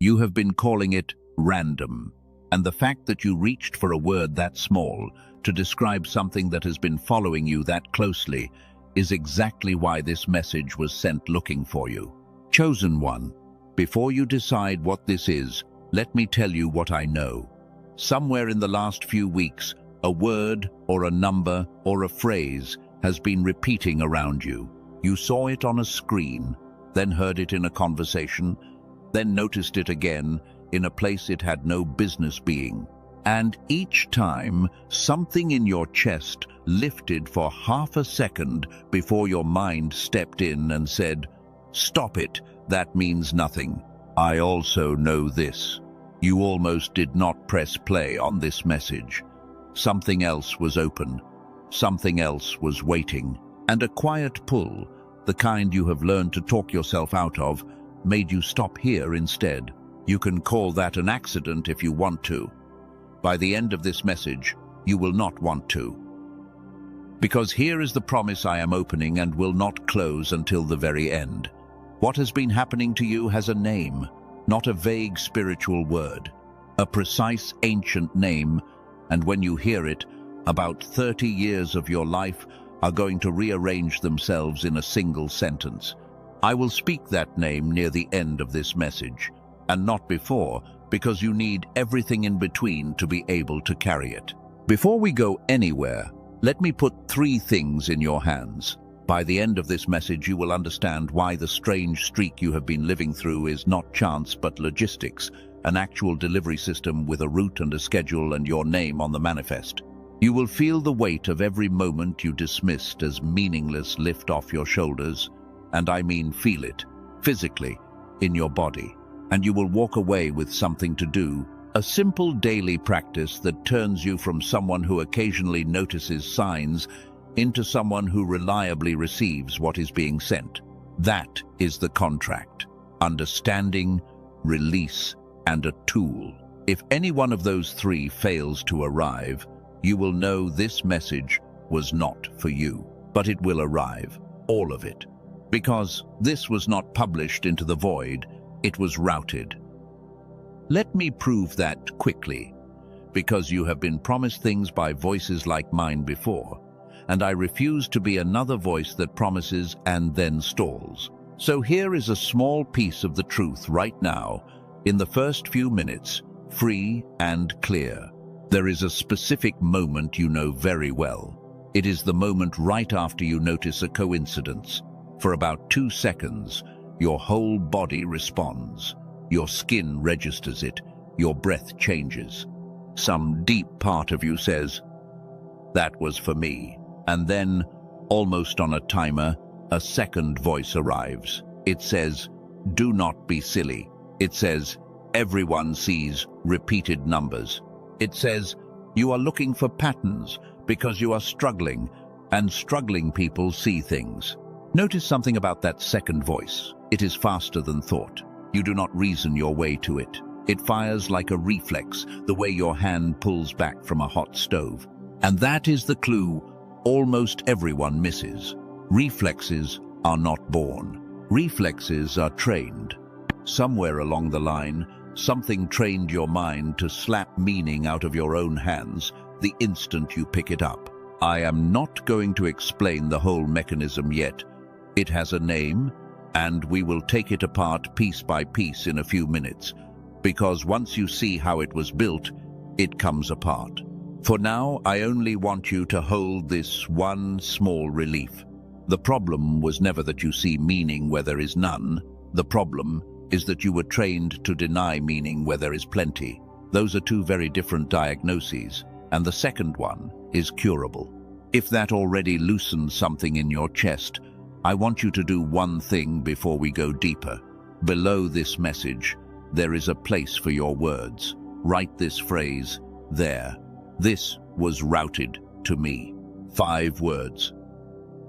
You have been calling it random, and the fact that you reached for a word that small to describe something that has been following you that closely is exactly why this message was sent looking for you. Chosen one, before you decide what this is, let me tell you what I know. Somewhere in the last few weeks, a word or a number or a phrase has been repeating around you. You saw it on a screen, then heard it in a conversation, then noticed it again in a place it had no business being. And each time, something in your chest lifted for half a second before your mind stepped in and said, "Stop it, that means nothing." I also know this. You almost did not press play on this message. Something else was open. Something else was waiting. And a quiet pull, the kind you have learned to talk yourself out of, made you stop here instead. You can call that an accident if you want to. By the end of this message, you will not want to. Because here is the promise I am opening and will not close until the very end. What has been happening to you has a name, not a vague spiritual word. A precise ancient name, and when you hear it, about 30 years of your life are going to rearrange themselves in a single sentence. I will speak that name near the end of this message, and not before, because you need everything in between to be able to carry it. Before we go anywhere, let me put 3 things in your hands. By the end of this message, you will understand why the strange streak you have been living through is not chance but logistics, an actual delivery system with a route and a schedule and your name on the manifest. You will feel the weight of every moment you dismissed as meaningless lift off your shoulders, and I mean feel it, physically, in your body. And you will walk away with something to do, a simple daily practice that turns you from someone who occasionally notices signs into someone who reliably receives what is being sent. That is the contract. Understanding, release, and a tool. If any one of those 3 fails to arrive, you will know this message was not for you. But it will arrive, all of it. Because this was not published into the void, it was routed. Let me prove that quickly, because you have been promised things by voices like mine before, and I refuse to be another voice that promises and then stalls. So here is a small piece of the truth right now, in the first few minutes, free and clear. There is a specific moment you know very well. It is the moment right after you notice a coincidence. For about 2 seconds, your whole body responds. Your skin registers it. Your breath changes. Some deep part of you says, "That was for me." And then, almost on a timer, a second voice arrives. It says, "Do not be silly." It says, "Everyone sees repeated numbers." It says, "You are looking for patterns because you are struggling, and struggling people see things." Notice something about that second voice. It is faster than thought. You do not reason your way to it. It fires like a reflex, the way your hand pulls back from a hot stove. And that is the clue almost everyone misses. Reflexes are not born. Reflexes are trained. Somewhere along the line, something trained your mind to slap meaning out of your own hands the instant you pick it up. I am not going to explain the whole mechanism yet. It has a name, and we will take it apart piece by piece in a few minutes, because once you see how it was built, it comes apart. For now, I only want you to hold this one small relief. The problem was never that you see meaning where there is none. The problem is that you were trained to deny meaning where there is plenty. Those are 2 very different diagnoses, and the second one is curable. If that already loosens something in your chest, I want you to do one thing before we go deeper. Below this message, there is a place for your words. Write this phrase there. This was routed to me. 5 words.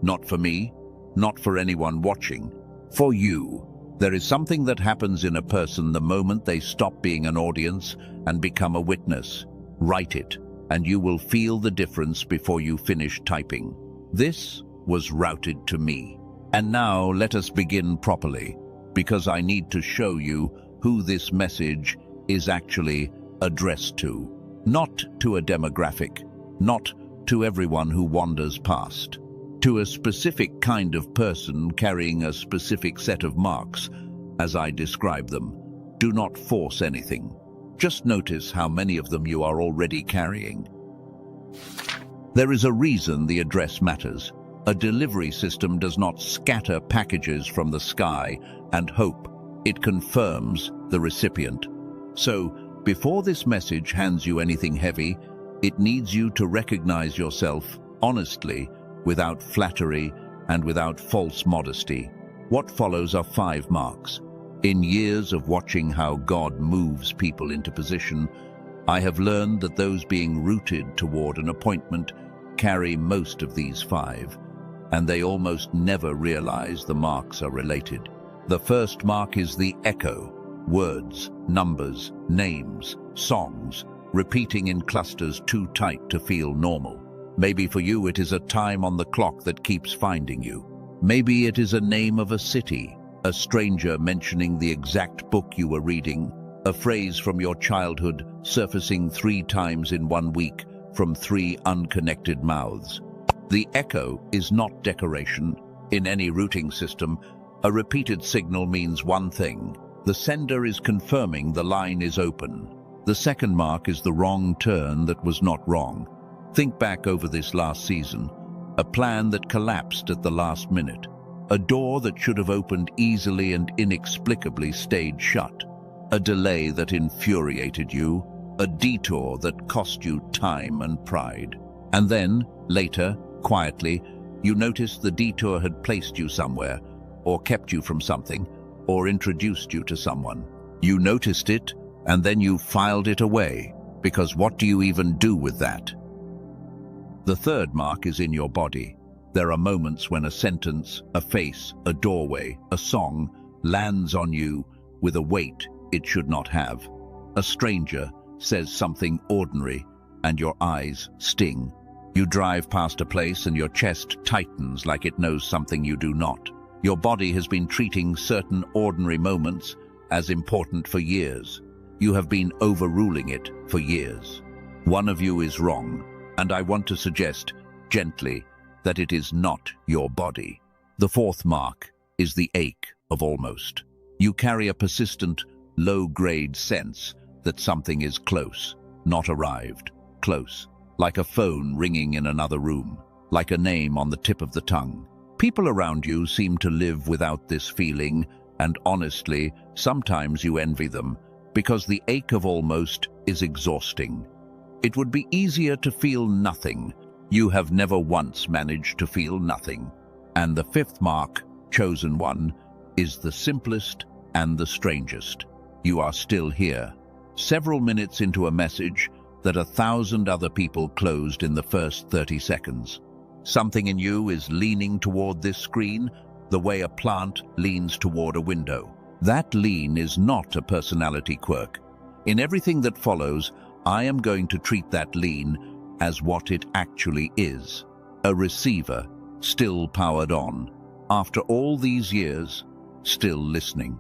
Not for me, not for anyone watching, for you. There is something that happens in a person the moment they stop being an audience and become a witness. Write it, and you will feel the difference before you finish typing. This was routed to me. And now let us begin properly, because I need to show you who this message is actually addressed to. Not to a demographic, not to everyone who wanders past. To a specific kind of person carrying a specific set of marks, as I describe them. Do not force anything. Just notice how many of them you are already carrying. There is a reason the address matters. A delivery system does not scatter packages from the sky and hope. It confirms the recipient. So, before this message hands you anything heavy, it needs you to recognize yourself honestly, without flattery and without false modesty. What follows are 5 marks. In years of watching how God moves people into position, I have learned that those being rooted toward an appointment carry most of these 5, and they almost never realize the marks are related. The first mark is the echo. Words, numbers, names, songs, repeating in clusters too tight to feel normal. Maybe for you it is a time on the clock that keeps finding you. Maybe it is a name of a city, a stranger mentioning the exact book you were reading, a phrase from your childhood surfacing 3 times in 1 week from 3 unconnected mouths. The echo is not decoration. In any routing system, a repeated signal means one thing. The sender is confirming the line is open. The second mark is the wrong turn that was not wrong. Think back over this last season. A plan that collapsed at the last minute. A door that should have opened easily and inexplicably stayed shut. A delay that infuriated you. A detour that cost you time and pride. And then, later, quietly, you noticed the detour had placed you somewhere, or kept you from something, or introduced you to someone. You noticed it, and then you filed it away, because what do you even do with that? The third mark is in your body. There are moments when a sentence, a face, a doorway, a song lands on you with a weight it should not have. A stranger says something ordinary, and your eyes sting. You drive past a place and your chest tightens like it knows something you do not. Your body has been treating certain ordinary moments as important for years. You have been overruling it for years. One of you is wrong, and I want to suggest, gently, that it is not your body. The fourth mark is the ache of almost. You carry a persistent, low-grade sense that something is close, not arrived, close, like a phone ringing in another room, like a name on the tip of the tongue. People around you seem to live without this feeling, and honestly, sometimes you envy them, because the ache of almost is exhausting. It would be easier to feel nothing. You have never once managed to feel nothing. And the fifth mark, chosen one, is the simplest and the strangest. You are still here, several minutes into a message that 1,000 other people closed in the first 30 seconds. Something in you is leaning toward this screen the way a plant leans toward a window. That lean is not a personality quirk. In everything that follows, I am going to treat that lean as what it actually is. A receiver, still powered on. After all these years, still listening.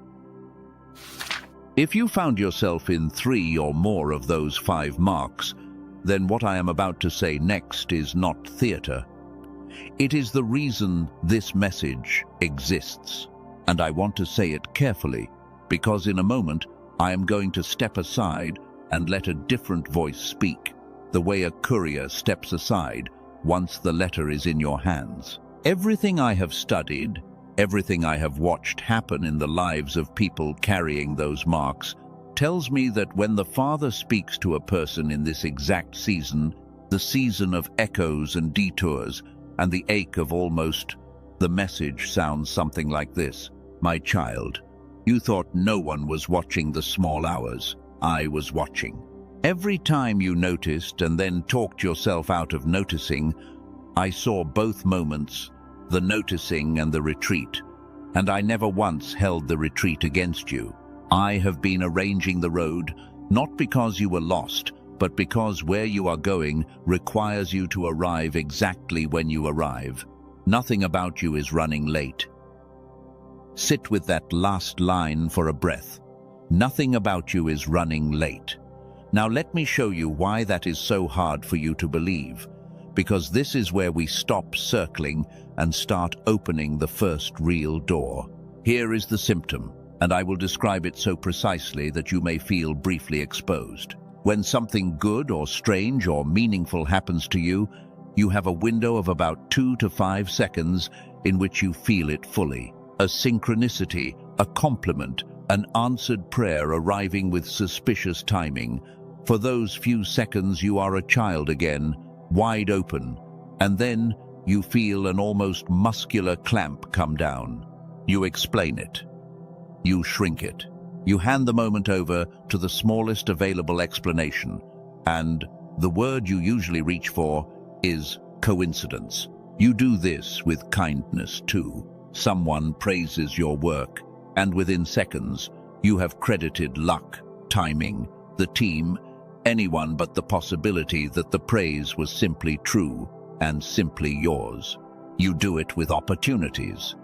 If you found yourself in 3 or more of those 5 marks, then what I am about to say next is not theater. It is the reason this message exists. And I want to say it carefully, because in a moment I am going to step aside and let a different voice speak, the way a courier steps aside once the letter is in your hands. Everything I have studied, everything I have watched happen in the lives of people carrying those marks, tells me that when the Father speaks to a person in this exact season, the season of echoes and detours, and the ache of almost, the message sounds something like this. My child, you thought no one was watching the small hours. I was watching. Every time you noticed and then talked yourself out of noticing, I saw both moments, the noticing and the retreat, and I never once held the retreat against you. I have been arranging the road, not because you were lost, but because where you are going requires you to arrive exactly when you arrive. Nothing about you is running late. Sit with that last line for a breath. Nothing about you is running late. Now let me show you why that is so hard for you to believe, because this is where we stop circling and start opening the first real door. Here is the symptom, and I will describe it so precisely that you may feel briefly exposed. When something good or strange or meaningful happens to you, you have a window of about 2 to 5 seconds in which you feel it fully. A synchronicity, a compliment, an answered prayer arriving with suspicious timing. For those few seconds you are a child again, wide open, and then you feel an almost muscular clamp come down. You explain it. You shrink it. You hand the moment over to the smallest available explanation, and the word you usually reach for is coincidence. You do this with kindness too. Someone praises your work, and within seconds, you have credited luck, timing, the team, anyone but the possibility that the praise was simply true and simply yours. You do it with opportunities.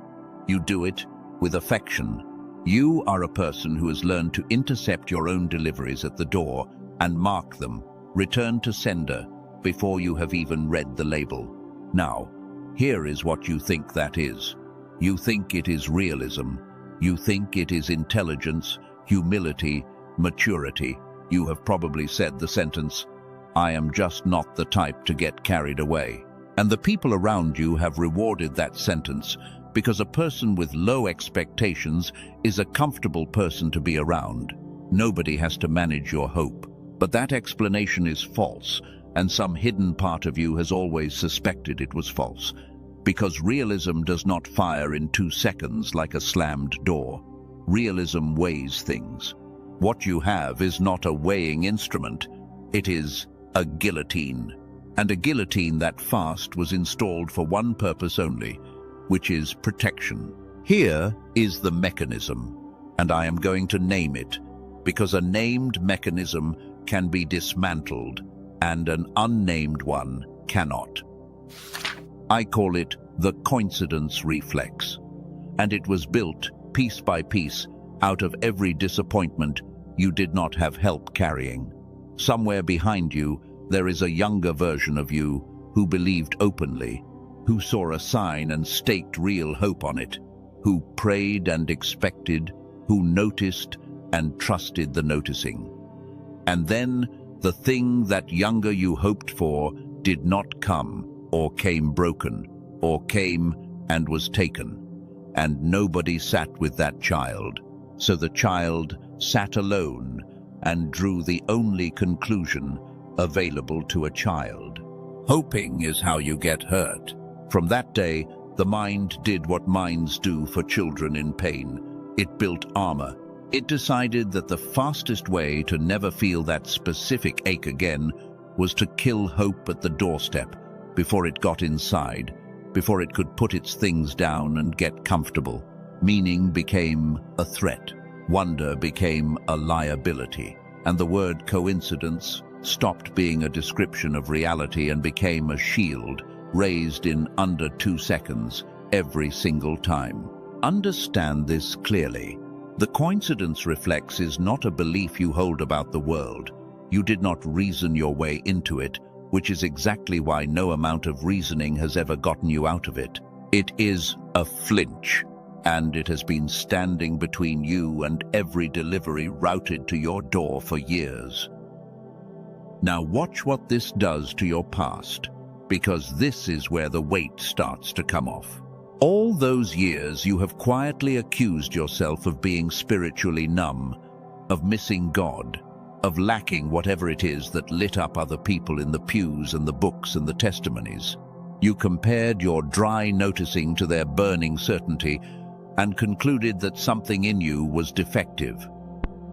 You do it with affection. You are a person who has learned to intercept your own deliveries at the door and mark them, return to sender, before you have even read the label. Now, here is what you think that is. You think it is realism. You think it is intelligence, humility, maturity. You have probably said the sentence, "I am just not the type to get carried away." And the people around you have rewarded that sentence because a person with low expectations is a comfortable person to be around. Nobody has to manage your hope. But that explanation is false, and some hidden part of you has always suspected it was false. Because realism does not fire in 2 seconds like a slammed door. Realism weighs things. What you have is not a weighing instrument, it is a guillotine. And a guillotine that fast was installed for one purpose only, which is protection. Here is the mechanism, and I am going to name it, because a named mechanism can be dismantled, and an unnamed one cannot. I call it the coincidence reflex, and it was built piece by piece out of every disappointment you did not have help carrying. Somewhere behind you, there is a younger version of you who believed openly, who saw a sign and staked real hope on it, who prayed and expected, who noticed and trusted the noticing. And then the thing that younger you hoped for did not come, or came broken, or came and was taken. And nobody sat with that child. So the child sat alone and drew the only conclusion available to a child. Hoping is how you get hurt. From that day, the mind did what minds do for children in pain. It built armor. It decided that the fastest way to never feel that specific ache again was to kill hope at the doorstep before it got inside, before it could put its things down and get comfortable. Meaning became a threat. Wonder became a liability. And the word coincidence stopped being a description of reality and became a shield raised in under 2 seconds every single time. Understand this clearly. The coincidence reflex is not a belief you hold about the world. You did not reason your way into it, which is exactly why no amount of reasoning has ever gotten you out of it. It is a flinch, and it has been standing between you and every delivery routed to your door for years. Now watch what this does to your past, because this is where the weight starts to come off. All those years you have quietly accused yourself of being spiritually numb, of missing God, of lacking whatever it is that lit up other people in the pews and the books and the testimonies. You compared your dry noticing to their burning certainty and concluded that something in you was defective.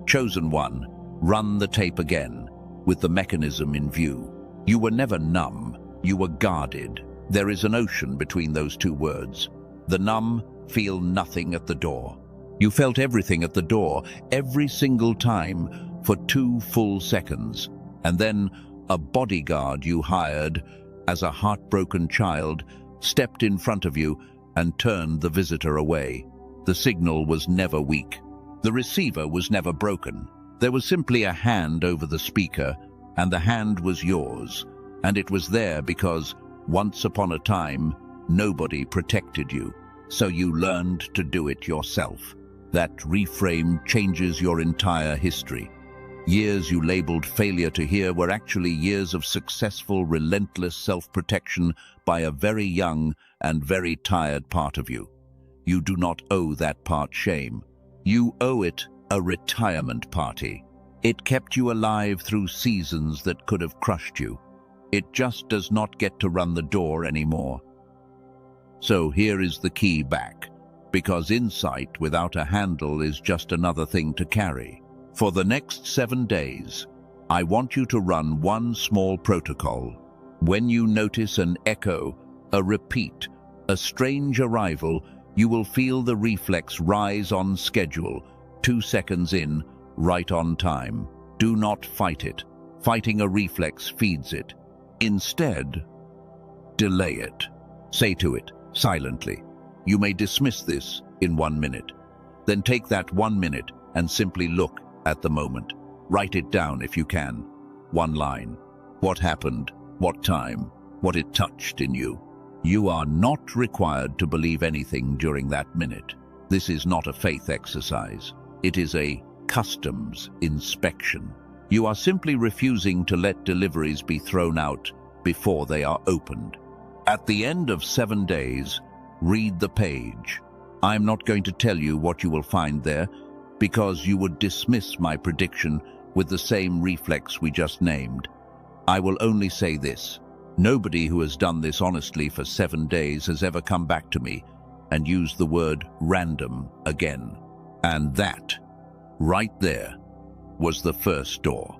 Chosen one, run the tape again, with the mechanism in view. You were never numb, you were guarded. There is an ocean between those two words. The numb feel nothing at the door. You felt everything at the door, every single time, for 2 full seconds. And then a bodyguard you hired as a heartbroken child stepped in front of you and turned the visitor away. The signal was never weak. The receiver was never broken. There was simply a hand over the speaker, and the hand was yours, and it was there because, once upon a time, nobody protected you, so you learned to do it yourself. That reframe changes your entire history. Years you labeled failure to hear were actually years of successful, relentless self-protection by a very young and very tired part of you. You do not owe that part shame. You owe it a retirement party. It kept you alive through seasons that could have crushed you. It just does not get to run the door anymore. So here is the key back, because insight without a handle is just another thing to carry. For the next 7 days, I want you to run one small protocol. When you notice an echo, a repeat, a strange arrival, you will feel the reflex rise on schedule, 2 seconds in, right on time. Do not fight it. Fighting a reflex feeds it. Instead, delay it. Say to it, silently, you may dismiss this in 1 minute. Then take that 1 minute and simply look at the moment. Write it down if you can. 1 line. What happened? What time? What it touched in you? You are not required to believe anything during that minute. This is not a faith exercise. It is a customs inspection. You are simply refusing to let deliveries be thrown out before they are opened. At the end of 7 days, read the page. I am not going to tell you what you will find there, because you would dismiss my prediction with the same reflex we just named. I will only say this. Nobody who has done this honestly for 7 days has ever come back to me and used the word random again. And that, right there, was the first door.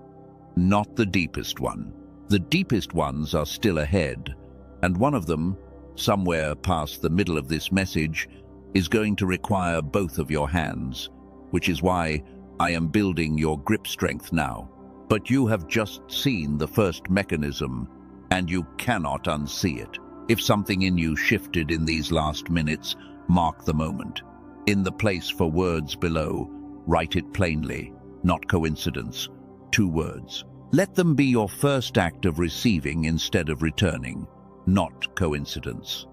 Not the deepest one. The deepest ones are still ahead, and one of them, somewhere past the middle of this message, is going to require both of your hands, which is why I am building your grip strength now. But you have just seen the first mechanism, and you cannot unsee it. If something in you shifted in these last minutes, mark the moment. In the place for words below, write it plainly, not coincidence. 2 words. Let them be your first act of receiving instead of returning, not coincidence.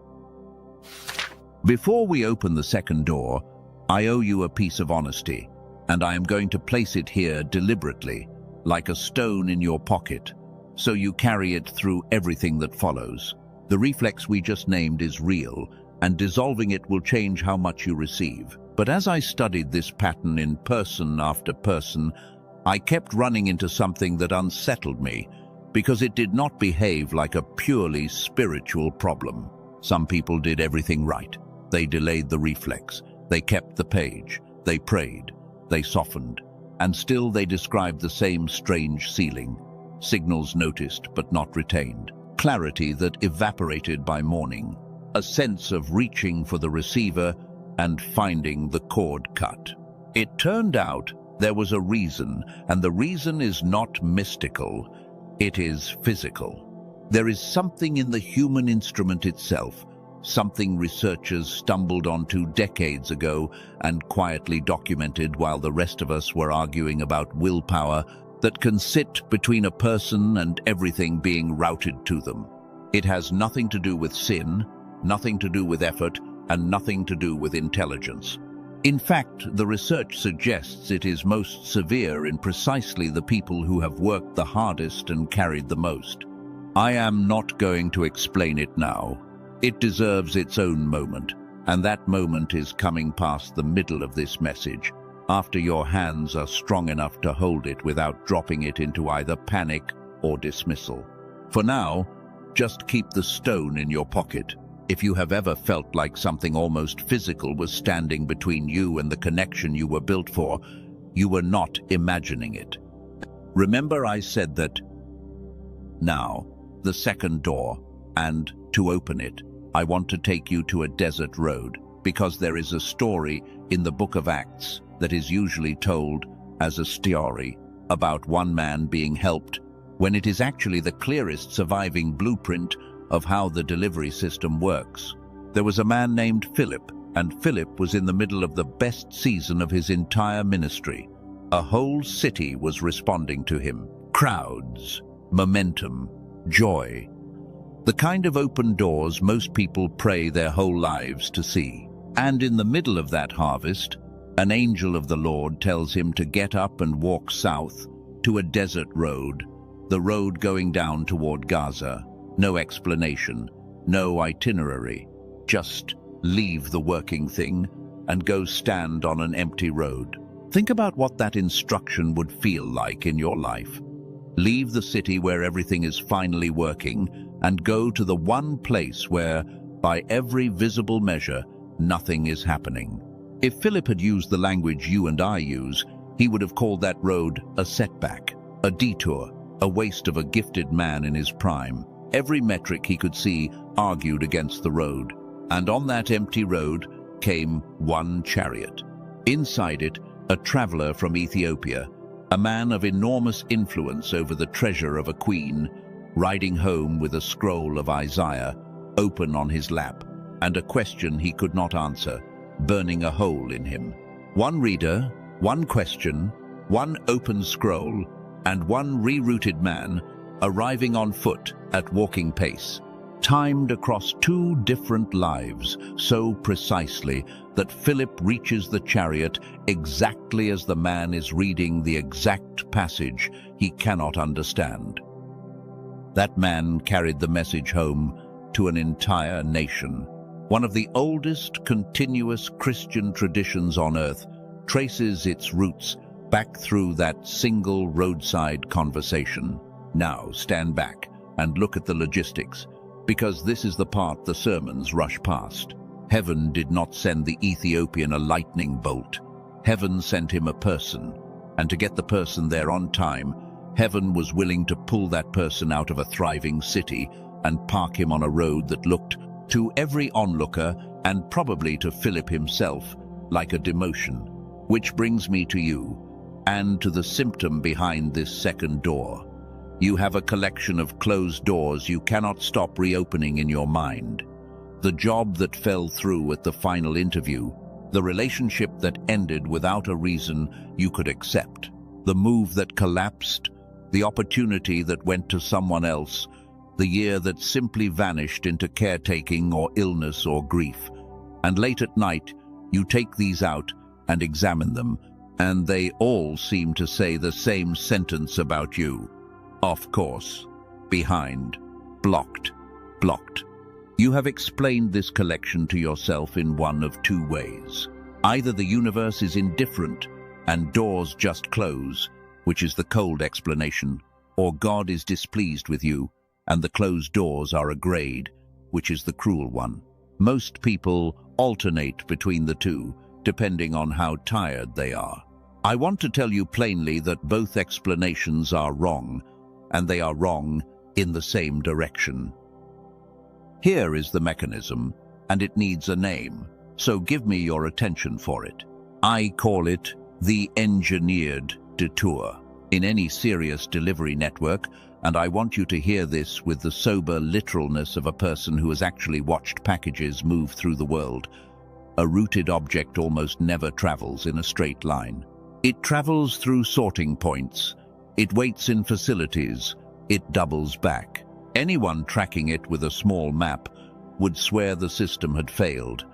Before we open the second door, I owe you a piece of honesty, and I am going to place it here deliberately, like a stone in your pocket, so you carry it through everything that follows. The reflex we just named is real, and dissolving it will change how much you receive. But as I studied this pattern in person after person, I kept running into something that unsettled me, because it did not behave like a purely spiritual problem. Some people did everything right. They delayed the reflex. They kept the page. They prayed. They softened. And still they described the same strange ceiling. Signals noticed but not retained. Clarity that evaporated by morning. A sense of reaching for the receiver and finding the cord cut. It turned out there was a reason, and the reason is not mystical. It is physical. There is something in the human instrument itself, something researchers stumbled onto decades ago and quietly documented while the rest of us were arguing about willpower, that can sit between a person and everything being routed to them. It has nothing to do with sin, nothing to do with effort, and nothing to do with intelligence. In fact, the research suggests it is most severe in precisely the people who have worked the hardest and carried the most. I am not going to explain it now. It deserves its own moment, and that moment is coming past the middle of this message, after your hands are strong enough to hold it without dropping it into either panic or dismissal. For now, just keep the stone in your pocket. If you have ever felt like something almost physical was standing between you and the connection you were built for, you were not imagining it. Remember I said that. Now, the second door, and to open it, I want to take you to a desert road, because there is a story in the book of Acts that is usually told as a story about one man being helped, when it is actually the clearest surviving blueprint of how the delivery system works. There was a man named Philip and Philip was in the middle of the best season of his entire ministry. A whole city was responding to him. Crowds, momentum, joy. The kind of open doors most people pray their whole lives to see. And in the middle of that harvest, an angel of the Lord tells him to get up and walk south to a desert road, the road going down toward Gaza. No explanation, no itinerary, just leave the working thing and go stand on an empty road. Think about what that instruction would feel like in your life. Leave the city where everything is finally working and go to the one place where, by every visible measure, nothing is happening. If Philip had used the language you and I use, he would have called that road a setback, a detour, a waste of a gifted man in his prime. Every metric he could see argued against the road. And on that empty road came one chariot. Inside it, a traveler from Ethiopia, a man of enormous influence over the treasure of a queen, riding home with a scroll of Isaiah open on his lap, and a question he could not answer, burning a hole in him. One reader, one question, one open scroll, and one rerouted man arriving on foot at walking pace, timed across two different lives so precisely that Philip reaches the chariot exactly as the man is reading the exact passage he cannot understand. That man carried the message home to an entire nation. One of the oldest continuous Christian traditions on earth traces its roots back through that single roadside conversation. Now stand back and look at the logistics, because this is the part the sermons rush past. Heaven did not send the Ethiopian a lightning bolt. Heaven sent him a person, and to get the person there on time, heaven was willing to pull that person out of a thriving city and park him on a road that looked, to every onlooker, and probably to Philip himself, like a demotion. Which brings me to you, and to the symptom behind this second door. You have a collection of closed doors you cannot stop reopening in your mind. The job that fell through at the final interview, the relationship that ended without a reason you could accept, the move that collapsed, the opportunity that went to someone else, the year that simply vanished into caretaking or illness or grief. And late at night, you take these out and examine them, and they all seem to say the same sentence about you. Off course, behind, blocked, blocked. You have explained this collection to yourself in one of two ways. Either the universe is indifferent and doors just close, which is the cold explanation, or God is displeased with you and the closed doors are a grade, which is the cruel one. Most people alternate between the two, depending on how tired they are. I want to tell you plainly that both explanations are wrong, and they are wrong in the same direction. Here is the mechanism, and it needs a name, so give me your attention for it. I call it the engineered detour. In any serious delivery network, and I want you to hear this with the sober literalness of a person who has actually watched packages move through the world, a routed object almost never travels in a straight line. It travels through sorting points. It waits in facilities. It doubles back. Anyone tracking it with a small map would swear the system had failed,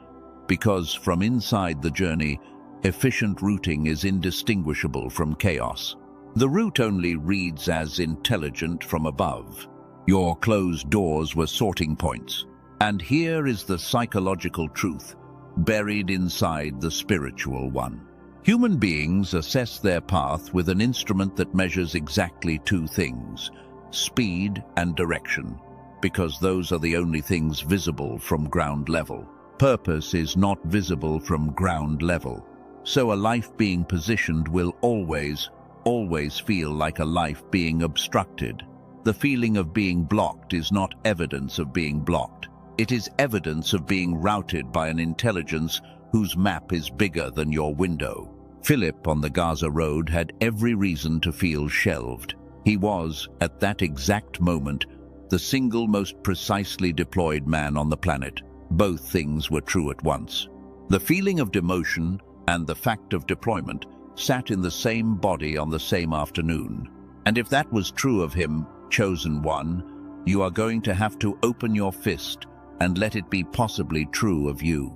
because from inside the journey, efficient routing is indistinguishable from chaos. The route only reads as intelligent from above. Your closed doors were sorting points. And here is the psychological truth, buried inside the spiritual one. Human beings assess their path with an instrument that measures exactly two things: speed and direction, because those are the only things visible from ground level. Purpose is not visible from ground level. So a life being positioned will always feel like a life being obstructed. The feeling of being blocked is not evidence of being blocked. It is evidence of being routed by an intelligence whose map is bigger than your window. Philip on the Gaza road had every reason to feel shelved. He was, at that exact moment, the single most precisely deployed man on the planet. Both things were true at once. The feeling of demotion and the fact of deployment sat in the same body on the same afternoon. And if that was true of him, chosen one, you are going to have to open your fist and let it be possibly true of you.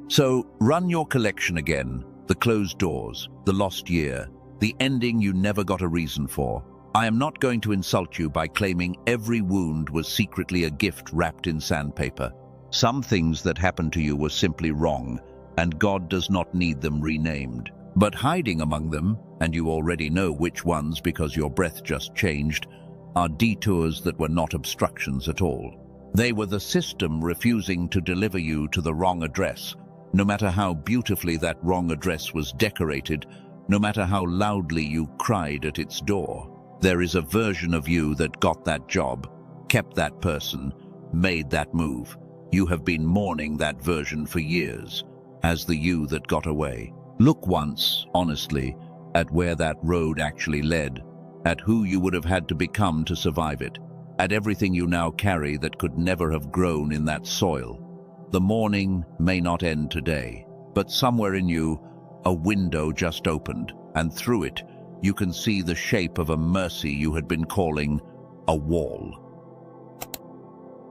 So run your collection again, the closed doors, the lost year, the ending you never got a reason for. I am not going to insult you by claiming every wound was secretly a gift wrapped in sandpaper. Some things that happened to you were simply wrong, and God does not need them renamed. But hiding among them, and you already know which ones because your breath just changed, are detours that were not obstructions at all. They were the system refusing to deliver you to the wrong address, no matter how beautifully that wrong address was decorated, no matter how loudly you cried at its door. There is a version of you that got that job, kept that person, made that move. You have been mourning that version for years, as the you that got away. Look once, honestly, at where that road actually led, at who you would have had to become to survive it, at everything you now carry that could never have grown in that soil. The mourning may not end today, but somewhere in you, a window just opened, and through it, you can see the shape of a mercy you had been calling a wall.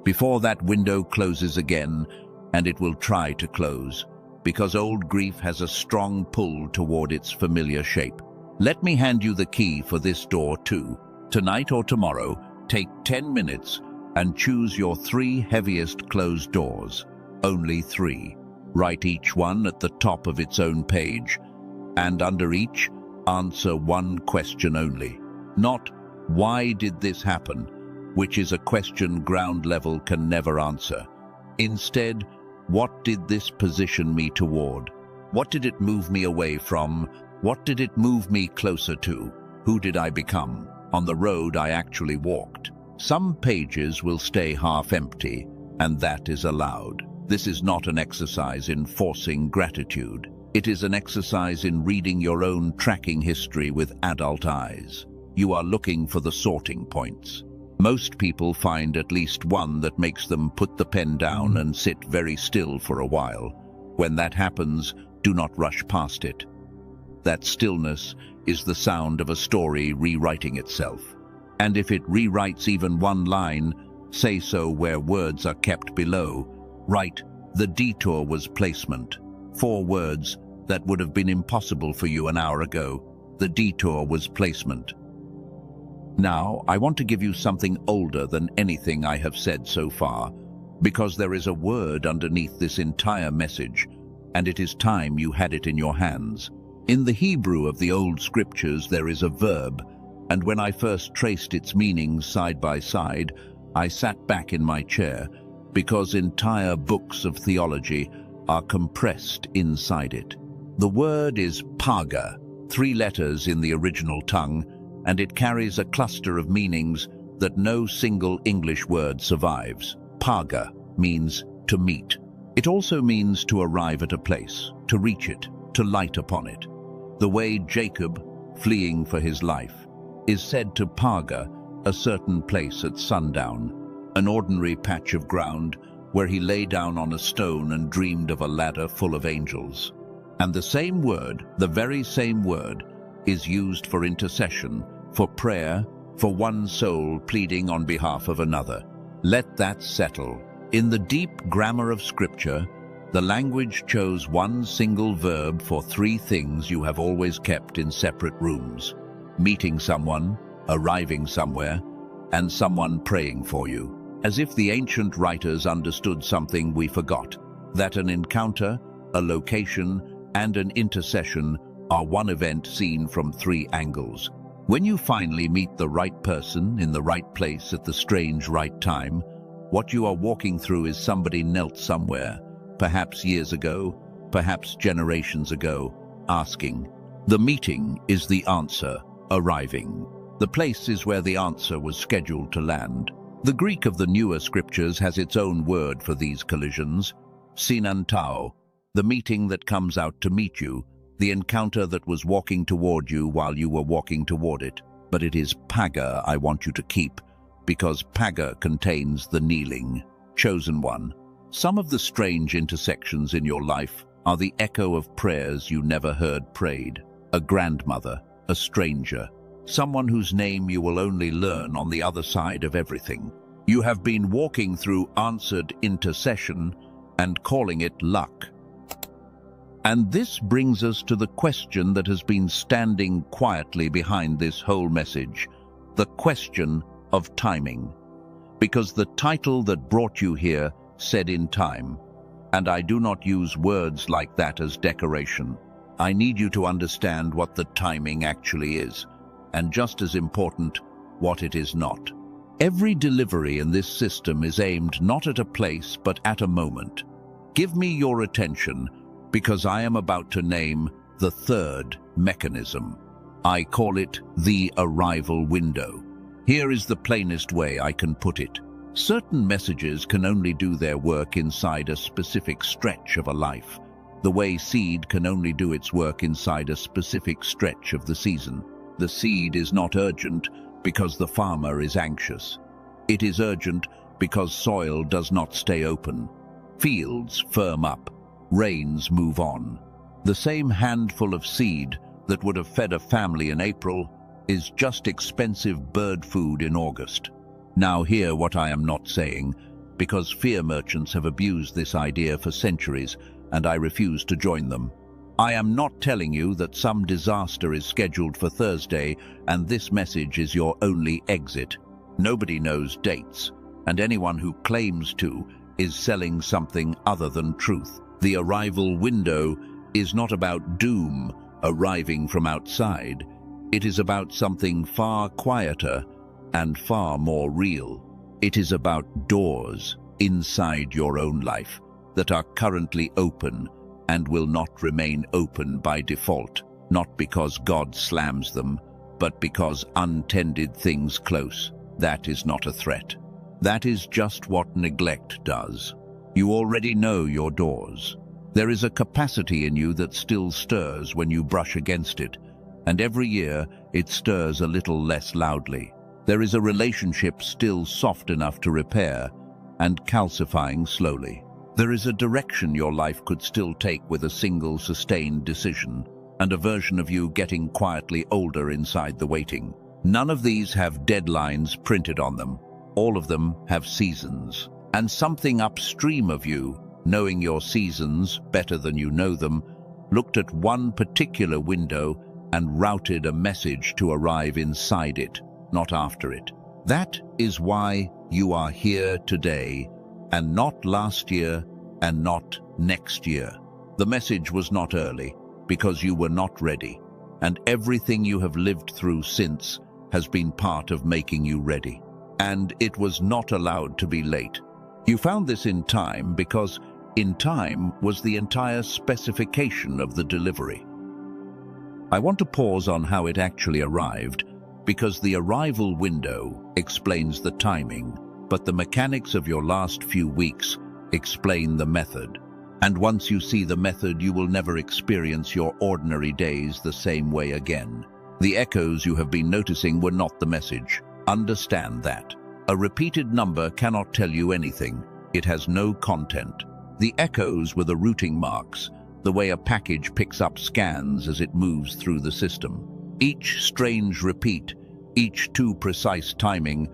Before that window closes again, and it will try to close, because old grief has a strong pull toward its familiar shape. Let me hand you the key for this door too. Tonight or tomorrow, take 10 minutes and choose your 3 heaviest closed doors. Only 3. Write each one at the top of its own page, and under each, answer one question only. Not, why did this happen, which is a question ground level can never answer. Instead, what did this position me toward? What did it move me away from? What did it move me closer to? Who did I become on the road I actually walked? Some pages will stay half empty, and that is allowed. This is not an exercise in forcing gratitude. It is an exercise in reading your own tracking history with adult eyes. You are looking for the sorting points. Most people find at least one that makes them put the pen down and sit very still for a while. When that happens, do not rush past it. That stillness is the sound of a story rewriting itself. And if it rewrites even one line, say so where words are kept below. Write, the detour was placement. 4 words that would have been impossible for you an hour ago. The detour was placement. Now, I want to give you something older than anything I have said so far, because there is a word underneath this entire message, and it is time you had it in your hands. In the Hebrew of the old scriptures, there is a verb, and when I first traced its meanings side by side, I sat back in my chair, because entire books of theology are compressed inside it. The word is PAGA, 3 letters in the original tongue, and it carries a cluster of meanings that no single English word survives. PAGA means to meet. It also means to arrive at a place, to reach it, to light upon it. The way Jacob, fleeing for his life, is said to PAGA a certain place at sundown, an ordinary patch of ground where he lay down on a stone and dreamed of a ladder full of angels. And the same word, the very same word, is used for intercession, for prayer, for one soul pleading on behalf of another. Let that settle. In the deep grammar of Scripture, the language chose one single verb for 3 things you have always kept in separate rooms: meeting someone, arriving somewhere, and someone praying for you. As if the ancient writers understood something we forgot, that an encounter, a location, and an intercession are one event seen from 3 angles. When you finally meet the right person in the right place at the strange right time, what you are walking through is somebody knelt somewhere, perhaps years ago, perhaps generations ago, asking. The meeting is the answer, arriving. The place is where the answer was scheduled to land. The Greek of the newer scriptures has its own word for these collisions, synantao, the meeting that comes out to meet you, the encounter that was walking toward you while you were walking toward it. But it is PAGA I want you to keep, because PAGA contains the kneeling, chosen one. Some of the strange intersections in your life are the echo of prayers you never heard prayed. A grandmother, a stranger, someone whose name you will only learn on the other side of everything. You have been walking through answered intercession and calling it luck. And this brings us to the question that has been standing quietly behind this whole message, the question of timing. Because the title that brought you here said in time, and I do not use words like that as decoration. I need you to understand what the timing actually is, and just as important, what it is not. Every delivery in this system is aimed not at a place but at a moment. Give me your attention, because I am about to name the third mechanism. I call it the arrival window. Here is the plainest way I can put it. Certain messages can only do their work inside a specific stretch of a life, the way seed can only do its work inside a specific stretch of the season. The seed is not urgent because the farmer is anxious. It is urgent because soil does not stay open. Fields firm up. Rains move on. The same handful of seed that would have fed a family in April is just expensive bird food in August. Now hear what I am not saying, because fear merchants have abused this idea for centuries, and I refuse to join them. I am not telling you that some disaster is scheduled for Thursday and this message is your only exit. Nobody knows dates, and anyone who claims to is selling something other than truth. The arrival window is not about doom arriving from outside. It is about something far quieter and far more real. It is about doors inside your own life that are currently open and will not remain open by default, not because God slams them, but because untended things close. That is not a threat. That is just what neglect does. You already know your doors. There is a capacity in you that still stirs when you brush against it, and every year it stirs a little less loudly. There is a relationship still soft enough to repair and calcifying slowly. There is a direction your life could still take with a single sustained decision, and a version of you getting quietly older inside the waiting. None of these have deadlines printed on them. All of them have seasons. And something upstream of you, knowing your seasons better than you know them, looked at one particular window and routed a message to arrive inside it, not after it. That is why you are here today, and not last year, and not next year. The message was not early, because you were not ready, and everything you have lived through since has been part of making you ready. And it was not allowed to be late. You found this in time because in time was the entire specification of the delivery. I want to pause on how it actually arrived, because the arrival window explains the timing, but the mechanics of your last few weeks explain the method. And once you see the method, you will never experience your ordinary days the same way again. The echoes you have been noticing were not the message. Understand that. A repeated number cannot tell you anything. It has no content. The echoes were the routing marks, the way a package picks up scans as it moves through the system. Each strange repeat, each too precise timing,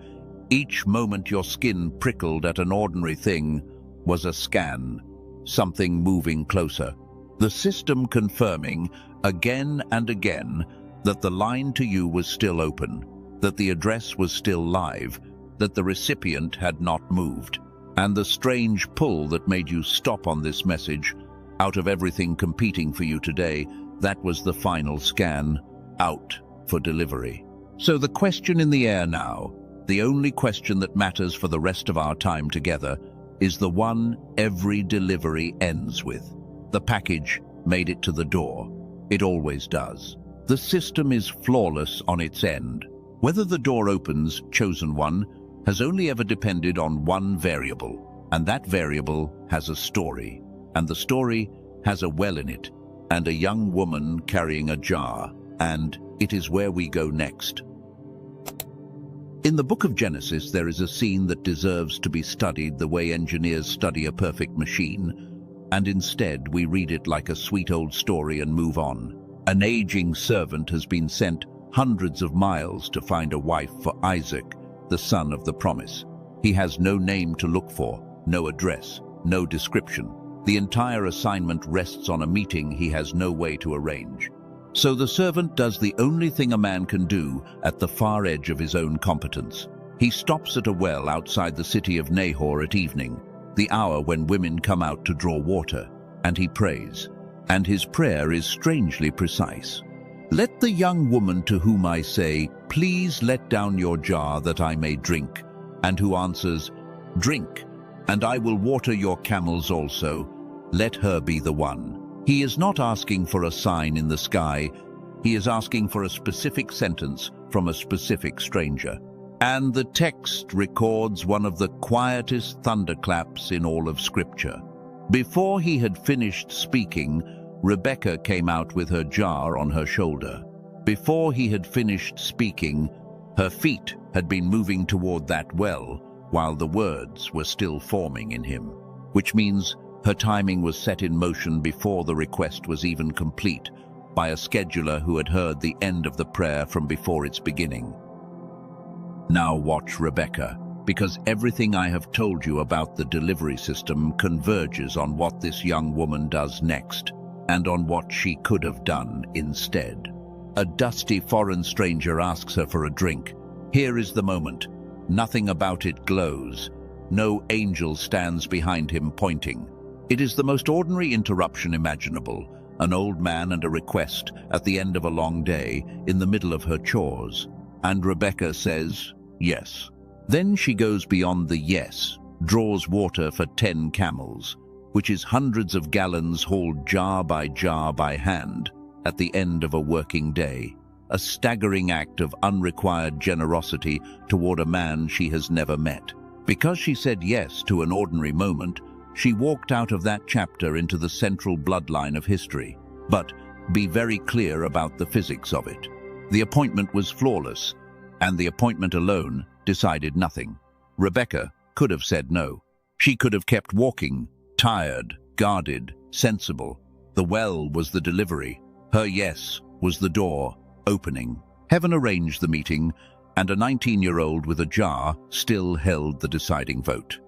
each moment your skin prickled at an ordinary thing was a scan, something moving closer. The system confirming again and again that the line to you was still open, that the address was still live, that the recipient had not moved. And the strange pull that made you stop on this message, out of everything competing for you today, that was the final scan, out for delivery. So the question in the air now, the only question that matters for the rest of our time together, is the one every delivery ends with. The package made it to the door. It always does. The system is flawless on its end. Whether the door opens, chosen one, has only ever depended on one variable, and that variable has a story, and the story has a well in it, and a young woman carrying a jar, and it is where we go next. In the book of Genesis, there is a scene that deserves to be studied the way engineers study a perfect machine, and instead we read it like a sweet old story and move on. An aging servant has been sent hundreds of miles to find a wife for Isaac, the son of the promise. He has no name to look for, no address, no description. The entire assignment rests on a meeting he has no way to arrange. So the servant does the only thing a man can do at the far edge of his own competence. He stops at a well outside the city of Nahor at evening, the hour when women come out to draw water, and he prays. And his prayer is strangely precise. "Let the young woman to whom I say, 'Please let down your jar that I may drink,' and who answers, 'Drink, and I will water your camels also,' let her be the one." He is not asking for a sign in the sky. He is asking for a specific sentence from a specific stranger. And the text records one of the quietest thunderclaps in all of Scripture. Before he had finished speaking, Rebekah came out with her jar on her shoulder. Before he had finished speaking, her feet had been moving toward that well, while the words were still forming in him, which means her timing was set in motion before the request was even complete, by a scheduler who had heard the end of the prayer from before its beginning. Now watch Rebekah, because everything I have told you about the delivery system converges on what this young woman does next, and on what she could have done instead. A dusty foreign stranger asks her for a drink. Here is the moment. Nothing about it glows. No angel stands behind him pointing. It is the most ordinary interruption imaginable, an old man and a request at the end of a long day, in the middle of her chores. And Rebekah says, yes. Then she goes beyond the yes, draws water for 10 camels, which is hundreds of gallons hauled jar by hand at the end of a working day. A staggering act of unrequired generosity toward a man she has never met. Because she said yes to an ordinary moment, she walked out of that chapter into the central bloodline of history. But be very clear about the physics of it. The appointment was flawless, and the appointment alone decided nothing. Rebekah could have said no. She could have kept walking, tired, guarded, sensible. The well was the delivery. Her yes was the door opening. Heaven arranged the meeting, and a 19-year-old with a jar still held the deciding vote.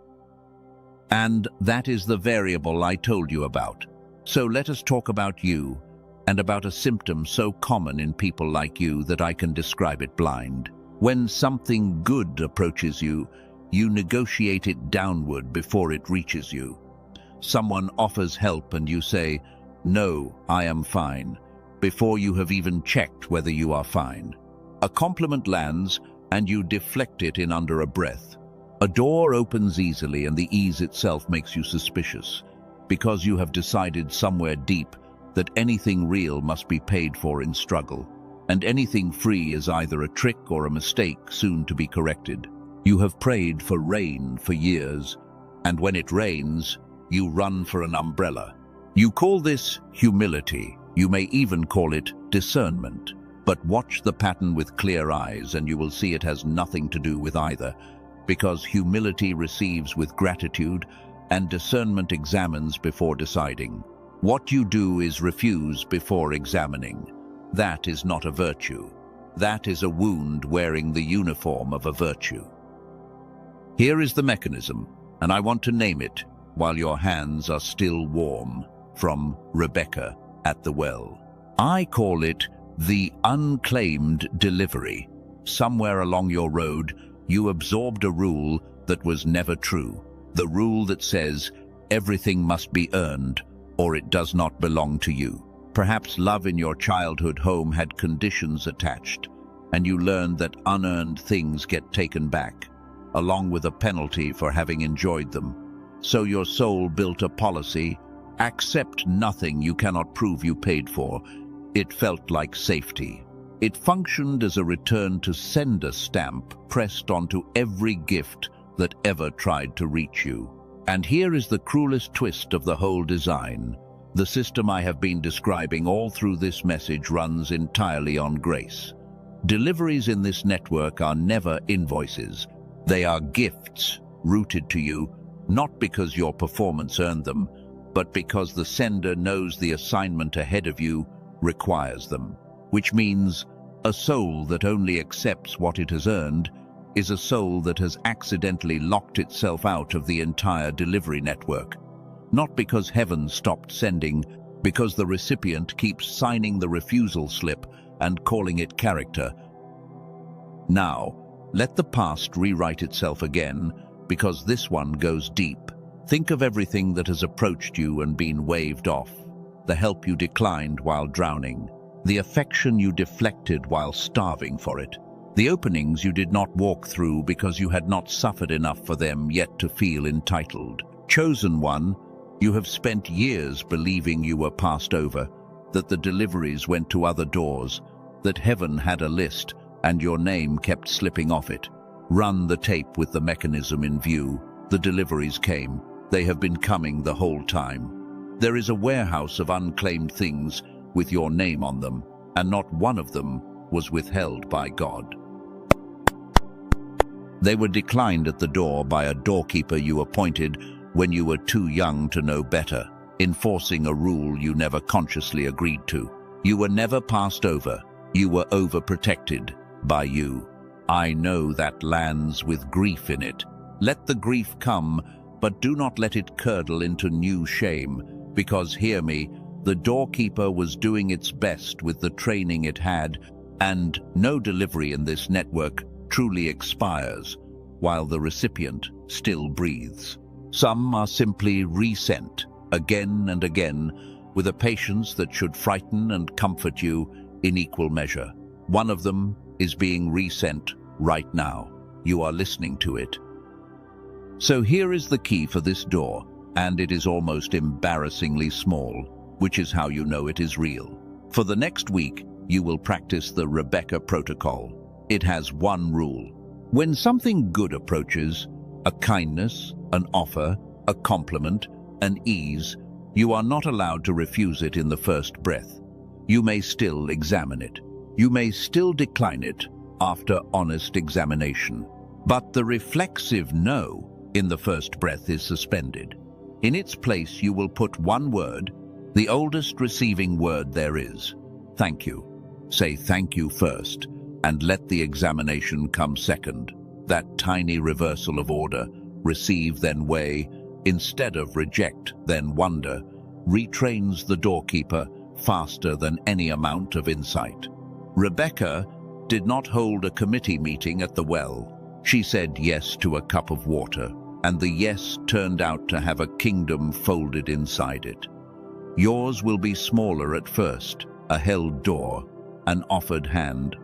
And that is the variable I told you about. So let us talk about you, and about a symptom so common in people like you that I can describe it blind. When something good approaches you, you negotiate it downward before it reaches you. Someone offers help and you say, "No, I am fine," before you have even checked whether you are fine. A compliment lands and you deflect it in under a breath. A door opens easily and the ease itself makes you suspicious, because you have decided somewhere deep that anything real must be paid for in struggle, and anything free is either a trick or a mistake soon to be corrected. You have prayed for rain for years, and when it rains, you run for an umbrella. You call this humility. You may even call it discernment. But watch the pattern with clear eyes and you will see it has nothing to do with either, because humility receives with gratitude and discernment examines before deciding. What you do is refuse before examining. That is not a virtue. That is a wound wearing the uniform of a virtue. Here is the mechanism, and I want to name it while your hands are still warm, from Rebekah at the well. I call it the unclaimed delivery. Somewhere along your road, you absorbed a rule that was never true. The rule that says everything must be earned or it does not belong to you. Perhaps love in your childhood home had conditions attached, and you learned that unearned things get taken back, along with a penalty for having enjoyed them. So your soul built a policy: accept nothing you cannot prove you paid for. It felt like safety. It functioned as a return to sender stamp pressed onto every gift that ever tried to reach you. And here is the cruelest twist of the whole design. The system I have been describing all through this message runs entirely on grace. Deliveries in this network are never invoices. They are gifts routed to you, not because your performance earned them, but because the sender knows the assignment ahead of you requires them. Which means a soul that only accepts what it has earned is a soul that has accidentally locked itself out of the entire delivery network. Not because heaven stopped sending, because the recipient keeps signing the refusal slip and calling it character. Now, let the past rewrite itself again, because this one goes deep. Think of everything that has approached you and been waved off, the help you declined while drowning, the affection you deflected while starving for it, the openings you did not walk through because you had not suffered enough for them yet to feel entitled. Chosen one, you have spent years believing you were passed over, that the deliveries went to other doors, that heaven had a list and your name kept slipping off it. Run the tape with the mechanism in view. The deliveries came. They have been coming the whole time. There is a warehouse of unclaimed things with your name on them, and not one of them was withheld by God. They were declined at the door by a doorkeeper you appointed when you were too young to know better, enforcing a rule you never consciously agreed to. You were never passed over. You were overprotected by you. I know that lands with grief in it. Let the grief come, but do not let it curdle into new shame, because, hear me, the doorkeeper was doing its best with the training it had, and no delivery in this network truly expires while the recipient still breathes. Some are simply resent again and again with a patience that should frighten and comfort you in equal measure. One of them is being resent right now. You are listening to it. So here is the key for this door, and it is almost embarrassingly small, which is how you know it is real. For the next week, you will practice the Rebecca protocol. It has one rule. When something good approaches, a kindness, an offer, a compliment, an ease, you are not allowed to refuse it in the first breath. You may still examine it. You may still decline it after honest examination. But the reflexive no in the first breath is suspended. In its place, you will put one word, the oldest receiving word there is. Thank you. Say thank you first, and let the examination come second. That tiny reversal of order, receive then weigh, instead of reject then wonder, retrains the doorkeeper faster than any amount of insight. Rebecca did not hold a committee meeting at the well. She said yes to a cup of water, and the yes turned out to have a kingdom folded inside it. Yours will be smaller at first, a held door, an offered hand.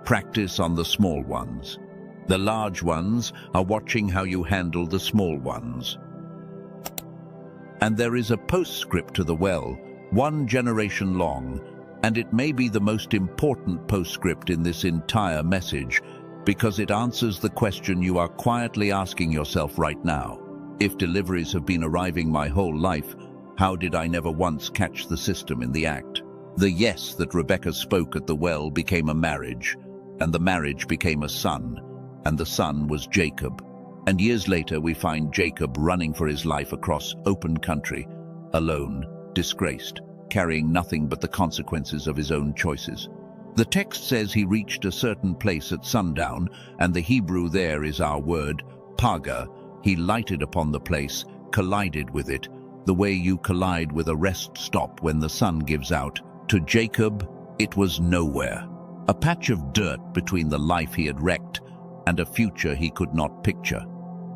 Practice on the small ones. The large ones are watching how you handle the small ones. And there is a postscript to the well, 1 generation long, and it may be the most important postscript in this entire message, because it answers the question you are quietly asking yourself right now. If deliveries have been arriving my whole life, how did I never once catch the system in the act? The yes that Rebecca spoke at the well became a marriage, and the marriage became a son, and the son was Jacob. And years later we find Jacob running for his life across open country, alone, disgraced, carrying nothing but the consequences of his own choices. The text says he reached a certain place at sundown, and the Hebrew there is our word, PAGA. He lighted upon the place, collided with it, the way you collide with a rest stop when the sun gives out. To Jacob, it was nowhere, a patch of dirt between the life he had wrecked and a future he could not picture.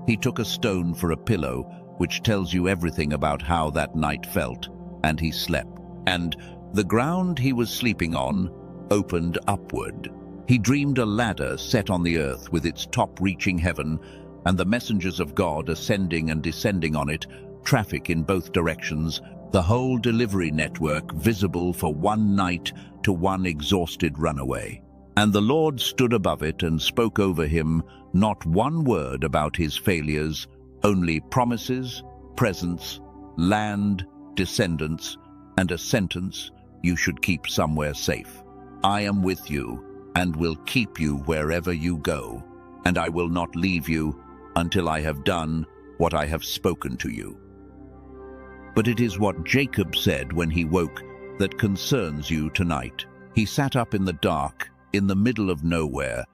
He took a stone for a pillow, which tells you everything about how that night felt, and he slept. And the ground he was sleeping on opened upward. He dreamed a ladder set on the earth with its top reaching heaven, and the messengers of God ascending and descending on it, traffic in both directions, the whole delivery network visible for one night to one exhausted runaway. And the Lord stood above it and spoke over him not one word about his failures, only promises, presence, land, descendants, and a sentence you should keep somewhere safe. I am with you, and will keep you wherever you go, and I will not leave you until I have done what I have spoken to you." But it is what Jacob said when he woke that concerns you tonight. He sat up in the dark, in the middle of nowhere,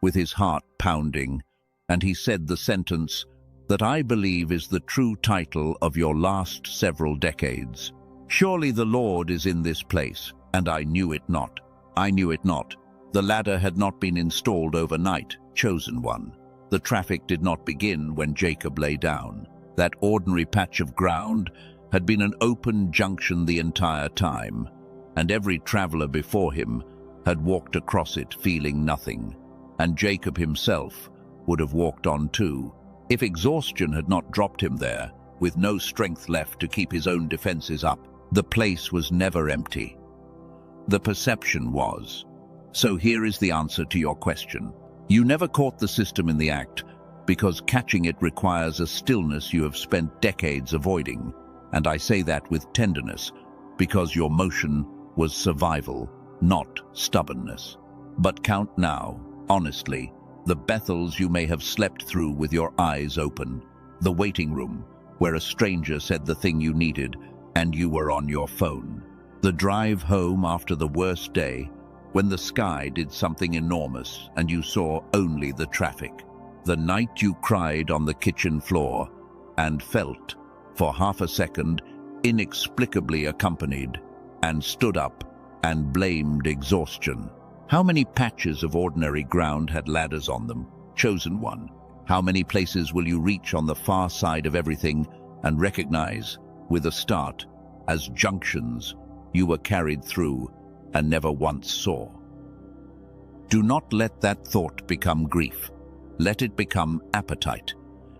with his heart pounding, and he said the sentence that I believe is the true title of your last several decades. "Surely the Lord is in this place, and I knew it not. I knew it not. The ladder had not been installed overnight, chosen one. The traffic did not begin when Jacob lay down. That ordinary patch of ground had been an open junction the entire time, and every traveler before him had walked across it feeling nothing, and Jacob himself would have walked on too, if exhaustion had not dropped him there, with no strength left to keep his own defenses up. The place was never empty. The perception was. So here is the answer to your question. You never caught the system in the act, because catching it requires a stillness you have spent decades avoiding, and I say that with tenderness, because your motion was survival, not stubbornness. But count now, honestly, the Bethels you may have slept through with your eyes open, the waiting room, where a stranger said the thing you needed, and you were on your phone. The drive home after the worst day, when the sky did something enormous and you saw only the traffic. The night you cried on the kitchen floor and felt, for half a second, inexplicably accompanied, and stood up and blamed exhaustion. How many patches of ordinary ground had ladders on them? Chosen one. How many places will you reach on the far side of everything and recognize, with a start, as junctions you were carried through and never once saw? Do not let that thought become grief. Let it become appetite,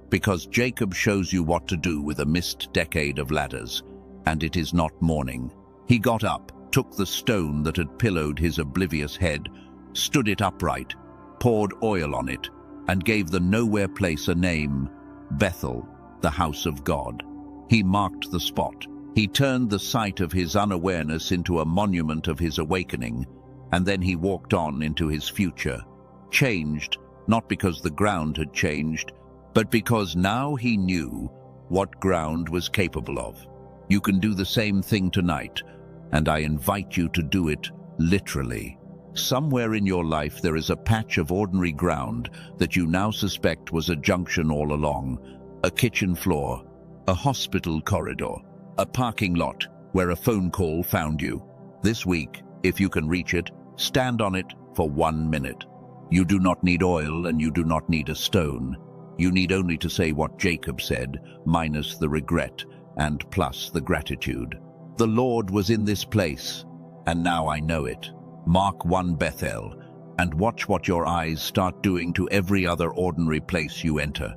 because Jacob shows you what to do with a missed decade of ladders, and it is not morning. He got up, took the stone that had pillowed his oblivious head, stood it upright, poured oil on it, and gave the nowhere place a name, Bethel, the house of God. He marked the spot. He turned the site of his unawareness into a monument of his awakening, and then he walked on into his future, changed, not because the ground had changed, but because now he knew what ground was capable of. You can do the same thing tonight, and I invite you to do it literally. Somewhere in your life there is a patch of ordinary ground that you now suspect was a junction all along, a kitchen floor, a hospital corridor, a parking lot where a phone call found you. This week, if you can reach it, stand on it for 1 minute. You do not need oil and you do not need a stone. You need only to say what Jacob said, minus the regret and plus the gratitude. The Lord was in this place, and now I know it. Mark 1 Bethel, and watch what your eyes start doing to every other ordinary place you enter.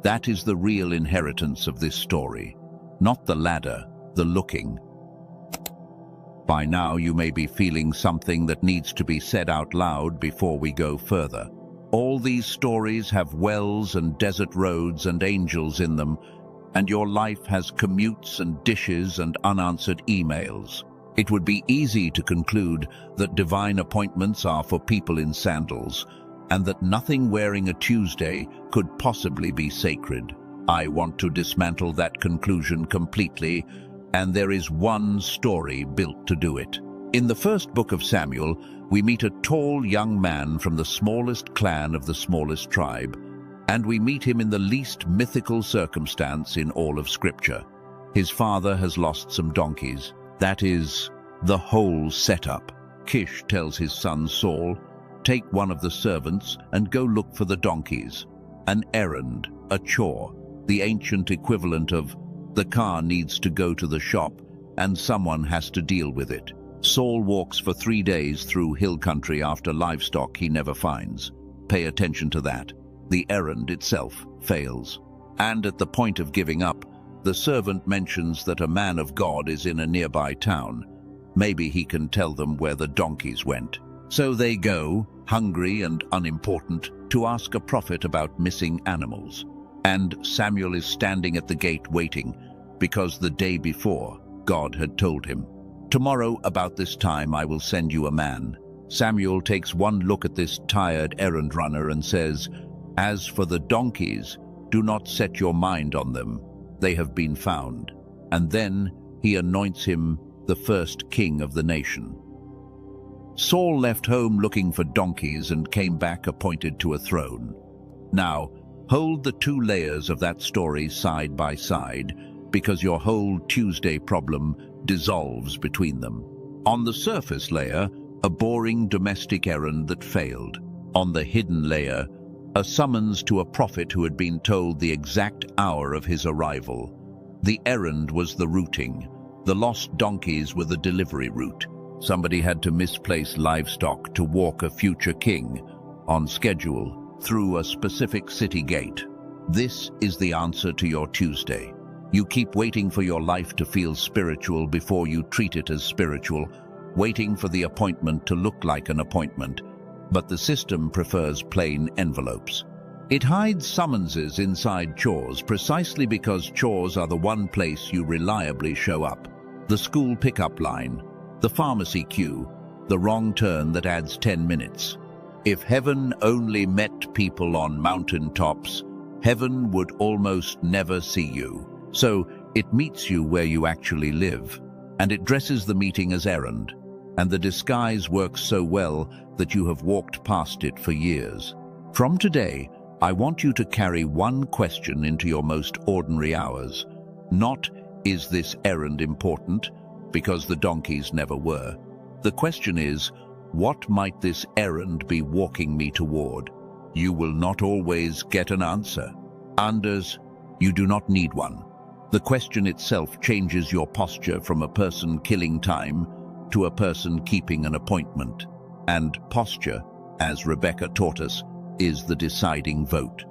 That is the real inheritance of this story, not the ladder, the looking. By now you may be feeling something that needs to be said out loud before we go further. All these stories have wells and desert roads and angels in them, and your life has commutes and dishes and unanswered emails. It would be easy to conclude that divine appointments are for people in sandals, and that nothing wearing a Tuesday could possibly be sacred. I want to dismantle that conclusion completely, and there is one story built to do it. In the first book of Samuel, we meet a tall young man from the smallest clan of the smallest tribe, and we meet him in the least mythical circumstance in all of Scripture. His father has lost some donkeys. That is the whole setup. Kish tells his son Saul, "Take one of the servants and go look for the donkeys." An errand, a chore, the ancient equivalent of the car needs to go to the shop and someone has to deal with it. Saul walks for 3 days through hill country after livestock he never finds. Pay attention to that. The errand itself fails. And at the point of giving up, the servant mentions that a man of God is in a nearby town. Maybe he can tell them where the donkeys went. So they go, hungry and unimportant, to ask a prophet about missing animals. And Samuel is standing at the gate waiting, because the day before, God had told him, "Tomorrow about this time I will send you a man." Samuel takes one look at this tired errand runner and says, "As for the donkeys, do not set your mind on them. They have been found." And then he anoints him the first king of the nation. Saul left home looking for donkeys and came back appointed to a throne. Now, hold the two layers of that story side by side, because your whole Tuesday problem dissolves between them. On the surface layer, a boring domestic errand that failed. On the hidden layer, a summons to a prophet who had been told the exact hour of his arrival. The errand was the routing. The lost donkeys were the delivery route. Somebody had to misplace livestock to walk a future king, on schedule, through a specific city gate. This is the answer to your Tuesday. You keep waiting for your life to feel spiritual before you treat it as spiritual, waiting for the appointment to look like an appointment, but the system prefers plain envelopes. It hides summonses inside chores precisely because chores are the one place you reliably show up. The school pickup line, the pharmacy queue, the wrong turn that adds 10 minutes. If heaven only met people on mountaintops, heaven would almost never see you. So it meets you where you actually live, and it dresses the meeting as errand, and the disguise works so well that you have walked past it for years. From today, I want you to carry one question into your most ordinary hours. Not, is this errand important? Because the donkeys never were. The question is, what might this errand be walking me toward? You will not always get an answer. Anders, you do not need one. The question itself changes your posture from a person killing time to a person keeping an appointment. And posture, as Rebecca taught us, is the deciding vote.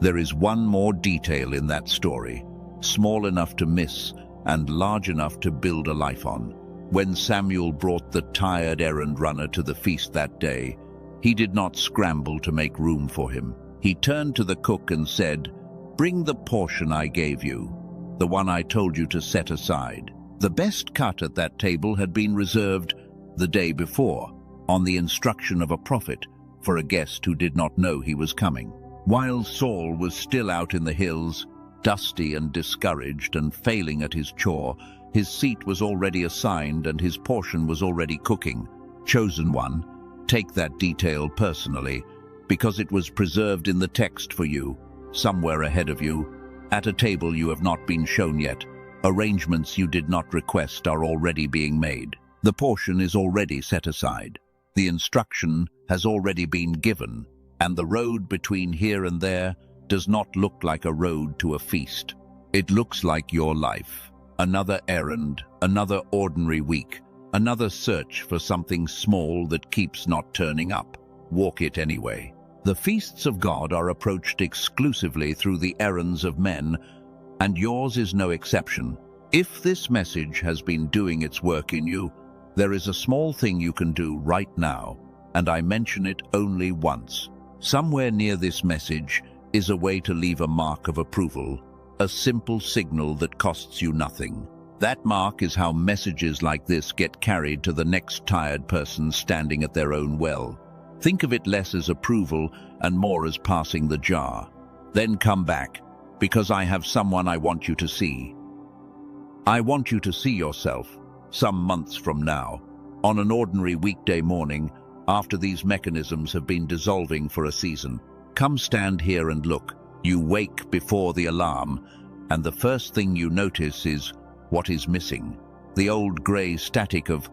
There is one more detail in that story, small enough to miss and large enough to build a life on. When Samuel brought the tired errand runner to the feast that day, he did not scramble to make room for him. He turned to the cook and said, "Bring the portion I gave you, the one I told you to set aside." The best cut at that table had been reserved the day before, on the instruction of a prophet, for a guest who did not know he was coming. While Saul was still out in the hills, dusty and discouraged and failing at his chore, his seat was already assigned and his portion was already cooking. Chosen one, take that detail personally, because it was preserved in the text for you, somewhere ahead of you, at a table you have not been shown yet. Arrangements you did not request are already being made. The portion is already set aside. The instruction has already been given, and the road between here and there does not look like a road to a feast. It looks like your life. Another errand, another ordinary week, another search for something small that keeps not turning up. Walk it anyway. The feasts of God are approached exclusively through the errands of men, and yours is no exception. If this message has been doing its work in you, there is a small thing you can do right now, and I mention it only once. Somewhere near this message is a way to leave a mark of approval, a simple signal that costs you nothing. That mark is how messages like this get carried to the next tired person standing at their own well. Think of it less as approval and more as passing the jar. Then come back, because I have someone I want you to see. I want you to see yourself, some months from now, on an ordinary weekday morning, after these mechanisms have been dissolving for a season. Come stand here and look. You wake before the alarm, and the first thing you notice is what is missing. The old grey static of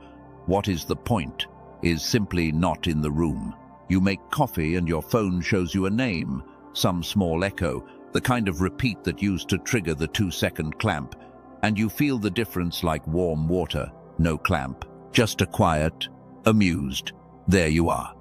what is the point is simply not in the room. You make coffee and your phone shows you a name, some small echo, the kind of repeat that used to trigger the 2-second clamp, and you feel the difference like warm water, no clamp, just a quiet, amused. There you are.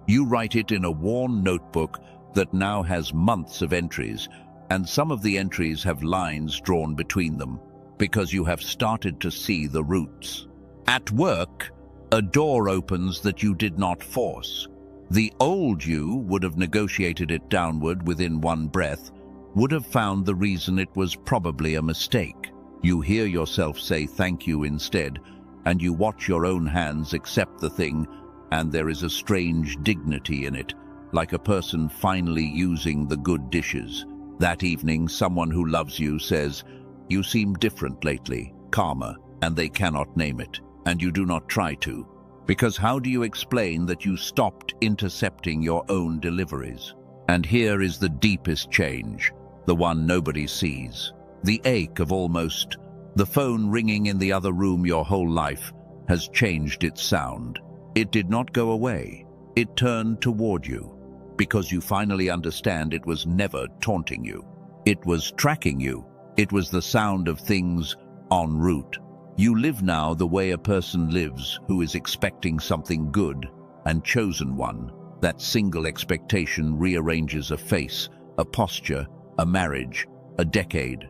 You write it in a worn notebook that now has months of entries, and some of the entries have lines drawn between them, because you have started to see the roots. At work, a door opens that you did not force. The old you would have negotiated it downward within one breath, would have found the reason it was probably a mistake. You hear yourself say thank you instead, and you watch your own hands accept the thing and there is a strange dignity in it, like a person finally using the good dishes. That evening, someone who loves you says, "You seem different lately, calmer," and they cannot name it, and you do not try to. Because how do you explain that you stopped intercepting your own deliveries? And here is the deepest change, the one nobody sees. The ache of almost, the phone ringing in the other room your whole life, has changed its sound. It did not go away. It turned toward you, because you finally understand it was never taunting you. It was tracking you. It was the sound of things en route. You live now the way a person lives who is expecting something good and chosen one. That single expectation rearranges a face, a posture, a marriage, a decade.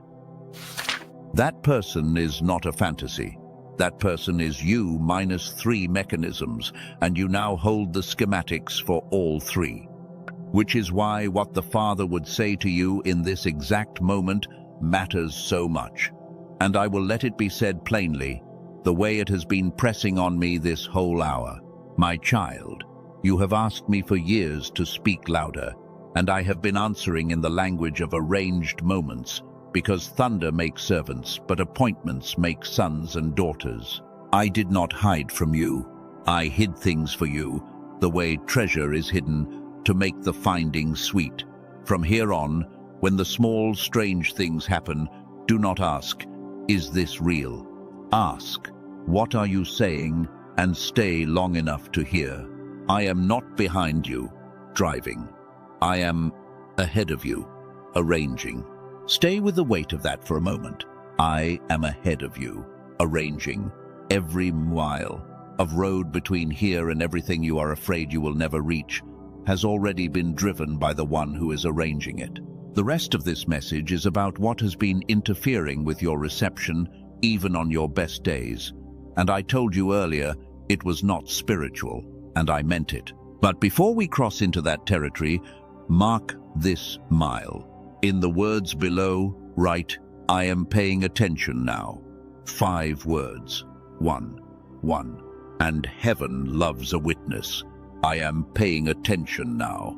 That person is not a fantasy. That person is you minus 3 mechanisms, and you now hold the schematics for all 3. Which is why what the Father would say to you in this exact moment matters so much. And I will let it be said plainly, the way it has been pressing on me this whole hour. My child, you have asked me for years to speak louder, and I have been answering in the language of arranged moments, because thunder makes servants, but appointments make sons and daughters. I did not hide from you. I hid things for you, the way treasure is hidden, to make the finding sweet. From here on, when the small, strange things happen, do not ask, "Is this real?" Ask, "What are you saying?" and stay long enough to hear. I am not behind you, driving. I am ahead of you, arranging. Stay with the weight of that for a moment. I am ahead of you, arranging. Every mile of road between here and everything you are afraid you will never reach has already been driven by the one who is arranging it. The rest of this message is about what has been interfering with your reception, even on your best days. And I told you earlier, it was not spiritual, and I meant it. But before we cross into that territory, mark this mile. In the words below, write, "I am paying attention now." 5 words. 1. And heaven loves a witness. I am paying attention now.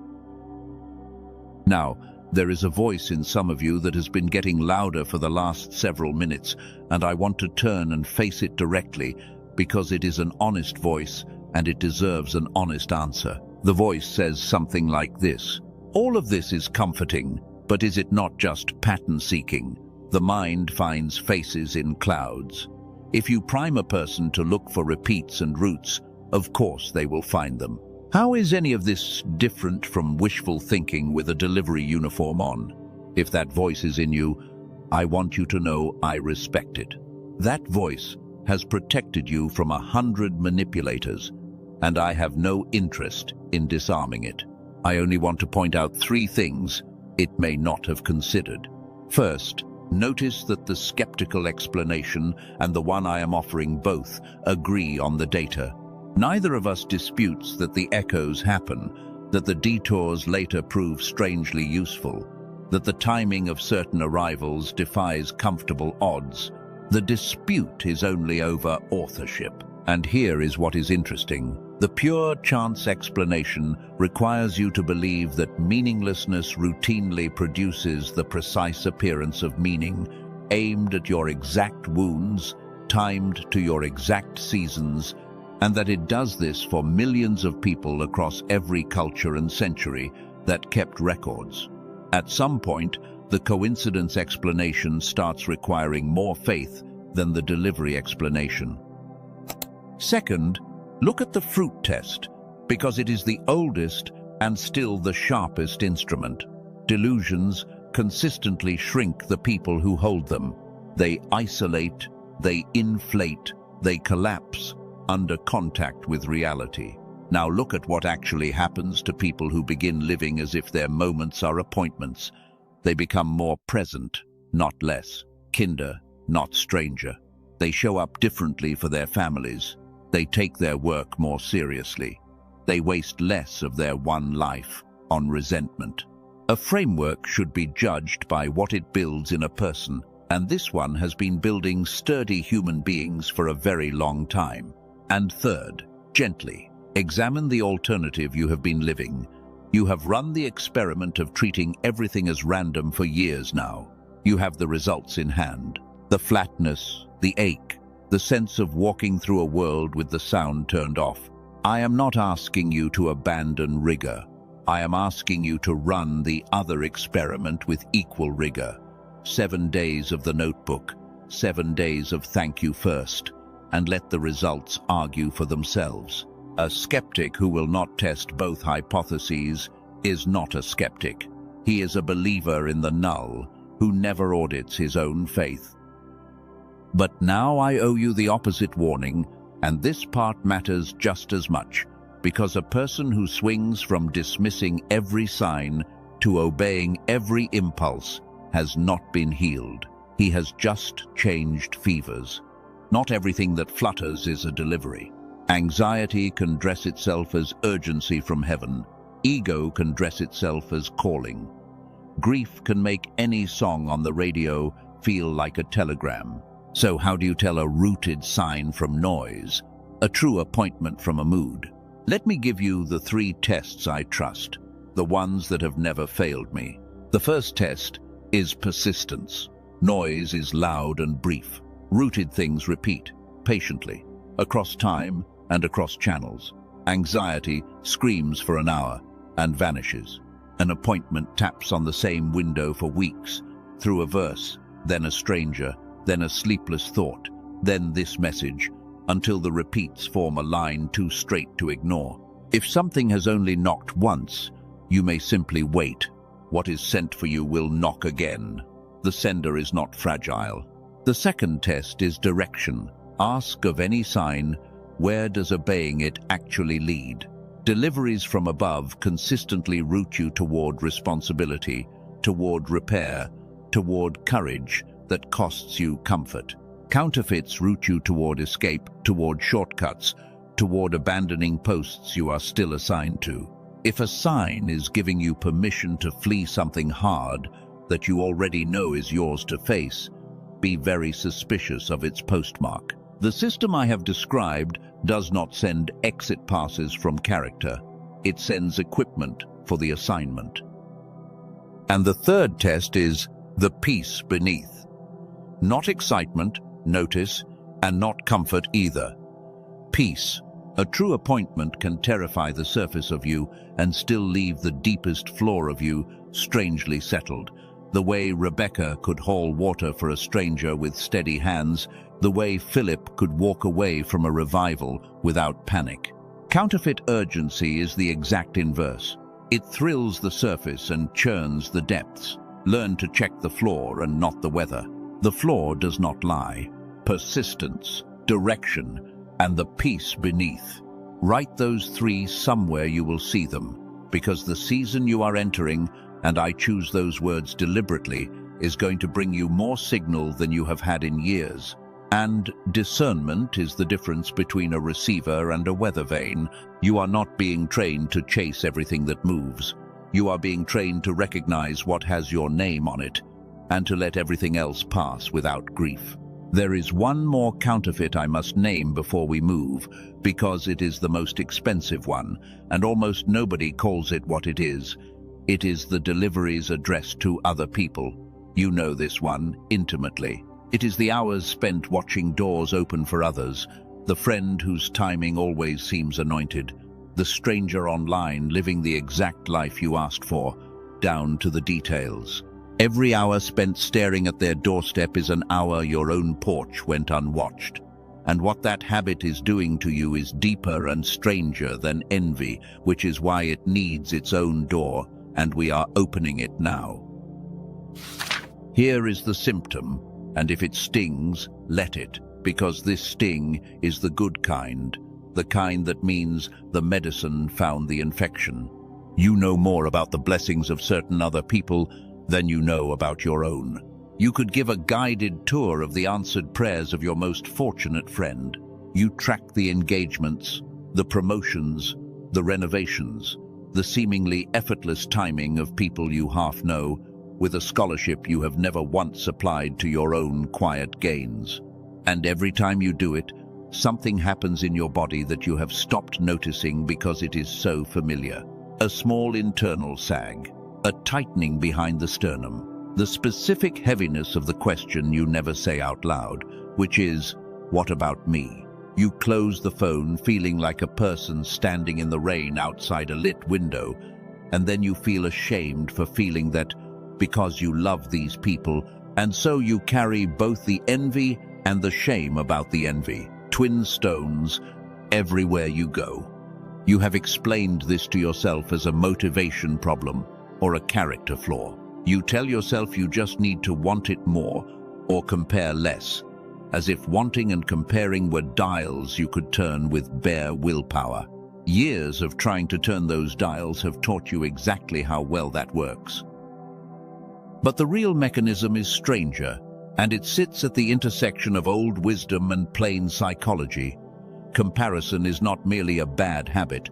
Now, there is a voice in some of you that has been getting louder for the last several minutes, and I want to turn and face it directly because it is an honest voice and it deserves an honest answer. The voice says something like this: "All of this is comforting, but is it not just pattern-seeking? The mind finds faces in clouds. If you prime a person to look for repeats and roots, of course they will find them. How is any of this different from wishful thinking with a delivery uniform on? If that voice is in you, I want you to know I respect it. That voice has protected you from 100 manipulators, and I have no interest in disarming it. I only want to point out 3 things it may not have considered. First, notice that the skeptical explanation and the one I am offering both agree on the data. Neither of us disputes that the echoes happen, that the detours later prove strangely useful, that the timing of certain arrivals defies comfortable odds. The dispute is only over authorship. And here is what is interesting. The pure chance explanation requires you to believe that meaninglessness routinely produces the precise appearance of meaning, aimed at your exact wounds, timed to your exact seasons, and that it does this for millions of people across every culture and century that kept records. At some point, the coincidence explanation starts requiring more faith than the delivery explanation. Second, look at the fruit test, because it is the oldest and still the sharpest instrument. Delusions consistently shrink the people who hold them. They isolate, they inflate, they collapse under contact with reality. Now look at what actually happens to people who begin living as if their moments are appointments. They become more present, not less. Kinder, not stranger. They show up differently for their families. They take their work more seriously. They waste less of their one life on resentment. A framework should be judged by what it builds in a person, and this one has been building sturdy human beings for a very long time. And third, gently, Examine the alternative you have been living. You have run the experiment of treating everything as random for years now. You have the results in hand. The flatness, the ache, the sense of walking through a world with the sound turned off. I am not asking you to abandon rigor. I am asking you to run the other experiment with equal rigor. 7 days of the notebook, 7 days of thank you first, and let the results argue for themselves. A skeptic who will not test both hypotheses is not a skeptic. He is a believer in the null who never audits his own faith. But now I owe you the opposite warning, and this part matters just as much, because a person who swings from dismissing every sign to obeying every impulse has not been healed. He has just changed fevers. Not everything that flutters is a delivery. Anxiety can dress itself as urgency from heaven. Ego can dress itself as calling. Grief can make any song on the radio feel like a telegram. So how do you tell a rooted sign from noise, a true appointment from a mood? Let me give you the 3 tests I trust, the ones that have never failed me. The first test is persistence. Noise is loud and brief. Rooted things repeat, patiently, across time and across channels. Anxiety screams for an hour and vanishes. An appointment taps on the same window for weeks, through a verse, then a stranger, then a sleepless thought, then this message, until the repeats form a line too straight to ignore. If something has only knocked once, you may simply wait. What is sent for you will knock again. The sender is not fragile. The second test is direction. Ask of any sign, where does obeying it actually lead? Deliveries from above consistently route you toward responsibility, toward repair, toward courage that costs you comfort. Counterfeits route you toward escape, toward shortcuts, toward abandoning posts you are still assigned to. If a sign is giving you permission to flee something hard that you already know is yours to face, be very suspicious of its postmark. The system I have described does not send exit passes from character. It sends equipment for the assignment. And the third test is the peace beneath. Not excitement, notice, and not comfort either. Peace. A true appointment can terrify the surface of you and still leave the deepest floor of you strangely settled. The way Rebecca could haul water for a stranger with steady hands, the way Philip could walk away from a revival without panic. Counterfeit urgency is the exact inverse. It thrills the surface and churns the depths. Learn to check the floor and not the weather. The floor does not lie. Persistence, direction, and the peace beneath. Write those 3 somewhere you will see them, because the season you are entering, and I choose those words deliberately, is going to bring you more signal than you have had in years. And discernment is the difference between a receiver and a weather vane. You are not being trained to chase everything that moves. You are being trained to recognize what has your name on it, and to let everything else pass without grief. There is one more counterfeit I must name before we move, because it is the most expensive one, and almost nobody calls it what it is. It is the deliveries addressed to other people. You know this one intimately. It is the hours spent watching doors open for others, the friend whose timing always seems anointed, the stranger online living the exact life you asked for, down to the details. Every hour spent staring at their doorstep is an hour your own porch went unwatched. And what that habit is doing to you is deeper and stranger than envy, which is why it needs its own door, and we are opening it now. Here is the symptom, and if it stings, let it, because this sting is the good kind, the kind that means the medicine found the infection. You know more about the blessings of certain other people than you know about your own. You could give a guided tour of the answered prayers of your most fortunate friend. You track the engagements, the promotions, the renovations, the seemingly effortless timing of people you half know, with a scholarship you have never once applied to your own quiet gains. And every time you do it, something happens in your body that you have stopped noticing because it is so familiar. A small internal sag, a tightening behind the sternum, the specific heaviness of the question you never say out loud, which is, "What about me?" You close the phone feeling like a person standing in the rain outside a lit window, and then you feel ashamed for feeling that because you love these people, and so you carry both the envy and the shame about the envy, twin stones, everywhere you go. You have explained this to yourself as a motivation problem or a character flaw. You tell yourself you just need to want it more or compare less, as if wanting and comparing were dials you could turn with bare willpower. Years of trying to turn those dials have taught you exactly how well that works. But the real mechanism is stranger, and it sits at the intersection of old wisdom and plain psychology. Comparison is not merely a bad habit.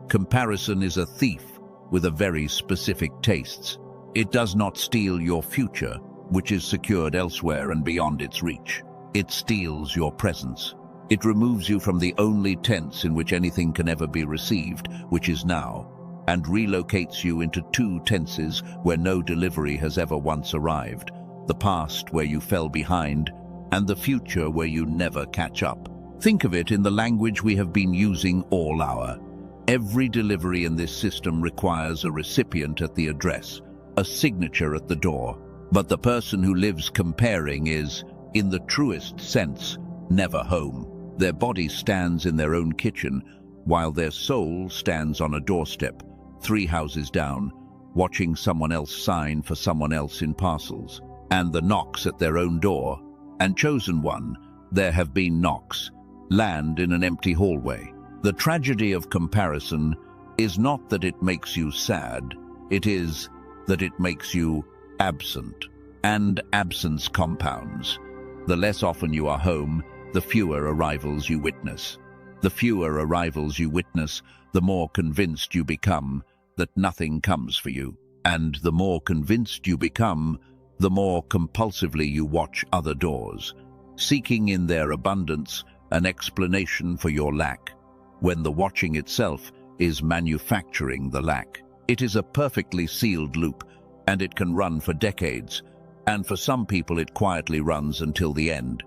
Comparison is a thief with a very specific tastes. It does not steal your future, which is secured elsewhere and beyond its reach. It steals your presence. It removes you from the only tense in which anything can ever be received, which is now, and relocates you into two tenses where no delivery has ever once arrived. The past where you fell behind, and the future where you never catch up. Think of it in the language we have been using all hour. Every delivery in this system requires a recipient at the address, a signature at the door. But the person who lives comparing is, in the truest sense, never home. Their body stands in their own kitchen, while their soul stands on a doorstep, 3 houses down, watching someone else sign for someone else in parcels. And the knocks at their own door, and chosen one, there have been knocks, land in an empty hallway. The tragedy of comparison is not that it makes you sad, it is that it makes you absent. And absence compounds. The less often you are home, the fewer arrivals you witness. The fewer arrivals you witness, the more convinced you become that nothing comes for you. And the more convinced you become, the more compulsively you watch other doors, seeking in their abundance an explanation for your lack, when the watching itself is manufacturing the lack. It is a perfectly sealed loop, and it can run for decades, and for some people it quietly runs until the end.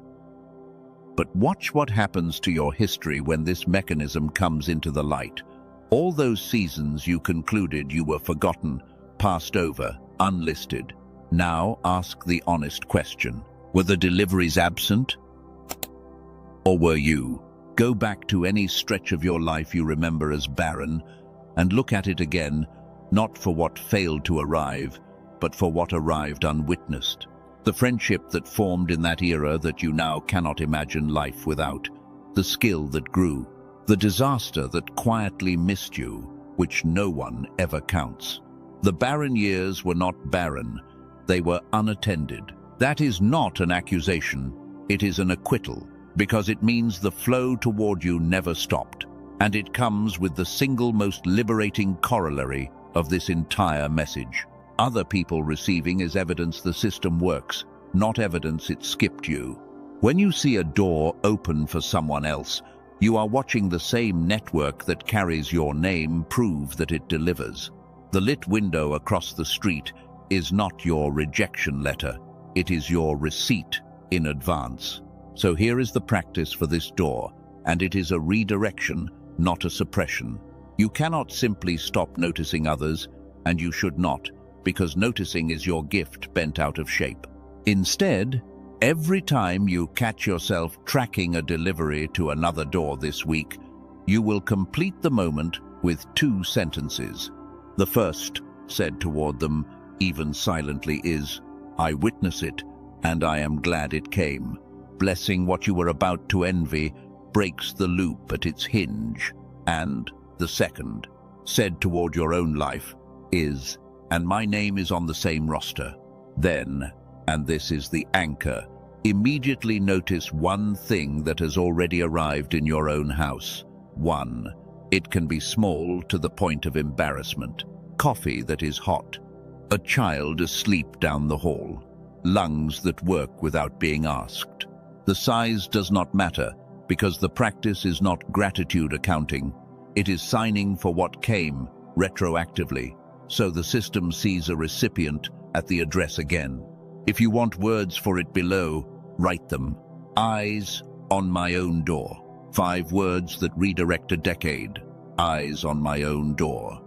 But watch what happens to your history when this mechanism comes into the light. All those seasons you concluded you were forgotten, passed over, unlisted. Now ask the honest question. Were the deliveries absent? Or were you? Go back to any stretch of your life you remember as barren, and look at it again, not for what failed to arrive, but for what arrived unwitnessed. The friendship that formed in that era that you now cannot imagine life without. The skill that grew. The disaster that quietly missed you, which no one ever counts. The barren years were not barren. They were unattended. That is not an accusation. It is an acquittal, because it means the flow toward you never stopped. And it comes with the single most liberating corollary of this entire message. Other people receiving is evidence the system works, not evidence it skipped you. When you see a door open for someone else, you are watching the same network that carries your name prove that it delivers. The lit window across the street is not your rejection letter, it is your receipt in advance. So here is the practice for this door, and it is a redirection, not a suppression. You cannot simply stop noticing others, and you should not, because noticing is your gift bent out of shape. Instead, every time you catch yourself tracking a delivery to another door this week, you will complete the moment with 2 sentences. The first, said toward them, even silently, is, "I witness it, and I am glad it came." Blessing what you were about to envy breaks the loop at its hinge. And the second, said toward your own life, is, "And my name is on the same roster." Then, and this is the anchor, immediately notice one thing that has already arrived in your own house. 1. It can be small to the point of embarrassment. Coffee that is hot. A child asleep down the hall. Lungs that work without being asked. The size does not matter. because the practice is not gratitude accounting. It is signing for what came retroactively, so the system sees a recipient at the address again. If you want words for it below, write them. Eyes on my own door. 5 words that redirect a decade. Eyes on my own door.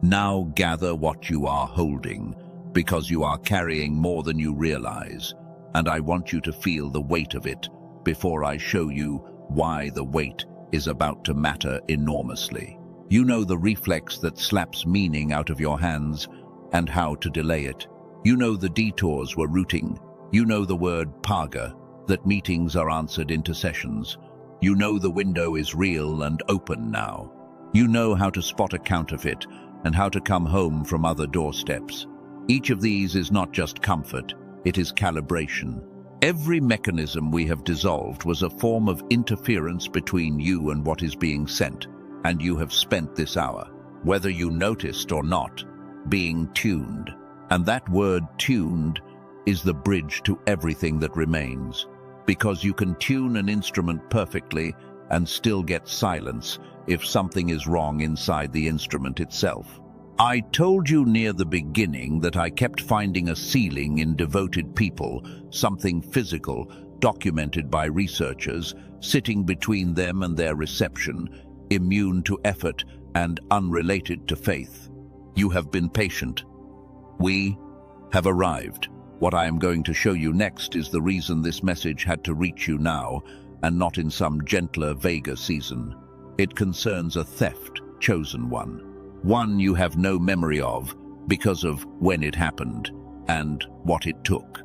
Now gather what you are holding, because you are carrying more than you realize, and I want you to feel the weight of it before I show you why the weight is about to matter enormously. You know the reflex that slaps meaning out of your hands and how to delay it. You know the detours were routing. You know the word PAGA, that meetings are answered into sessions. You know the window is real and open now. You know how to spot a counterfeit and how to come home from other doorsteps. Each of these is not just comfort, it is calibration. Every mechanism we have dissolved was a form of interference between you and what is being sent, and you have spent this hour, whether you noticed or not, being tuned. And that word tuned is the bridge to everything that remains, because you can tune an instrument perfectly and still get silence if something is wrong inside the instrument itself. I told you near the beginning that I kept finding a ceiling in devoted people, something physical, documented by researchers, sitting between them and their reception, immune to effort and unrelated to faith. You have been patient. We have arrived. What I am going to show you next is the reason this message had to reach you now, and not in some gentler, vaguer season. It concerns a theft, chosen one you have no memory of because of when it happened and what it took.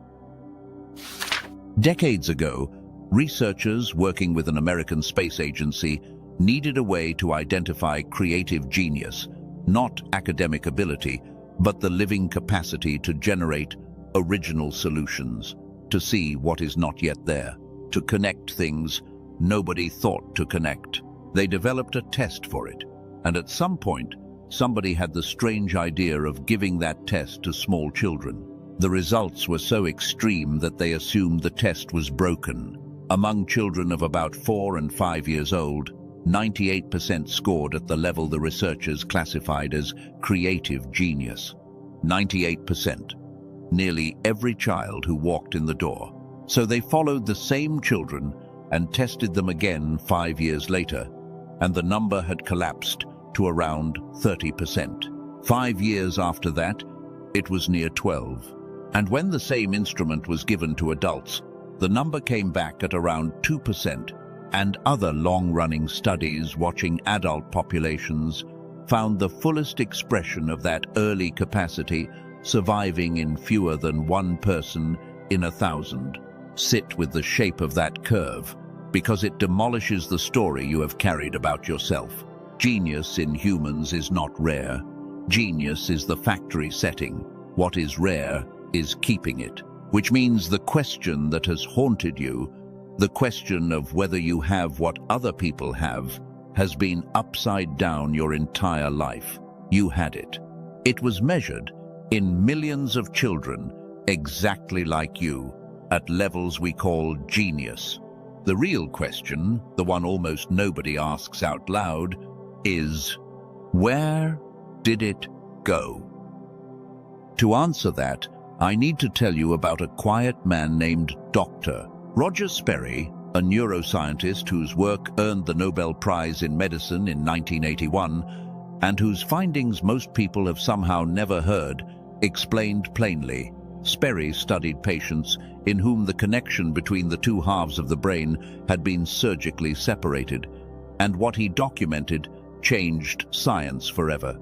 Decades ago, researchers working with an American space agency needed a way to identify creative genius, not academic ability, but the living capacity to generate original solutions, to see what is not yet there, to connect things nobody thought to connect. They developed a test for it, and at some point, somebody had the strange idea of giving that test to small children. The results were so extreme that they assumed the test was broken. Among children of about 4 and 5 years old, 98% scored at the level the researchers classified as creative genius. 98%. Nearly every child who walked in the door. So they followed the same children and tested them again 5 years later, and the number had collapsed to around 30%. 5 years after that, it was near 12. And when the same instrument was given to adults, the number came back at around 2%, and other long-running studies watching adult populations found the fullest expression of that early capacity surviving in fewer than 1 person in 1,000. Sit with the shape of that curve, because it demolishes the story you have carried about yourself. Genius in humans is not rare. Genius is the factory setting. What is rare is keeping it, which means the question that has haunted you, the question of whether you have what other people have, has been upside down your entire life. You had it. It was measured in millions of children, exactly like you, at levels we call genius. The real question, the one almost nobody asks out loud, is, where did it go? To answer that, I need to tell you about a quiet man named Dr. Roger Sperry, a neuroscientist whose work earned the Nobel Prize in Medicine in 1981, and whose findings most people have somehow never heard, explained plainly. Sperry studied patients in whom the connection between the 2 halves of the brain had been surgically separated, and what he documented changed science forever.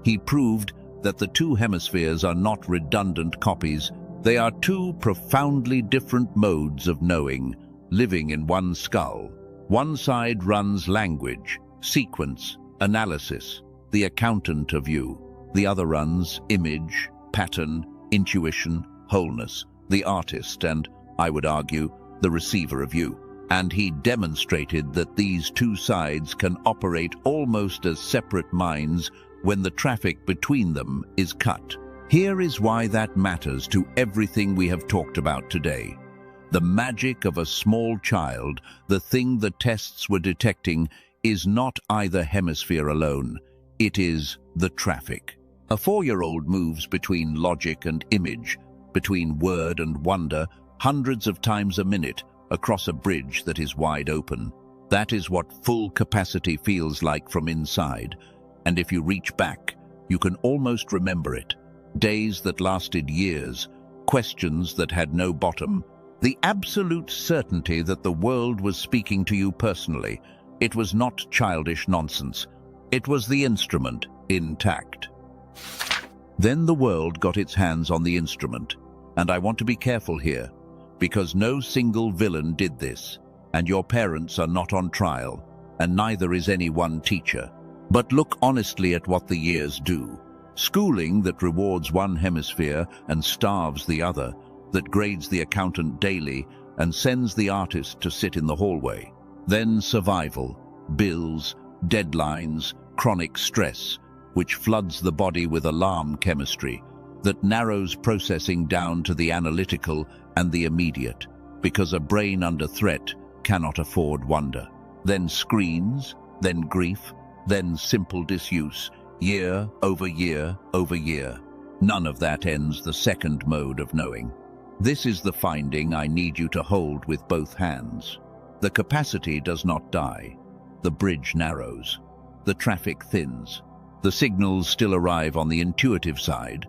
He proved that the 2 hemispheres are not redundant copies. They are 2 profoundly different modes of knowing, living in one skull. One side runs language, sequence, analysis, the accountant of you. The other runs image, pattern, intuition, wholeness, the artist and, I would argue, the receiver of you. And he demonstrated that these 2 sides can operate almost as separate minds when the traffic between them is cut. Here is why that matters to everything we have talked about today. The magic of a small child, the thing the tests were detecting, is not either hemisphere alone. It is the traffic. A 4-year-old moves between logic and image, between word and wonder, hundreds of times a minute across a bridge that is wide open. That is what full capacity feels like from inside. And if you reach back, you can almost remember it. Days that lasted years, questions that had no bottom, the absolute certainty that the world was speaking to you personally. It was not childish nonsense. It was the instrument, intact. Then the world got its hands on the instrument. And I want to be careful here, because no single villain did this, and your parents are not on trial, and neither is any one teacher. But look honestly at what the years do. Schooling that rewards one hemisphere and starves the other, that grades the accountant daily and sends the artist to sit in the hallway. Then survival, bills, deadlines, chronic stress, which floods the body with alarm chemistry, that narrows processing down to the analytical and the immediate, because a brain under threat cannot afford wonder. Then screens, then grief, then simple disuse, year over year over year. None of that ends the second mode of knowing. This is the finding I need you to hold with both hands. The capacity does not die. The bridge narrows. The traffic thins. The signals still arrive on the intuitive side,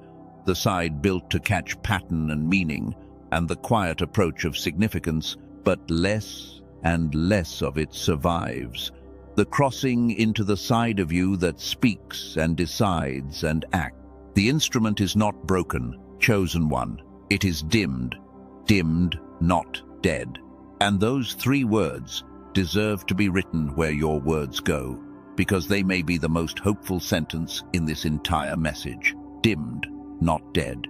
the side built to catch pattern and meaning, and the quiet approach of significance, but less and less of it survives. The crossing into the side of you that speaks and decides and acts. The instrument is not broken, chosen one. It is dimmed, not dead. And those 3 words deserve to be written where your words go, because they may be the most hopeful sentence in this entire message. Dimmed, not dead.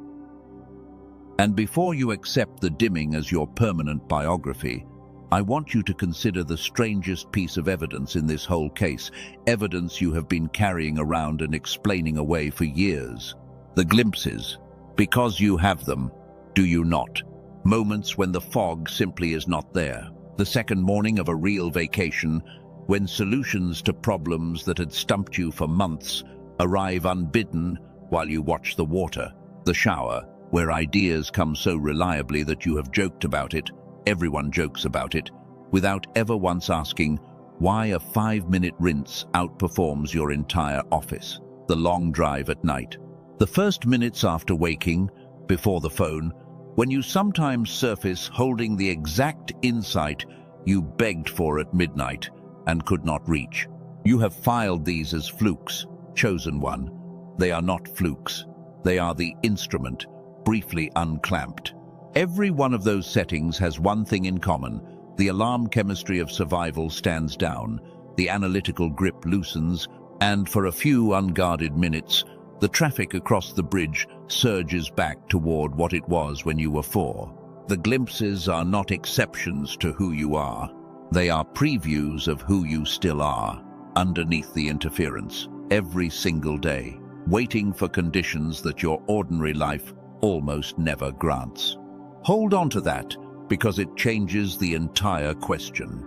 And before you accept the dimming as your permanent biography, I want you to consider the strangest piece of evidence in this whole case, evidence you have been carrying around and explaining away for years. The glimpses, because you have them, do you not? Moments when the fog simply is not there. The second morning of a real vacation, when solutions to problems that had stumped you for months arrive unbidden while you watch the water. The shower, where ideas come so reliably that you have joked about it, everyone jokes about it, without ever once asking why a 5-minute rinse outperforms your entire office. The long drive at night. The first minutes after waking, before the phone, when you sometimes surface holding the exact insight you begged for at midnight and could not reach. You have filed these as flukes, chosen one. They are not flukes. They are the instrument, briefly unclamped. Every one of those settings has one thing in common. The alarm chemistry of survival stands down, the analytical grip loosens, and for a few unguarded minutes, the traffic across the bridge surges back toward what it was when you were 4. The glimpses are not exceptions to who you are. They are previews of who you still are, underneath the interference, every single day, waiting for conditions that your ordinary life almost never grants. Hold on to that, because it changes the entire question.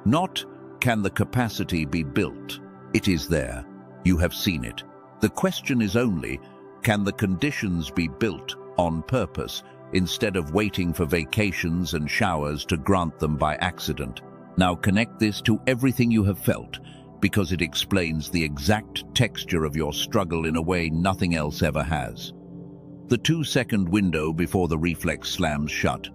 Not, can the capacity be built? It is there. You have seen it. The question is only, can the conditions be built on purpose, instead of waiting for vacations and showers to grant them by accident? Now connect this to everything you have felt, because it explains the exact texture of your struggle in a way nothing else ever has. The 2-second window before the reflex slams shut.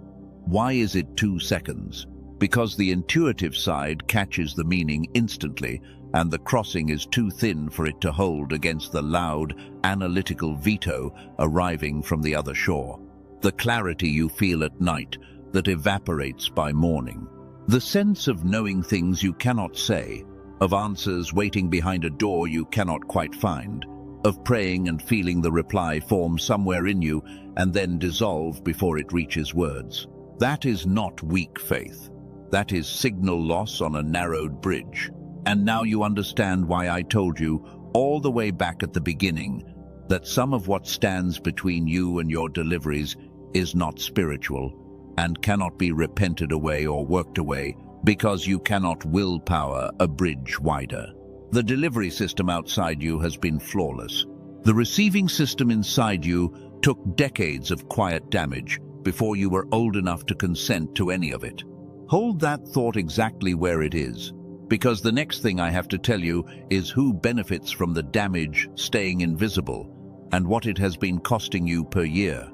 Why is it 2 seconds? Because the intuitive side catches the meaning instantly, and the crossing is too thin for it to hold against the loud, analytical veto arriving from the other shore. The clarity you feel at night that evaporates by morning. The sense of knowing things you cannot say, of answers waiting behind a door you cannot quite find, of praying and feeling the reply form somewhere in you and then dissolve before it reaches words. That is not weak faith. That is signal loss on a narrowed bridge. And now you understand why I told you, all the way back at the beginning, that some of what stands between you and your deliveries is not spiritual. and cannot be repented away or worked away because you cannot willpower a bridge wider. The delivery system outside you has been flawless. The receiving system inside you took decades of quiet damage before you were old enough to consent to any of it. Hold that thought exactly where it is, because the next thing I have to tell you is who benefits from the damage staying invisible and what it has been costing you per year,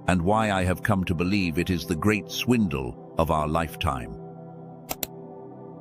and why I have come to believe it is the great swindle of our lifetime.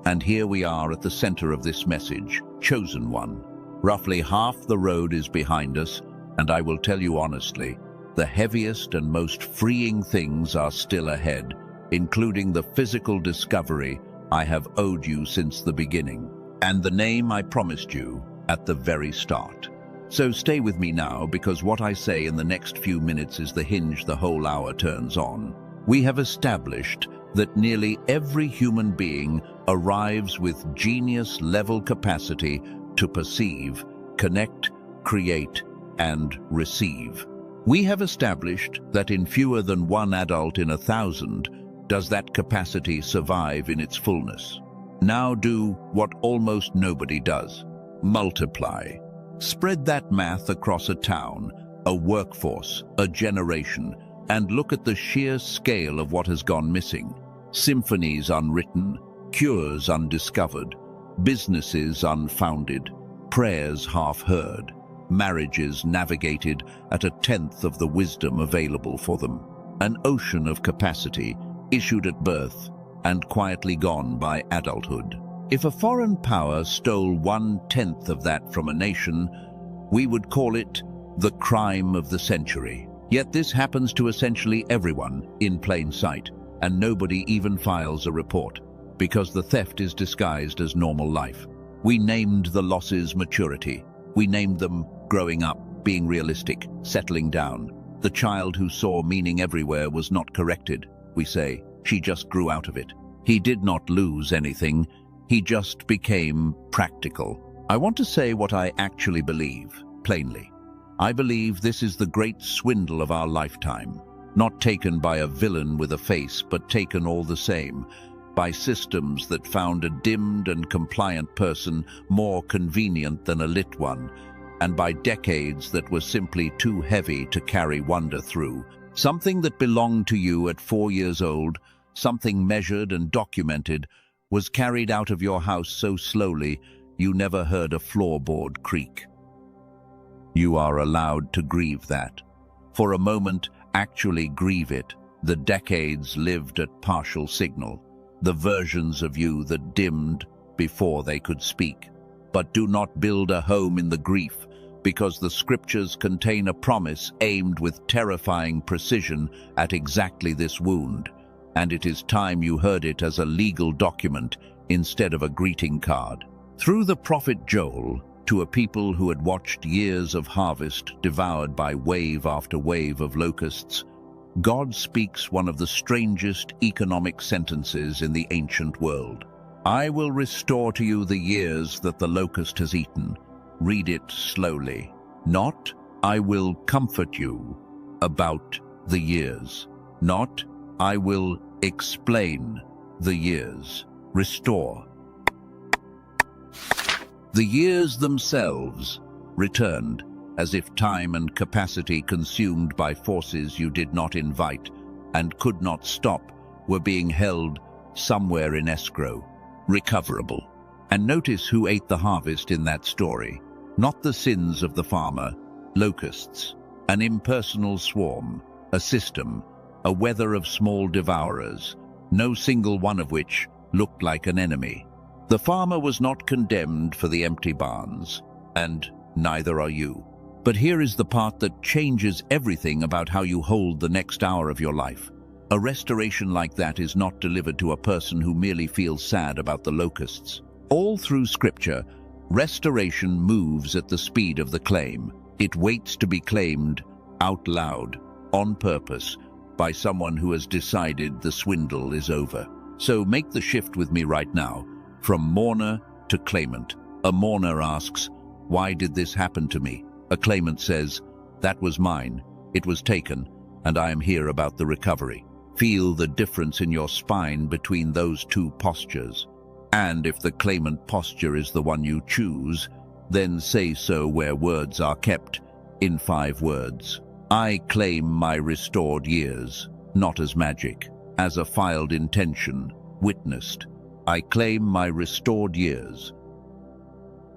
And here we are at the center of this message, chosen one. Roughly half the road is behind us, and I will tell you honestly, the heaviest and most freeing things are still ahead, including the physical discovery I have owed you since the beginning, and the name I promised you at the very start. So stay with me now, because what I say in the next few minutes is the hinge the whole hour turns on. We have established that nearly every human being arrives with genius-level capacity to perceive, connect, create, and receive. We have established that in fewer than one adult in 1,000 does that capacity survive in its fullness. Now do what almost nobody does. Multiply. Spread that math across a town, a workforce, a generation, and look at the sheer scale of what has gone missing. Symphonies unwritten, cures undiscovered, businesses unfounded, prayers half-heard, marriages navigated at 1/10 of the wisdom available for them. An ocean of capacity issued at birth and quietly gone by adulthood. If a foreign power stole 1/10 of that from a nation, we would call it the crime of the century. Yet this happens to essentially everyone in plain sight, and nobody even files a report, because the theft is disguised as normal life. We named the losses maturity. We named them growing up, being realistic, settling down. The child who saw meaning everywhere was not corrected. We say, she just grew out of it. He did not lose anything. He just became practical. I want to say what I actually believe, plainly. I believe this is the great swindle of our lifetime, not taken by a villain with a face, but taken all the same, by systems that found a dimmed and compliant person more convenient than a lit one, and by decades that were simply too heavy to carry wonder through. Something that belonged to you at 4 years old, something measured and documented, was carried out of your house so slowly you never heard a floorboard creak. You are allowed to grieve that. For a moment, actually grieve it. The decades lived at partial signal, the versions of you that dimmed before they could speak. But do not build a home in the grief, because the scriptures contain a promise aimed with terrifying precision at exactly this wound, and it is time you heard it as a legal document instead of a greeting card. Through the prophet Joel, to a people who had watched years of harvest devoured by wave after wave of locusts, God speaks one of the strangest economic sentences in the ancient world. I will restore to you the years that the locust has eaten. Read it slowly. Not, I will comfort you about the years. Not, I will explain the years. Restore. The years themselves returned, as if time and capacity consumed by forces you did not invite and could not stop were being held somewhere in escrow, recoverable. And notice who ate the harvest in that story. Not the sins of the farmer, locusts, an impersonal swarm, a system, a weather of small devourers, no single one of which looked like an enemy. The farmer was not condemned for the empty barns, and neither are you. But here is the part that changes everything about how you hold the next hour of your life. A restoration like that is not delivered to a person who merely feels sad about the locusts. All through Scripture, restoration moves at the speed of the claim. It waits to be claimed out loud, on purpose, by someone who has decided the swindle is over. So make the shift with me right now. From mourner to claimant. A mourner asks, why did this happen to me? A claimant says, that was mine, it was taken, and I am here about the recovery. Feel the difference in your spine between those two postures. And if the claimant posture is the one you choose, then say so where words are kept, in 5 words. I claim my restored years, not as magic, as a filed intention, witnessed. I claim my restored years.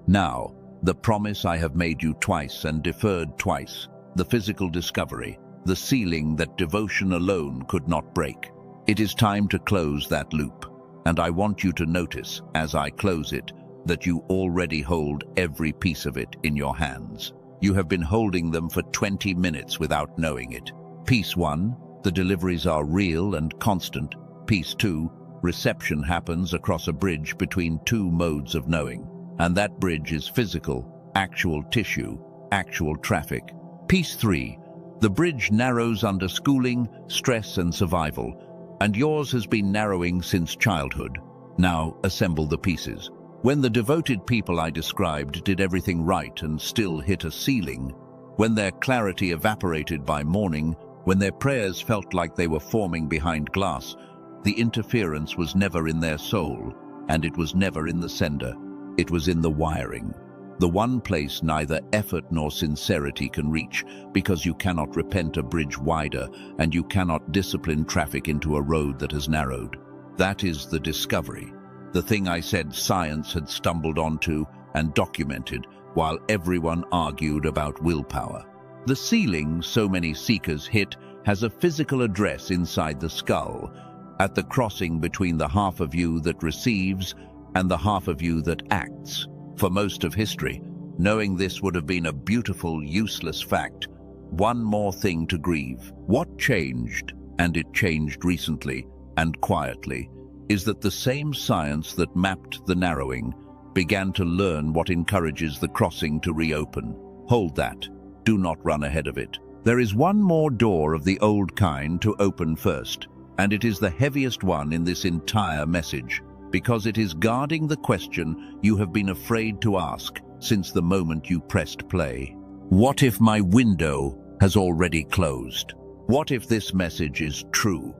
Now, the promise I have made you twice and deferred twice, the physical discovery, the sealing that devotion alone could not break. It is time to close that loop, and I want you to notice, as I close it, that you already hold every piece of it in your hands. You have been holding them for 20 minutes without knowing it. Piece 1, the deliveries are real and constant. Piece 2, reception happens across a bridge between 2 modes of knowing. And that bridge is physical, actual tissue, actual traffic. Piece 3, the bridge narrows under schooling, stress and survival, and yours has been narrowing since childhood. Now assemble the pieces. When the devoted people I described did everything right and still hit a ceiling, when their clarity evaporated by morning, when their prayers felt like they were forming behind glass, the interference was never in their soul, and it was never in the sender. It was in the wiring, the one place neither effort nor sincerity can reach, because you cannot repent a bridge wider, and you cannot discipline traffic into a road that has narrowed. That is the discovery. The thing I said science had stumbled onto and documented, while everyone argued about willpower. The ceiling so many seekers hit has a physical address inside the skull, at the crossing between the half of you that receives and the half of you that acts. For most of history, knowing this would have been a beautiful, useless fact. One more thing to grieve. What changed, and it changed recently and quietly, is that the same science that mapped the narrowing began to learn what encourages the crossing to reopen. Hold that. Do not run ahead of it. There is one more door of the old kind to open first, and it is the heaviest one in this entire message, because it is guarding the question you have been afraid to ask since the moment you pressed play. What if my window has already closed? What if this message is true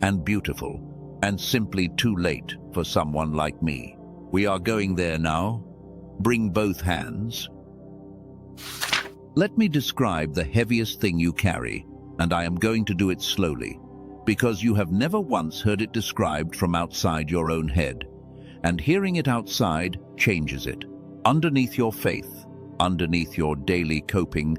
and beautiful, and simply too late for someone like me? We are going there now. Bring both hands. Let me describe the heaviest thing you carry, and I am going to do it slowly, because you have never once heard it described from outside your own head, and hearing it outside changes it. Underneath your faith, underneath your daily coping,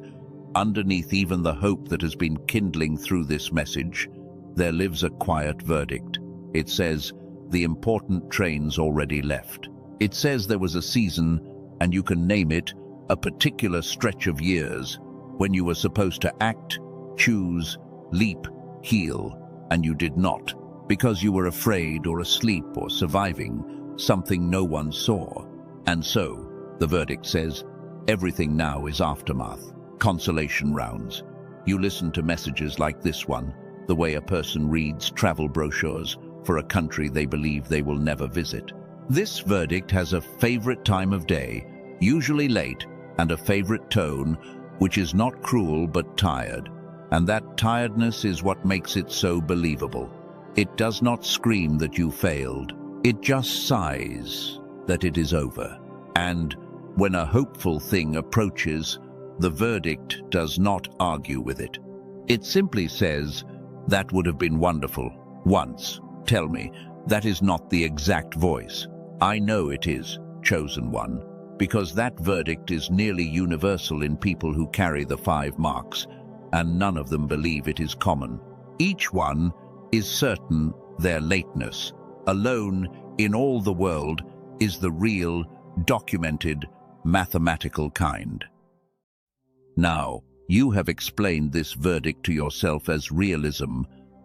underneath even the hope that has been kindling through this message, there lives a quiet verdict. It says, the important train's already left. It says there was a season, and you can name it, a particular stretch of years, when you were supposed to act, choose, leap, heal, and you did not, because you were afraid or asleep or surviving something no one saw. And so, the verdict says, everything now is aftermath, consolation rounds. You listen to messages like this one, the way a person reads travel brochures for a country they believe they will never visit. This verdict has a favorite time of day, usually late, and a favorite tone, which is not cruel but tired. And that tiredness is what makes it so believable. It does not scream that you failed. It just sighs that it is over. And when a hopeful thing approaches, the verdict does not argue with it. It simply says, that would have been wonderful once. Tell me, that is not the exact voice. I know it is, chosen one, because that verdict is nearly universal in people who carry the 5 marks, and none of them believe it is common. Each one is certain their lateness, alone in all the world, is the real, documented, mathematical kind. Now, you have explained this verdict to yourself as realism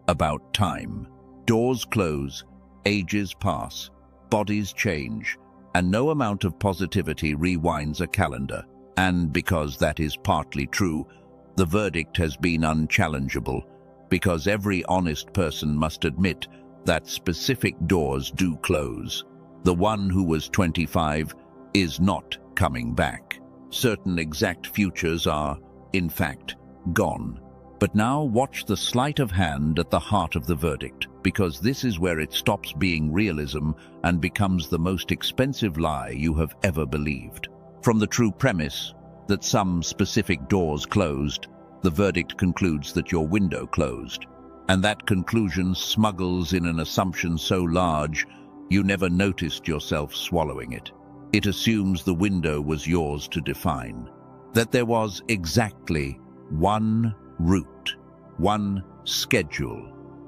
about time. Doors close, ages pass, bodies change, and no amount of positivity rewinds a calendar. And because that is partly true, the verdict has been unchallengeable, because every honest person must admit that specific doors do close. The one who was 25 is not coming back. Certain exact futures are, in fact, gone. But now watch the sleight of hand at the heart of the verdict, because this is where it stops being realism and becomes the most expensive lie you have ever believed. From the true premise that some specific doors closed, the verdict concludes that your window closed. And that conclusion smuggles in an assumption so large you never noticed yourself swallowing it. It assumes the window was yours to define, that there was exactly one route, one schedule,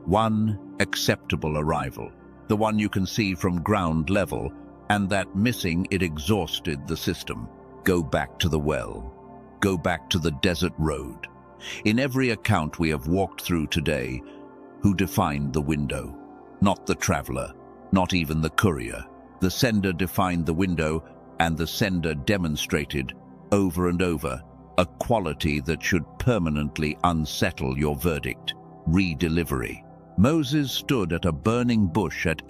one acceptable arrival, the one you can see from ground level, and that missing it exhausted the system. Go back to the well. Go back to the desert road. In every account we have walked through today, who defined the window? Not the traveler, not even the courier. The sender defined the window, and the sender demonstrated, over and over, a quality that should permanently unsettle your verdict: redelivery. Moses stood at a burning bush at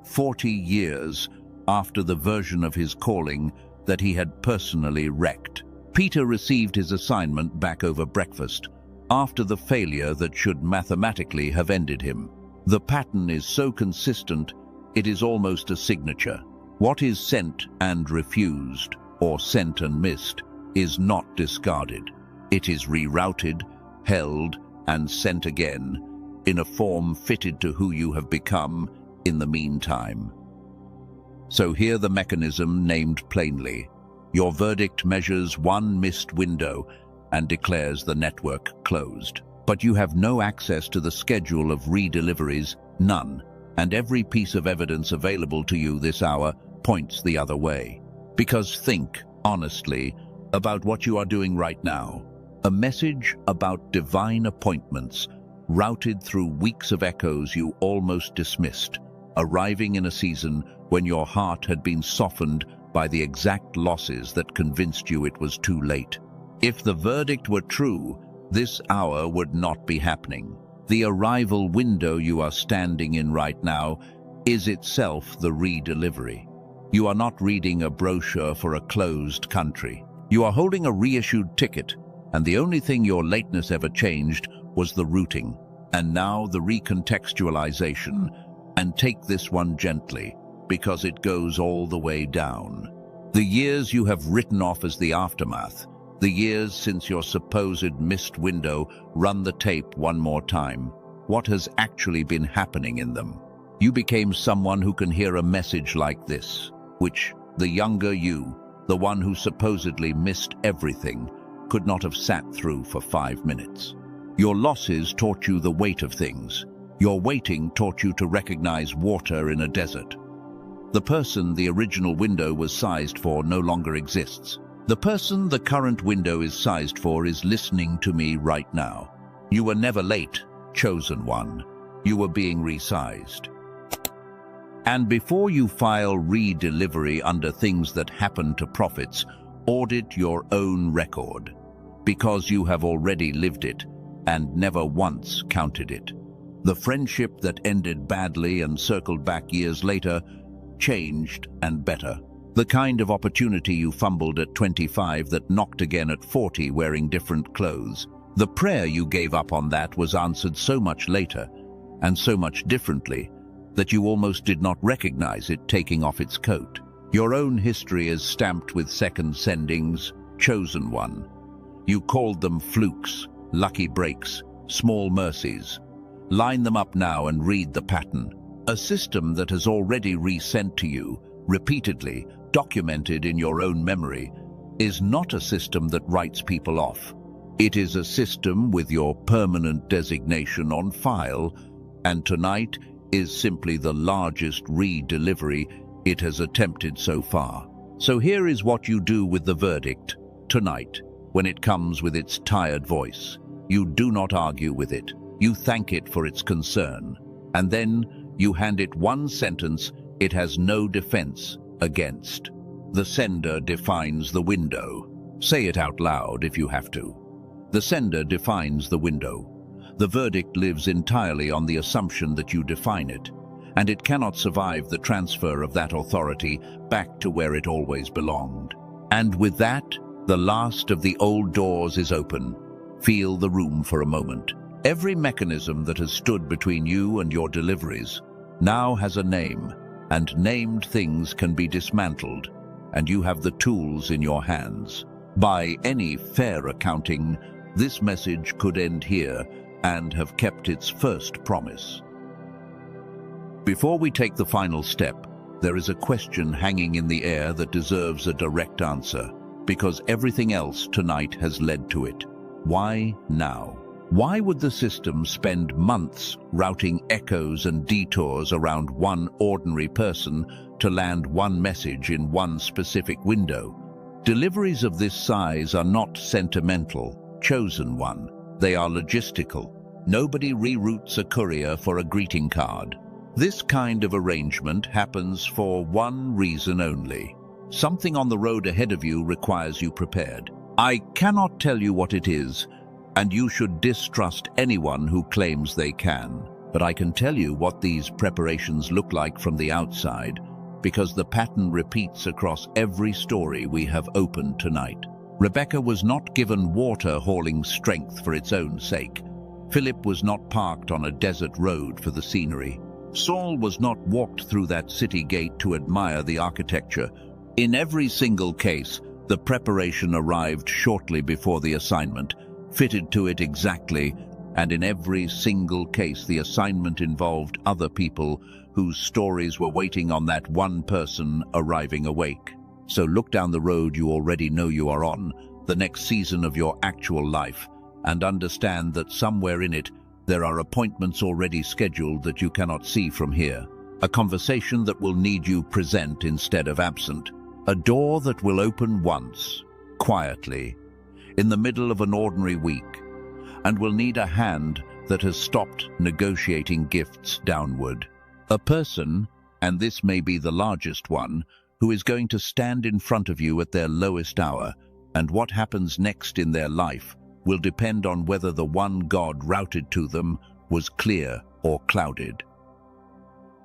40 years after the version of his calling that he had personally wrecked. Peter received his assignment back over breakfast, after the failure that should mathematically have ended him. The pattern is so consistent, it is almost a signature. What is sent and refused, or sent and missed, is not discarded. It is rerouted, held, and sent again, in a form fitted to who you have become in the meantime. So hear the mechanism named plainly. Your verdict measures one missed window and declares the network closed. But you have no access to the schedule of redeliveries, none, and every piece of evidence available to you this hour points the other way. Because think, honestly, about what you are doing right now. A message about divine appointments, routed through weeks of echoes you almost dismissed, arriving in a season when your heart had been softened by the exact losses that convinced you it was too late. If the verdict were true, this hour would not be happening. The arrival window you are standing in right now is itself the redelivery. You are not reading a brochure for a closed country. You are holding a reissued ticket, and the only thing your lateness ever changed was the routing, and now the recontextualization. And take this one gently, because it goes all the way down. The years you have written off as the aftermath, the years since your supposed missed window, run the tape one more time. What has actually been happening in them? You became someone who can hear a message like this, which the younger you, the one who supposedly missed everything, could not have sat through for 5 minutes. Your losses taught you the weight of things. Your waiting taught you to recognize water in a desert. The person the original window was sized for no longer exists. The person the current window is sized for is listening to me right now. You were never late, chosen one. You were being resized. And before you file redelivery under things that happen to prophets, audit your own record, because you have already lived it and never once counted it. The friendship that ended badly and circled back years later, changed and better. The kind of opportunity you fumbled at 25 that knocked again at 40 wearing different clothes. The prayer you gave up on that was answered so much later and so much differently that you almost did not recognize it taking off its coat. Your own history is stamped with second sendings, chosen one. You called them flukes, lucky breaks, small mercies. Line them up now and read the pattern. A system that has already resent to you, repeatedly, documented in your own memory, is not a system that writes people off. It is a system with your permanent designation on file, and tonight is simply the largest redelivery it has attempted so far. So here is what you do with the verdict, tonight, when it comes with its tired voice. You do not argue with it. You thank it for its concern. And then you hand it one sentence it has no defense against. The sender defines the window. Say it out loud if you have to. The sender defines the window. The verdict lives entirely on the assumption that you define it, and it cannot survive the transfer of that authority back to where it always belonged. And with that, the last of the old doors is open. Feel the room for a moment. Every mechanism that has stood between you and your deliveries now has a name, and named things can be dismantled, and you have the tools in your hands. By any fair accounting, this message could end here and have kept its first promise. Before we take the final step, there is a question hanging in the air that deserves a direct answer, because everything else tonight has led to it. Why now? Why would the system spend months routing echoes and detours around one ordinary person to land one message in one specific window? Deliveries of this size are not sentimental, chosen one. They are logistical. Nobody reroutes a courier for a greeting card. This kind of arrangement happens for one reason only. Something on the road ahead of you requires you prepared. I cannot tell you what it is, and you should distrust anyone who claims they can. But I can tell you what these preparations look like from the outside, because the pattern repeats across every story we have opened tonight. Rebecca was not given water hauling strength for its own sake. Philip was not parked on a desert road for the scenery. Saul was not walked through that city gate to admire the architecture. In every single case, the preparation arrived shortly before the assignment, fitted to it exactly, and in every single case the assignment involved other people whose stories were waiting on that one person arriving awake. So look down the road you already know you are on, the next season of your actual life, and understand that somewhere in it there are appointments already scheduled that you cannot see from here. A conversation that will need you present instead of absent. A door that will open once, quietly, in the middle of an ordinary week, and will need a hand that has stopped negotiating gifts downward. A person, and this may be the largest one, who is going to stand in front of you at their lowest hour, and what happens next in their life will depend on whether the one God routed to them was clear or clouded.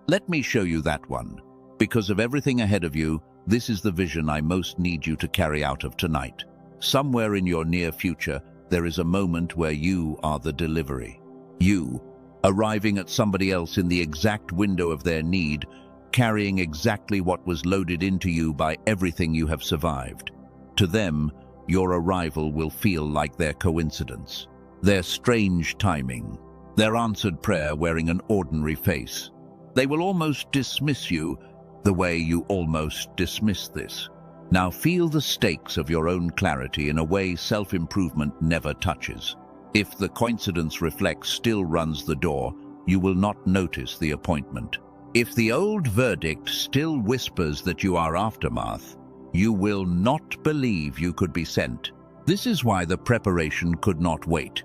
Let me show you that one. Because of everything ahead of you, this is the vision I most need you to carry out of tonight. Somewhere in your near future, there is a moment where you are the delivery. You, arriving at somebody else in the exact window of their need, carrying exactly what was loaded into you by everything you have survived. To them, your arrival will feel like their coincidence, their strange timing, their answered prayer wearing an ordinary face. They will almost dismiss you the way you almost dismiss this. Now feel the stakes of your own clarity in a way self-improvement never touches. If the coincidence reflex still runs the door, you will not notice the appointment. If the old verdict still whispers that you are aftermath, you will not believe you could be sent. This is why the preparation could not wait,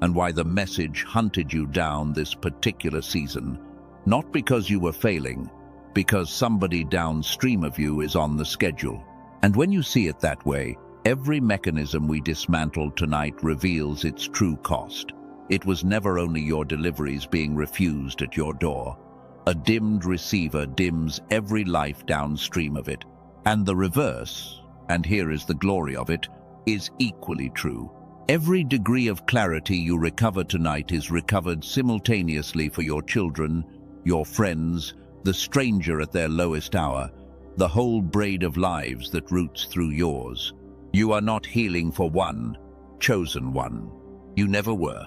and why the message hunted you down this particular season. Not because you were failing, because somebody downstream of you is on the schedule. And when you see it that way, every mechanism we dismantled tonight reveals its true cost. It was never only your deliveries being refused at your door. A dimmed receiver dims every life downstream of it. And the reverse, and here is the glory of it, is equally true. Every degree of clarity you recover tonight is recovered simultaneously for your children, your friends, the stranger at their lowest hour, the whole braid of lives that roots through yours. You are not healing for one, chosen one. You never were.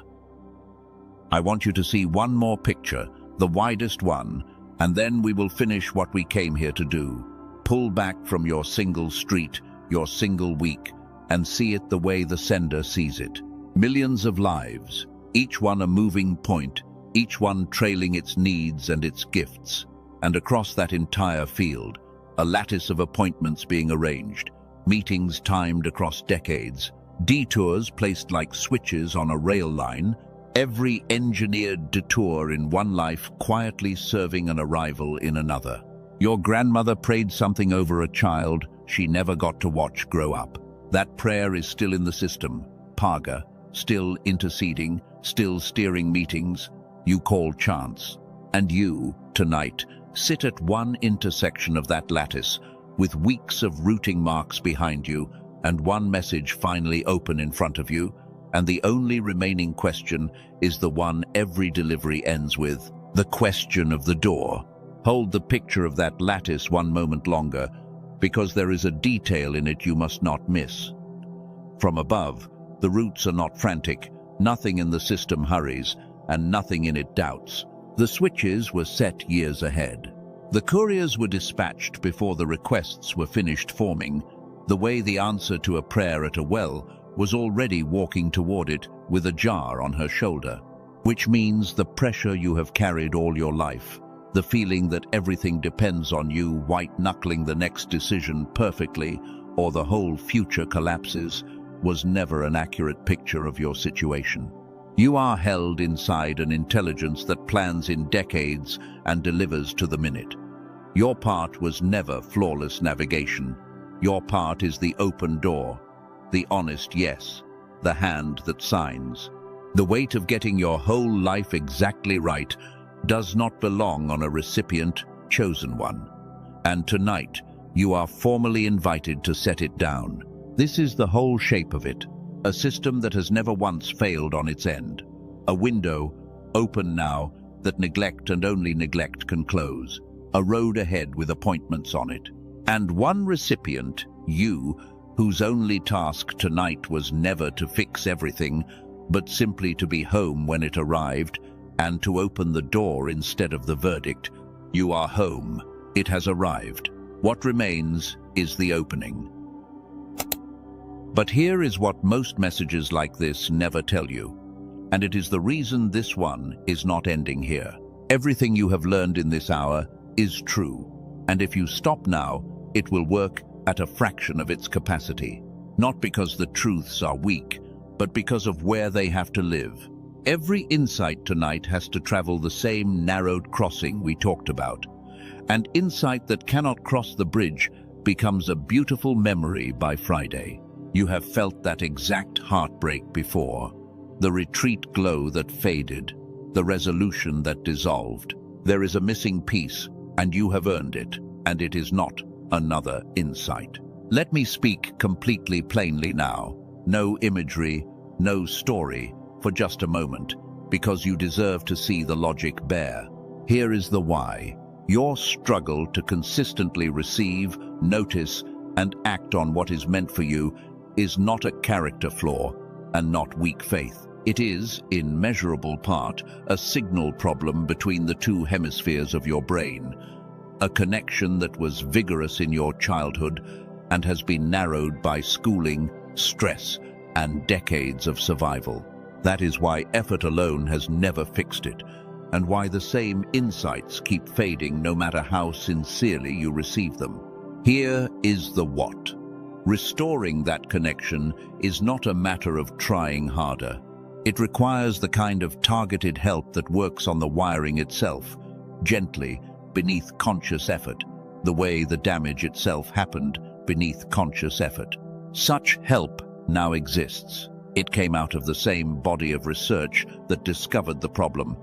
I want you to see one more picture, the widest one, and then we will finish what we came here to do. Pull back from your single street, your single week, and see it the way the sender sees it. Millions of lives, each one a moving point, each one trailing its needs and its gifts. And across that entire field, a lattice of appointments being arranged, meetings timed across decades, detours placed like switches on a rail line, every engineered detour in one life quietly serving an arrival in another. Your grandmother prayed something over a child she never got to watch grow up. That prayer is still in the system, PAGA, still interceding, still steering meetings. You call chance. And you, tonight, sit at one intersection of that lattice, with weeks of routing marks behind you, and one message finally open in front of you, And the only remaining question is the one every delivery ends with, the question of the door. Hold the picture of that lattice one moment longer, because there is a detail in it you must not miss. From above, the routes are not frantic, nothing in the system hurries, and nothing in it doubts. The switches were set years ahead. The couriers were dispatched before the requests were finished forming, the way the answer to a prayer at a well was already walking toward it with a jar on her shoulder, which means the pressure you have carried all your life, the feeling that everything depends on you white-knuckling the next decision perfectly or the whole future collapses, was never an accurate picture of your situation. You are held inside an intelligence that plans in decades and delivers to the minute. Your part was never flawless navigation. Your part is the open door, the honest yes, the hand that signs. The weight of getting your whole life exactly right does not belong on a recipient, chosen one. And tonight, you are formally invited to set it down. This is the whole shape of it, a system that has never once failed on its end. A window, open now, that neglect and only neglect can close. A road ahead with appointments on it. And one recipient, you, whose only task tonight was never to fix everything, but simply to be home when it arrived, and to open the door instead of the verdict. You are home. It has arrived. What remains is the opening. But here is what most messages like this never tell you, and it is the reason this one is not ending here. Everything you have learned in this hour is true, and if you stop now, it will work at a fraction of its capacity. Not because the truths are weak, but because of where they have to live. Every insight tonight has to travel the same narrowed crossing we talked about, and insight that cannot cross the bridge becomes a beautiful memory by Friday. You have felt that exact heartbreak before, the retreat glow that faded, the resolution that dissolved. There is a missing piece, and you have earned it, and it is not another insight. Let me speak completely plainly now. No imagery, no story, for just a moment, because you deserve to see the logic bear. Here is the why. Your struggle to consistently receive, notice, and act on what is meant for you is not a character flaw and not weak faith. It is, in measurable part, a signal problem between the two hemispheres of your brain, a connection that was vigorous in your childhood and has been narrowed by schooling, stress, and decades of survival. That is why effort alone has never fixed it, and why the same insights keep fading no matter how sincerely you receive them. Here is the what. Restoring that connection is not a matter of trying harder. It requires the kind of targeted help that works on the wiring itself, gently, beneath conscious effort, the way the damage itself happened beneath conscious effort. Such help now exists. It came out of the same body of research that discovered the problem,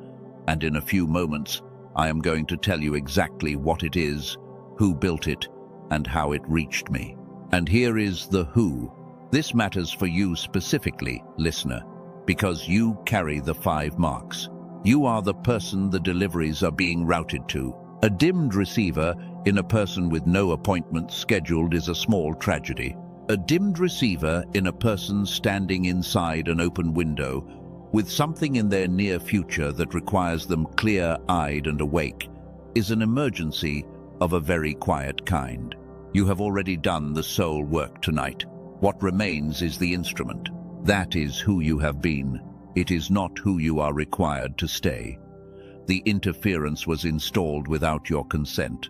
and in a few moments, I am going to tell you exactly what it is, who built it, and how it reached me. And here is the who. This matters for you specifically, listener, because you carry the 5 marks. You are the person the deliveries are being routed to. A dimmed receiver in a person with no appointments scheduled is a small tragedy. A dimmed receiver in a person standing inside an open window with something in their near future that requires them clear-eyed and awake is an emergency of a very quiet kind. You have already done the soul work tonight. What remains is the instrument. That is who you have been. It is not who you are required to stay. The interference was installed without your consent.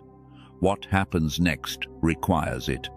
What happens next requires it.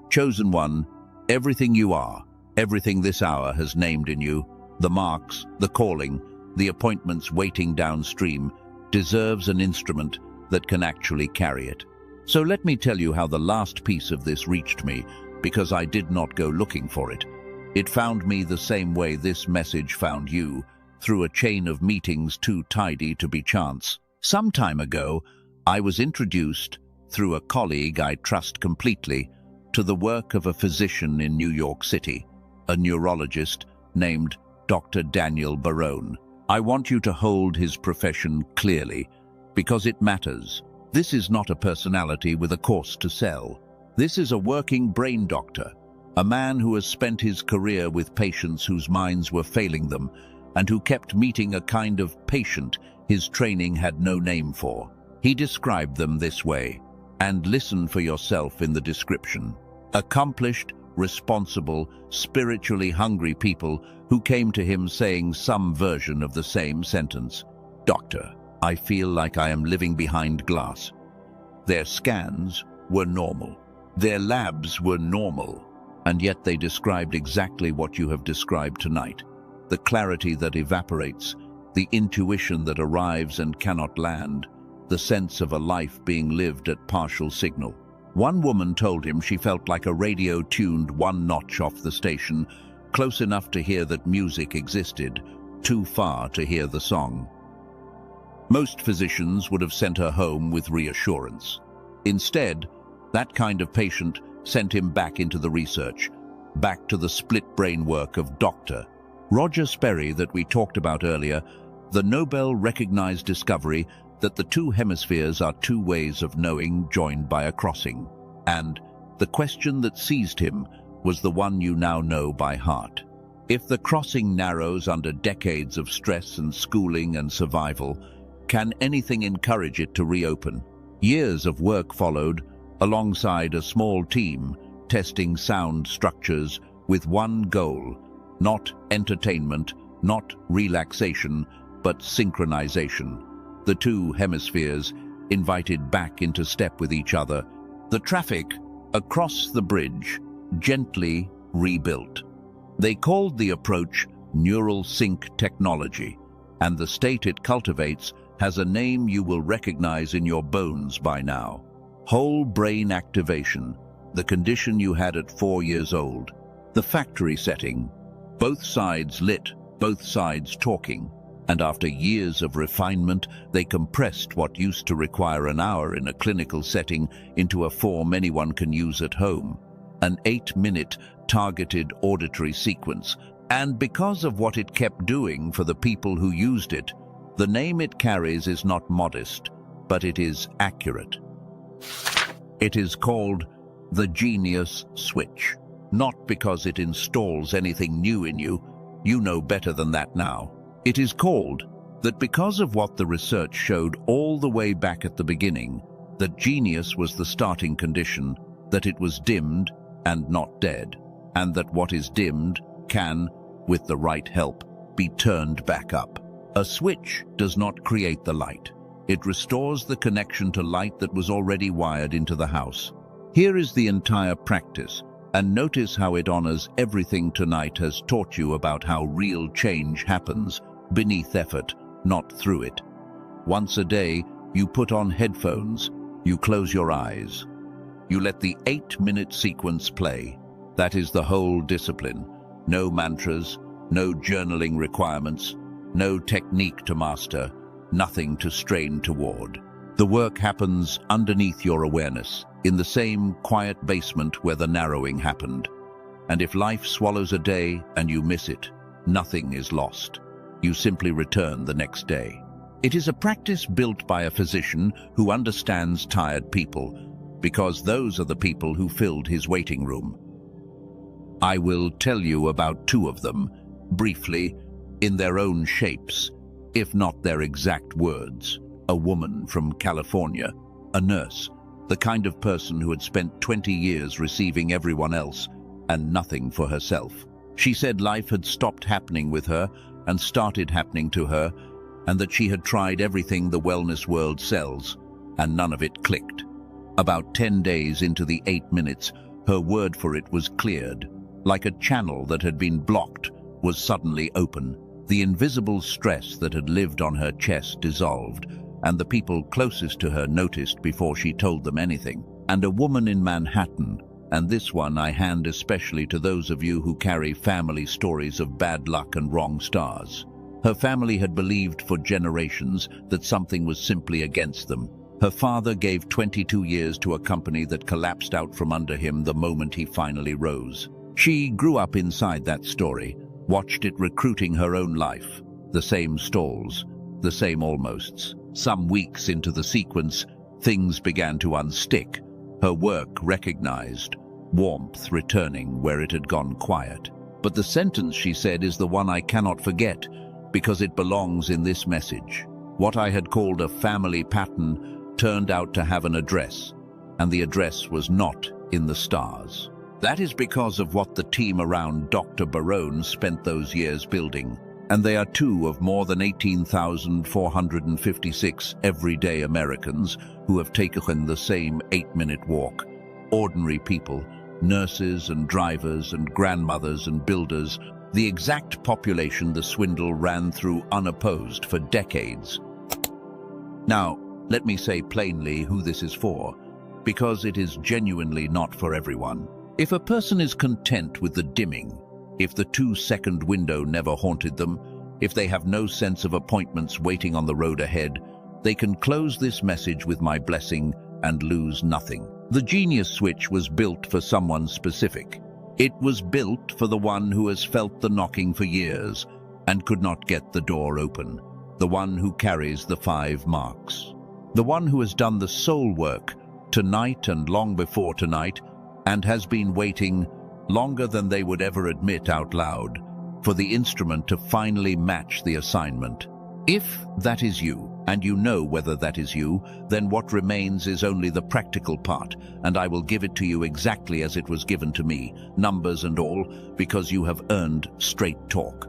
Chosen one, everything you are, everything this hour has named in you, the marks, the calling, the appointments waiting downstream, deserves an instrument that can actually carry it. So let me tell you how the last piece of this reached me, because I did not go looking for it. It found me the same way this message found you, through a chain of meetings too tidy to be chance. Some time ago, I was introduced, through a colleague I trust completely, to the work of a physician in New York City, a neurologist named Dr. Daniel Barone. I want you to hold his profession clearly, because it matters. This is not a personality with a course to sell. This is a working brain doctor, a man who has spent his career with patients whose minds were failing them, and who kept meeting a kind of patient his training had no name for. He described them this way, and listen for yourself in the description. Accomplished, responsible, spiritually hungry people who came to him saying some version of the same sentence. Doctor, I feel like I am living behind glass. Their scans were normal. Their labs were normal. And yet they described exactly what you have described tonight. The clarity that evaporates, the intuition that arrives and cannot land, the sense of a life being lived at partial signal. One woman told him she felt like a radio tuned one notch off the station, close enough to hear that music existed, too far to hear the song. Most physicians would have sent her home with reassurance. Instead, that kind of patient sent him back into the research, back to the split brain work of Dr. Roger Sperry that we talked about earlier, the Nobel-recognized discovery that the two hemispheres are two ways of knowing joined by a crossing. And the question that seized him was the one you now know by heart. If the crossing narrows under decades of stress and schooling and survival, can anything encourage it to reopen? Years of work followed, alongside a small team, testing sound structures with one goal, not entertainment, not relaxation, but synchronization. The two hemispheres invited back into step with each other. The traffic across the bridge gently rebuilt. They called the approach neural sync technology, and the state it cultivates has a name you will recognize in your bones by now. Whole brain activation, the condition you had at 4 years old. The factory setting, both sides lit, both sides talking. And after years of refinement, they compressed what used to require an hour in a clinical setting into a form anyone can use at home. An 8-minute targeted auditory sequence. And because of what it kept doing for the people who used it, the name it carries is not modest, but it is accurate. It is called the genius switch. Not because it installs anything new in you. You know better than that now. It is called that because of what the research showed all the way back at the beginning, that genius was the starting condition, that it was dimmed and not dead, and that what is dimmed can, with the right help, be turned back up. A switch does not create the light. It restores the connection to light that was already wired into the house. Here is the entire practice, and notice how it honors everything tonight has taught you about how real change happens beneath effort, not through it. Once a day, you put on headphones, you close your eyes. You let the 8-minute sequence play. That is the whole discipline. No mantras, no journaling requirements, no technique to master, nothing to strain toward. The work happens underneath your awareness, in the same quiet basement where the narrowing happened. And if life swallows a day and you miss it, nothing is lost. You simply return the next day. It is a practice built by a physician who understands tired people, because those are the people who filled his waiting room. I will tell you about 2 of them, briefly, in their own shapes, if not their exact words. A woman from California, a nurse, the kind of person who had spent 20 years receiving everyone else and nothing for herself. She said life had stopped happening with her and started happening to her, and that she had tried everything the wellness world sells, and none of it clicked. About 10 days into the 8 minutes, her word for it was cleared. Like a channel that had been blocked was suddenly open. The invisible stress that had lived on her chest dissolved, and the people closest to her noticed before she told them anything. And a woman in Manhattan, and this one I hand especially to those of you who carry family stories of bad luck and wrong stars. Her family had believed for generations that something was simply against them. Her father gave 22 years to a company that collapsed out from under him the moment he finally rose. She grew up inside that story, watched it recruiting her own life. The same stalls, the same almosts. Some weeks into the sequence, things began to unstick. Her work recognized, warmth returning where it had gone quiet. But the sentence she said is the one I cannot forget, because it belongs in this message. What I had called a family pattern turned out to have an address, and the address was not in the stars. That is because of what the team around Dr. Barone spent those years building, and they are two of more than 18,456 everyday Americans who have taken the same 8-minute walk. Ordinary people, nurses and drivers and grandmothers and builders, the exact population the swindle ran through unopposed for decades. Now, let me say plainly who this is for, because it is genuinely not for everyone. If a person is content with the dimming, if the 2-second window never haunted them, if they have no sense of appointments waiting on the road ahead, they can close this message with my blessing and lose nothing. The genius switch was built for someone specific. It was built for the one who has felt the knocking for years and could not get the door open, the one who carries the 5 marks, the one who has done the soul work tonight and long before tonight, and has been waiting longer than they would ever admit out loud for the instrument to finally match the assignment. If that is you, and you know whether that is you, then what remains is only the practical part, and I will give it to you exactly as it was given to me, numbers and all, because you have earned straight talk.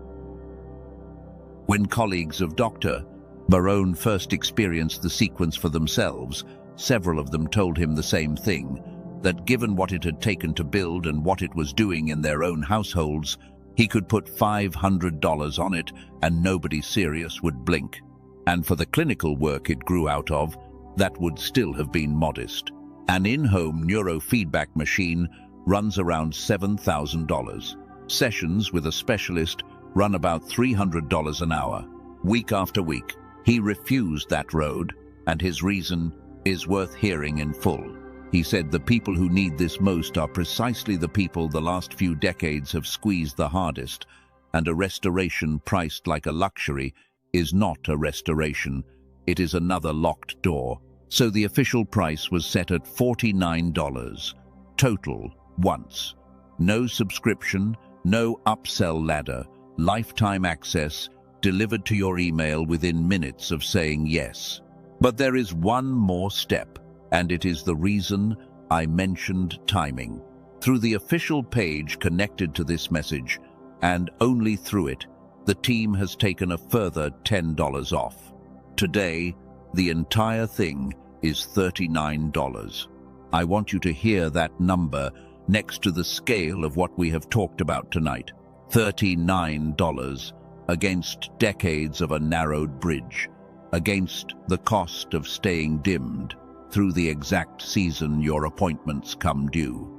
When colleagues of Dr. Barone first experienced the sequence for themselves, several of them told him the same thing, that given what it had taken to build and what it was doing in their own households, he could put $500 on it and nobody serious would blink. And for the clinical work it grew out of, that would still have been modest. An in-home neurofeedback machine runs around $7,000. Sessions with a specialist run about $300 an hour. Week after week, he refused that road, and his reason is worth hearing in full. He said the people who need this most are precisely the people the last few decades have squeezed the hardest, and a restoration priced like a luxury is not a restoration, it is another locked door. So the official price was set at $49, total, once. No subscription, no upsell ladder, lifetime access, delivered to your email within minutes of saying yes. But there is one more step, and it is the reason I mentioned timing. Through the official page connected to this message, and only through it, the team has taken a further $10 off. Today, the entire thing is $39. I want you to hear that number next to the scale of what we have talked about tonight. $39 against decades of a narrowed bridge, against the cost of staying dimmed through the exact season your appointments come due.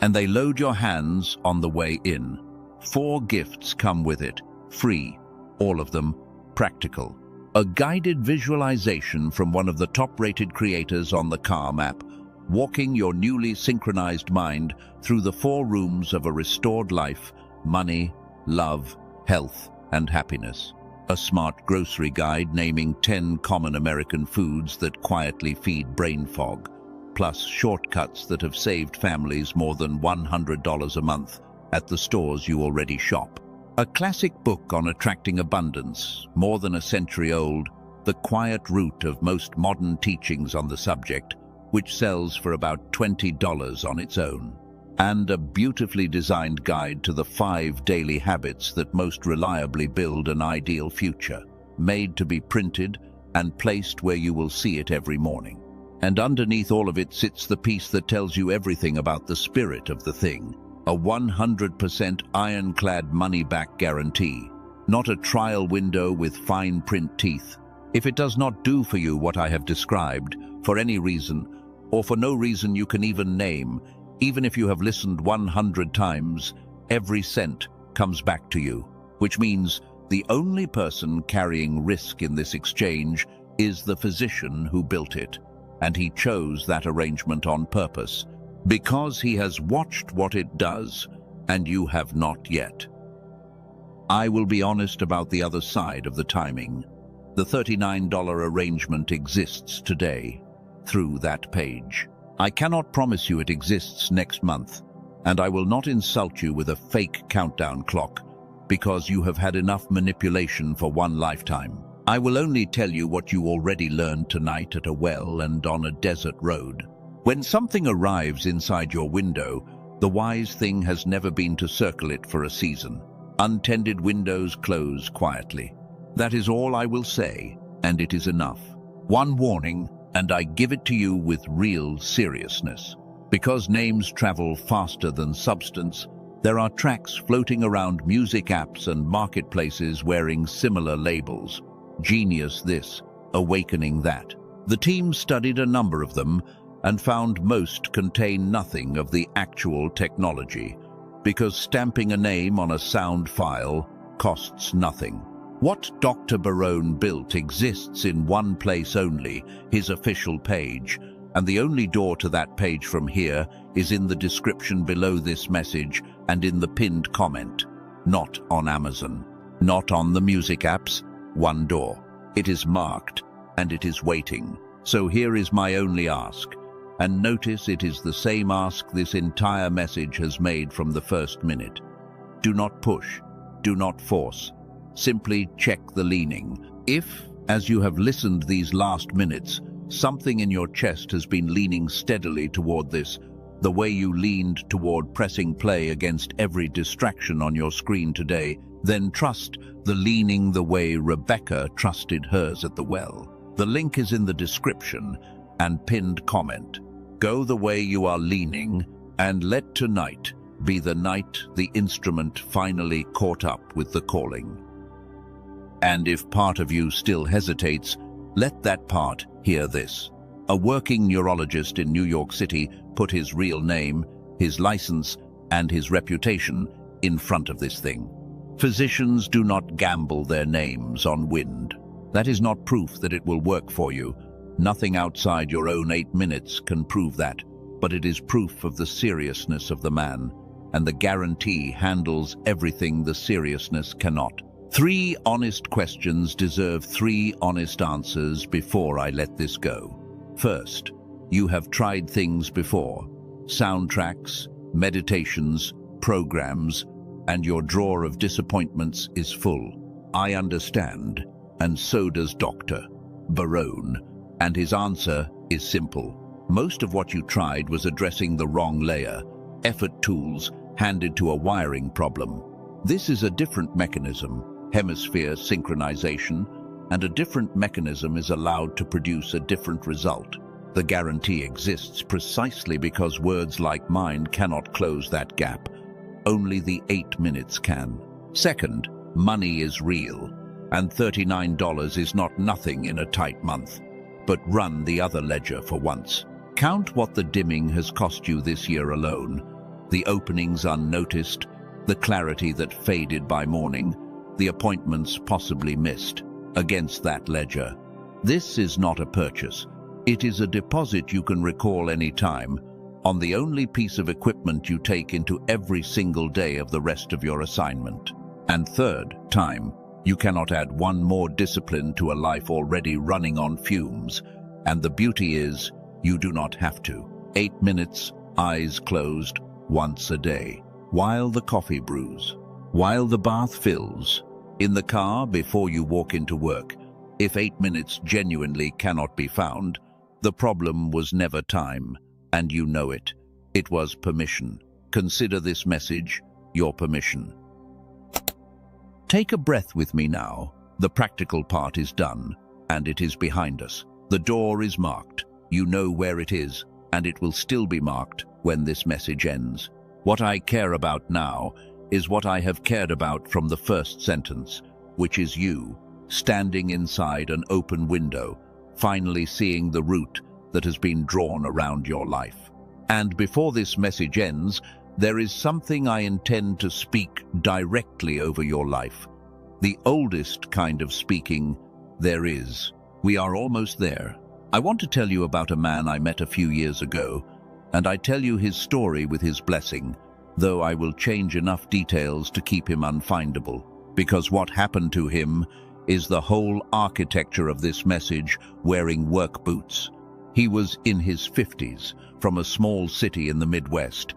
And they load your hands on the way in. 4 gifts come with it, free, all of them practical. A guided visualization from one of the top-rated creators on the Calm app, walking your newly synchronized mind through the 4 rooms of a restored life: money, love, health, and happiness. A smart grocery guide naming 10 common American foods that quietly feed brain fog, plus shortcuts that have saved families more than $100 a month at the stores you already shop. A classic book on attracting abundance, more than a century old, the quiet root of most modern teachings on the subject, which sells for about $20 on its own. And a beautifully designed guide to the 5 daily habits that most reliably build an ideal future, made to be printed and placed where you will see it every morning. And underneath all of it sits the piece that tells you everything about the spirit of the thing. A 100% ironclad money-back guarantee, not a trial window with fine print teeth. If it does not do for you what I have described, for any reason, or for no reason you can even name, even if you have listened 100 times, every cent comes back to you, which means the only person carrying risk in this exchange is the physician who built it, and he chose that arrangement on purpose. Because he has watched what it does, and you have not yet. I will be honest about the other side of the timing. The $39 arrangement exists today, through that page. I cannot promise you it exists next month, and I will not insult you with a fake countdown clock, because you have had enough manipulation for one lifetime. I will only tell you what you already learned tonight at a well and on a desert road. When something arrives inside your window, the wise thing has never been to circle it for a season. Untended windows close quietly. That is all I will say, and it is enough. One warning, and I give it to you with real seriousness. Because names travel faster than substance, there are tracks floating around music apps and marketplaces wearing similar labels. Genius this, awakening that. The team studied a number of them and found most contain nothing of the actual technology, because stamping a name on a sound file costs nothing. What Dr. Barone built exists in one place only, his official page, and the only door to that page from here is in the description below this message and in the pinned comment. Not on Amazon, not on the music apps, one door. It is marked, and it is waiting. So here is my only ask. And notice it is the same ask this entire message has made from the first minute. Do not push, do not force. Simply check the leaning. If, as you have listened these last minutes, something in your chest has been leaning steadily toward this, the way you leaned toward pressing play against every distraction on your screen today, then trust the leaning the way Rebecca trusted hers at the well. The link is in the description and pinned comment. Go the way you are leaning, and let tonight be the night the instrument finally caught up with the calling. And if part of you still hesitates, let that part hear this. A working neurologist in New York City put his real name, his license, and his reputation in front of this thing. Physicians do not gamble their names on wind. That is not proof that it will work for you. Nothing outside your own 8 minutes can prove that, but it is proof of the seriousness of the man, and the guarantee handles everything the seriousness cannot. 3 honest questions deserve 3 honest answers before I let this go. First, you have tried things before. Soundtracks, meditations, programs, and your drawer of disappointments is full. I understand, and so does Dr. Barone. And his answer is simple. Most of what you tried was addressing the wrong layer, effort tools handed to a wiring problem. This is a different mechanism, hemisphere synchronization, and a different mechanism is allowed to produce a different result. The guarantee exists precisely because words like mine cannot close that gap. Only the 8 minutes can. Second, money is real, and $39 is not nothing in a tight month. But run the other ledger for once. Count what the dimming has cost you this year alone. The openings unnoticed, the clarity that faded by morning, the appointments possibly missed, against that ledger. This is not a purchase. It is a deposit you can recall any time, on the only piece of equipment you take into every single day of the rest of your assignment. And third, time. You cannot add one more discipline to a life already running on fumes. And the beauty is, you do not have to. 8 minutes, eyes closed, once a day. While the coffee brews. While the bath fills. In the car before you walk into work. If 8 minutes genuinely cannot be found, the problem was never time, and you know it. It was permission. Consider this message your permission. Take a breath with me now. The practical part is done, and it is behind us. The door is marked. You know where it is, and it will still be marked when this message ends. What I care about now is what I have cared about from the first sentence, which is you, standing inside an open window, finally seeing the route that has been drawn around your life. And before this message ends, there is something I intend to speak directly over your life. The oldest kind of speaking there is. We are almost there. I want to tell you about a man I met a few years ago, and I tell you his story with his blessing, though I will change enough details to keep him unfindable, because what happened to him is the whole architecture of this message wearing work boots. He was in his 50s, from a small city in the Midwest,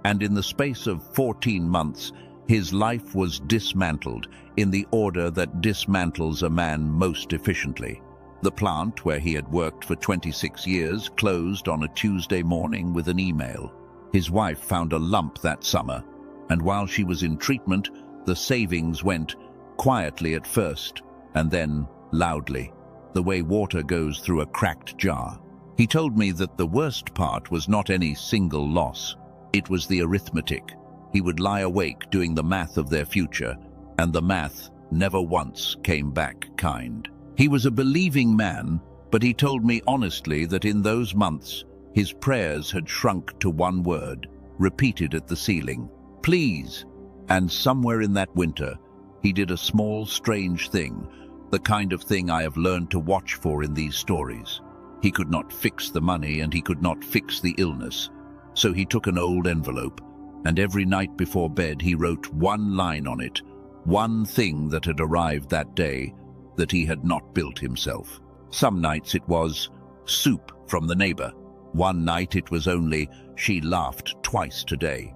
and in the space of 14 months, his life was dismantled in the order that dismantles a man most efficiently. The plant where he had worked for 26 years closed on a Tuesday morning with an email. His wife found a lump that summer, and while she was in treatment, the savings went quietly at first, and then loudly, the way water goes through a cracked jar. He told me that the worst part was not any single loss. It was the arithmetic. He would lie awake doing the math of their future, and the math never once came back kind. He was a believing man, but he told me honestly that in those months, his prayers had shrunk to one word, repeated at the ceiling, "Please." And somewhere in that winter, he did a small, strange thing, the kind of thing I have learned to watch for in these stories. He could not fix the money and he could not fix the illness. So he took an old envelope, and every night before bed he wrote one line on it, one thing that had arrived that day that he had not built himself. Some nights it was soup from the neighbor. One night it was only, "She laughed twice today."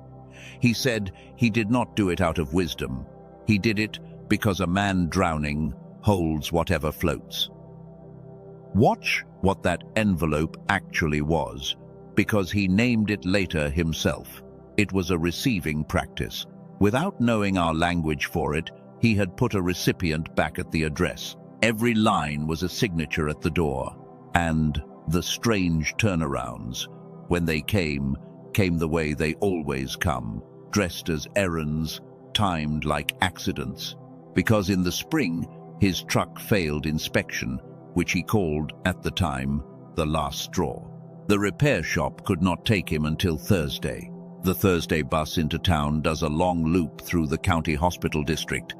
He said he did not do it out of wisdom. He did it because a man drowning holds whatever floats. Watch what that envelope actually was, because he named it later himself. It was a receiving practice. Without knowing our language for it, he had put a recipient back at the address. Every line was a signature at the door, and the strange turnarounds, when they came the way they always come, dressed as errands, timed like accidents. Because in the spring, his truck failed inspection, which he called, at the time, the last straw. The repair shop could not take him until Thursday. The Thursday bus into town does a long loop through the county hospital district,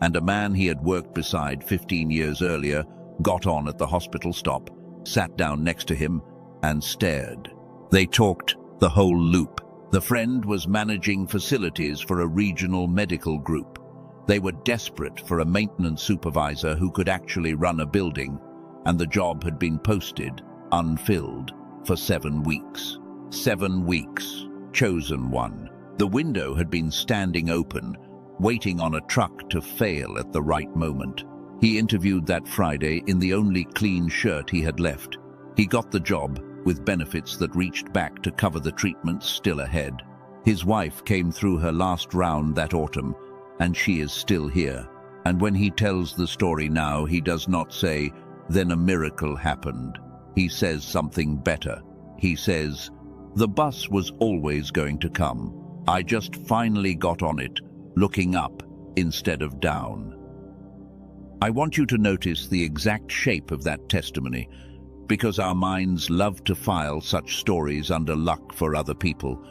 and a man he had worked beside 15 years earlier got on at the hospital stop, sat down next to him, and stared. They talked the whole loop. The friend was managing facilities for a regional medical group. They were desperate for a maintenance supervisor who could actually run a building, and the job had been posted, unfilled, for 7 weeks. 7 weeks. Chosen one. The window had been standing open, waiting on a truck to fail at the right moment. He interviewed that Friday in the only clean shirt he had left. He got the job, with benefits that reached back to cover the treatments still ahead. His wife came through her last round that autumn, and she is still here. And when he tells the story now, he does not say, "Then a miracle happened." He says something better. He says, "The bus was always going to come. I just finally got on it, looking up instead of down." I want you to notice the exact shape of that testimony, because our minds love to file such stories under luck for other people,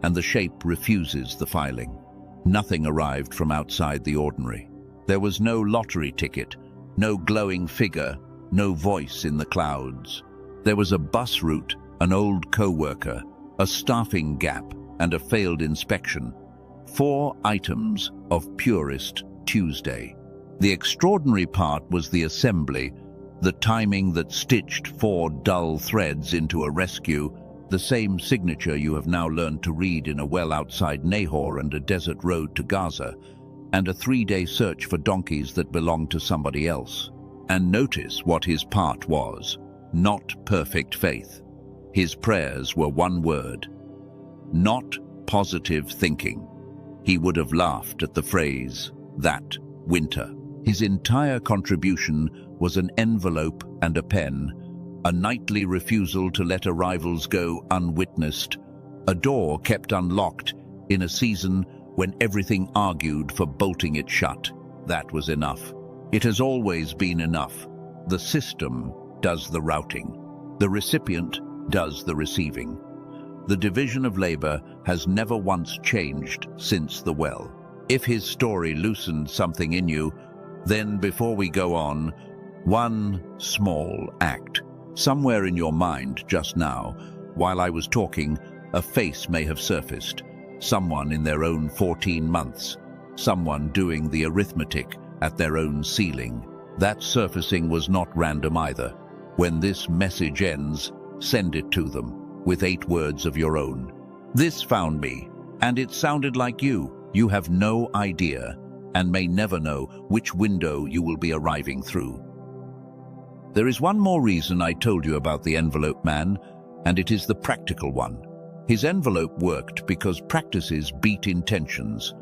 and the shape refuses the filing. Nothing arrived from outside the ordinary. There was no lottery ticket, no glowing figure, no voice in the clouds. There was a bus route, an old co-worker, a staffing gap, and a failed inspection. 4 items of purest Tuesday. The extraordinary part was the assembly, the timing that stitched 4 dull threads into a rescue, the same signature you have now learned to read in a well outside Nahor and a desert road to Gaza, and a 3-day search for donkeys that belonged to somebody else. And notice what his part was. Not perfect faith. His prayers were one word. Not positive thinking. He would have laughed at the phrase, "that winter." His entire contribution was an envelope and a pen, a nightly refusal to let arrivals go unwitnessed, a door kept unlocked in a season when everything argued for bolting it shut. That was enough. It has always been enough. The system does the routing. The recipient does the receiving. The division of labor has never once changed since the well. If his story loosened something in you, then before we go on, one small act. Somewhere in your mind just now, while I was talking, A face may have surfaced, someone in their own 14 months, someone doing the arithmetic at their own ceiling. That surfacing was not random either. When this message ends, send it to them, with 8 words of your own. This found me, and it sounded like you. You have no idea, and may never know, which window you will be arriving through. There is one more reason I told you about the envelope man, and it is the practical one. His envelope worked because practices beat intentions.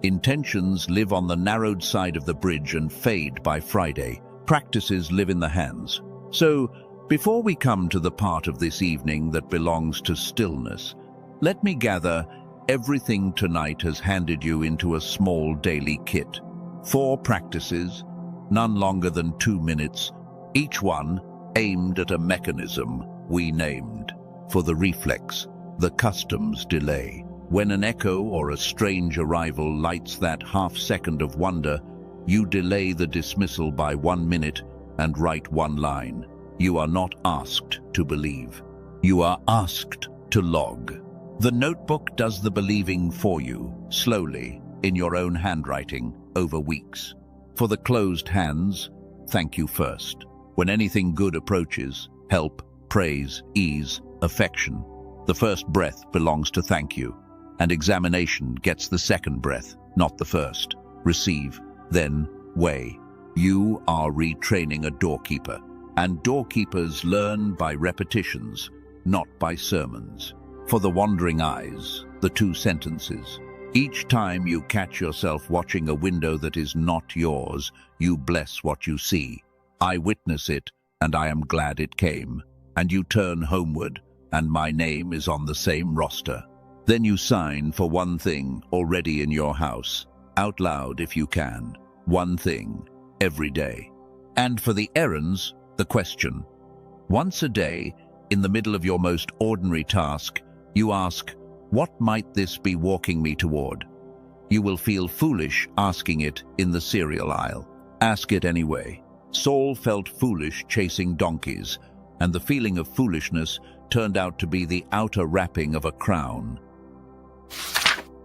Intentions live on the narrowed side of the bridge and fade by Friday. Practices live in the hands. So, before we come to the part of this evening that belongs to stillness, let me gather everything tonight has handed you into a small daily kit. 4 practices, none longer than 2 minutes, each one aimed at a mechanism we named. For the reflex, the customs delay. When an echo or a strange arrival lights that half-second of wonder, you delay the dismissal by 1 minute and write 1 line. You are not asked to believe. You are asked to log. The notebook does the believing for you, slowly, in your own handwriting, over weeks. For the closed hands, thank you first. When anything good approaches, help, praise, ease, affection, the first breath belongs to thank you, and examination gets the second breath, not the first. Receive, then weigh. You are retraining a doorkeeper, and doorkeepers learn by repetitions, not by sermons. For the wandering eyes, the 2 sentences. Each time you catch yourself watching a window that is not yours, you bless what you see. I witness it, and I am glad it came. And you turn homeward, and my name is on the same roster. Then you sign for 1 thing already in your house, out loud if you can. 1 thing, every day. And for the errands, the question. Once a day, in the middle of your most ordinary task, you ask, what might this be walking me toward? You will feel foolish asking it in the cereal aisle. Ask it anyway. Saul felt foolish chasing donkeys, and the feeling of foolishness turned out to be the outer wrapping of a crown.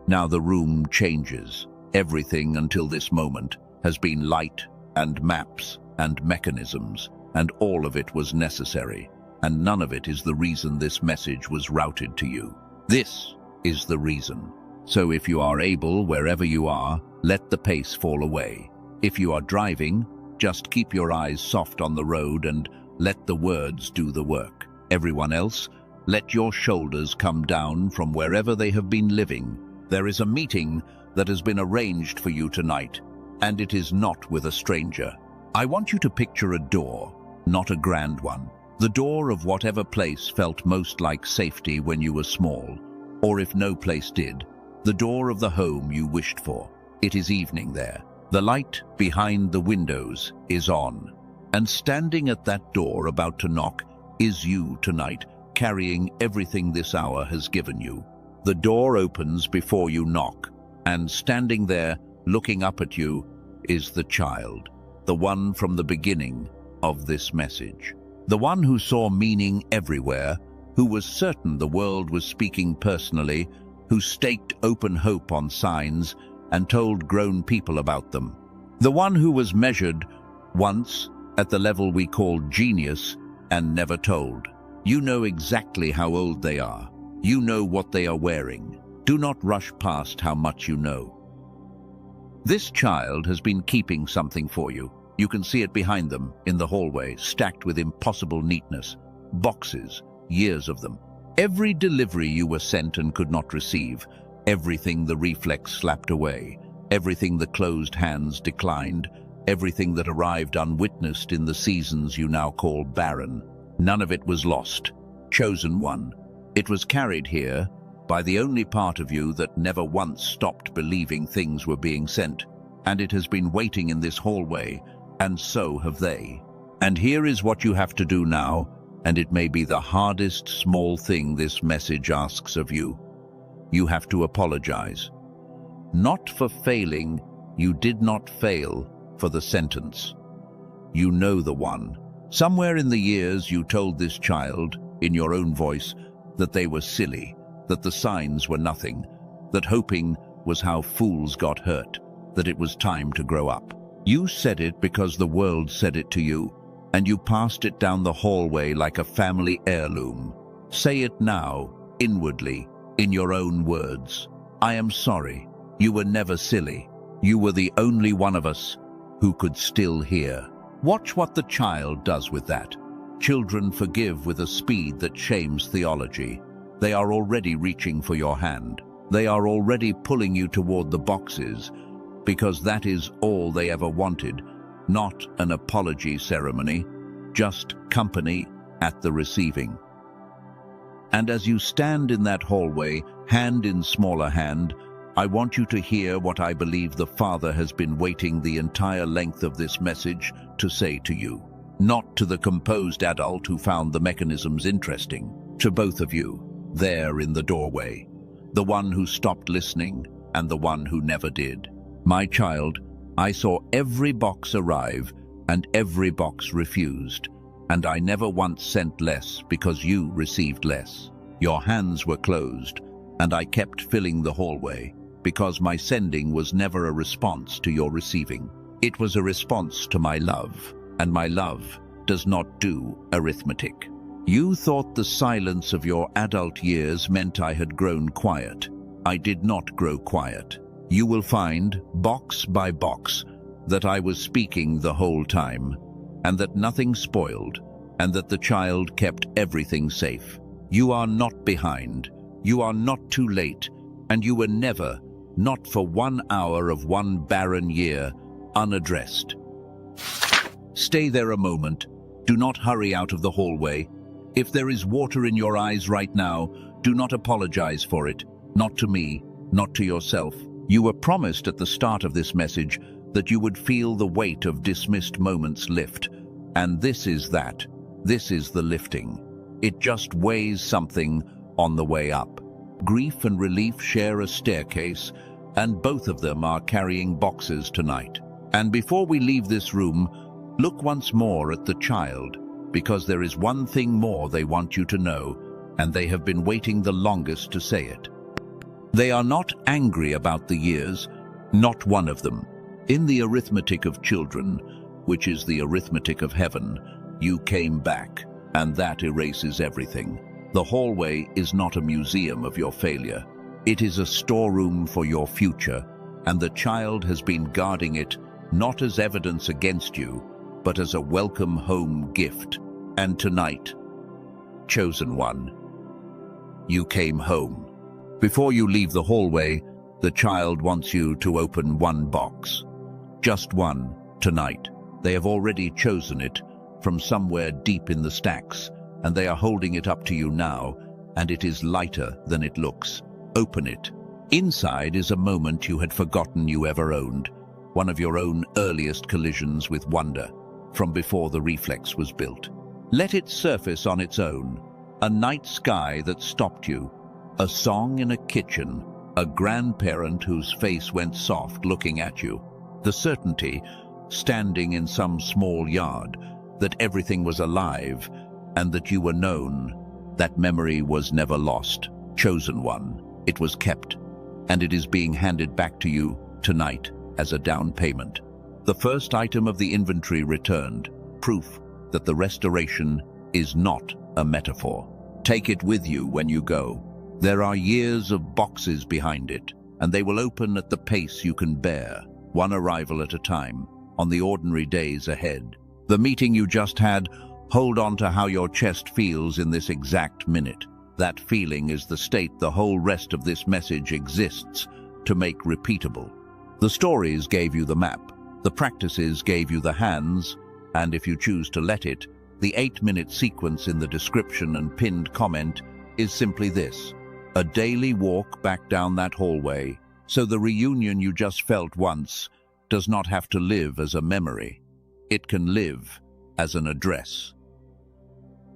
Now the room changes. Everything until this moment has been light and maps and mechanisms, and all of it was necessary, and none of it is the reason this message was routed to you. This is the reason. So if you are able, wherever you are, let the pace fall away. If you are driving, just keep your eyes soft on the road and let the words do the work. Everyone else, let your shoulders come down from wherever they have been living. There is a meeting that has been arranged for you tonight, and it is not with a stranger. I want you to picture a door, not a grand one. The door of whatever place felt most like safety when you were small, or if no place did, the door of the home you wished for. It is evening there. The light behind the windows is on, and standing at that door about to knock is you tonight, carrying everything this hour has given you. The door opens before you knock, and standing there, looking up at you, is the child, the one from the beginning of this message. The one who saw meaning everywhere, who was certain the world was speaking personally, who staked open hope on signs and told grown people about them. The one who was measured once at the level we call genius and never told. You know exactly how old they are. You know what they are wearing. Do not rush past how much you know. This child has been keeping something for you. You can see it behind them, in the hallway, stacked with impossible neatness. Boxes, years of them. Every delivery you were sent and could not receive. Everything the reflex slapped away. Everything the closed hands declined. Everything that arrived unwitnessed in the seasons you now call barren. None of it was lost. Chosen one. It was carried here by the only part of you that never once stopped believing things were being sent. And it has been waiting in this hallway, and so have they. And here is what you have to do now, and it may be the hardest small thing this message asks of you. You have to apologize. Not for failing, you did not fail, for the sentence. You know the one. Somewhere in the years you told this child, in your own voice, that they were silly, that the signs were nothing, that hoping was how fools got hurt, that it was time to grow up. You said it because the world said it to you, and you passed it down the hallway like a family heirloom. Say it now, inwardly, in your own words. I am sorry. You were never silly. You were the only one of us who could still hear. Watch what the child does with that. Children forgive with a speed that shames theology. They are already reaching for your hand. They are already pulling you toward the boxes, because that is all they ever wanted, not an apology ceremony, just company at the receiving. And as you stand in that hallway, hand in smaller hand, I want you to hear what I believe the Father has been waiting the entire length of this message to say to you. Not to the composed adult who found the mechanisms interesting, to both of you, there in the doorway, the one who stopped listening and the one who never did. My child, I saw every box arrive and every box refused, and I never once sent less because you received less. Your hands were closed, and I kept filling the hallway because my sending was never a response to your receiving. It was a response to my love, and my love does not do arithmetic. You thought the silence of your adult years meant I had grown quiet. I did not grow quiet. You will find, box by box, that I was speaking the whole time, and that nothing spoiled, and that the child kept everything safe. You are not behind, you are not too late, and you were never, not for 1 hour of one barren year, unaddressed. Stay there a moment. Do not hurry out of the hallway. If there is water in your eyes right now, do not apologize for it. Not to me, not to yourself. You were promised at the start of this message that you would feel the weight of dismissed moments lift. And this is that. This is the lifting. It just weighs something on the way up. Grief and relief share a staircase, and both of them are carrying boxes tonight. And before we leave this room, look once more at the child, because there is one thing more they want you to know, and they have been waiting the longest to say it. They are not angry about the years, not one of them. In the arithmetic of children, which is the arithmetic of heaven, you came back, and that erases everything. The hallway is not a museum of your failure. It is a storeroom for your future, and the child has been guarding it not as evidence against you, but as a welcome home gift. And tonight, chosen one, you came home. Before you leave the hallway, the child wants you to open one box. Just one, tonight. They have already chosen it from somewhere deep in the stacks, and they are holding it up to you now, and it is lighter than it looks. Open it. Inside is a moment you had forgotten you ever owned, one of your own earliest collisions with wonder, from before the reflex was built. Let it surface on its own. A night sky that stopped you. A song in a kitchen. A grandparent whose face went soft looking at you. The certainty, standing in some small yard, that everything was alive and that you were known. That memory was never lost. Chosen one. It was kept, and it is being handed back to you tonight as a down payment. The first item of the inventory returned, proof that the restoration is not a metaphor. Take it with you when you go. There are years of boxes behind it, and they will open at the pace you can bear, one arrival at a time, on the ordinary days ahead. The meeting you just had, hold on to how your chest feels in this exact minute. That feeling is the state the whole rest of this message exists to make repeatable. The stories gave you the map, the practices gave you the hands, and if you choose to let it, the 8-minute sequence in the description and pinned comment is simply this: a daily walk back down that hallway, so the reunion you just felt once does not have to live as a memory. It can live as an address.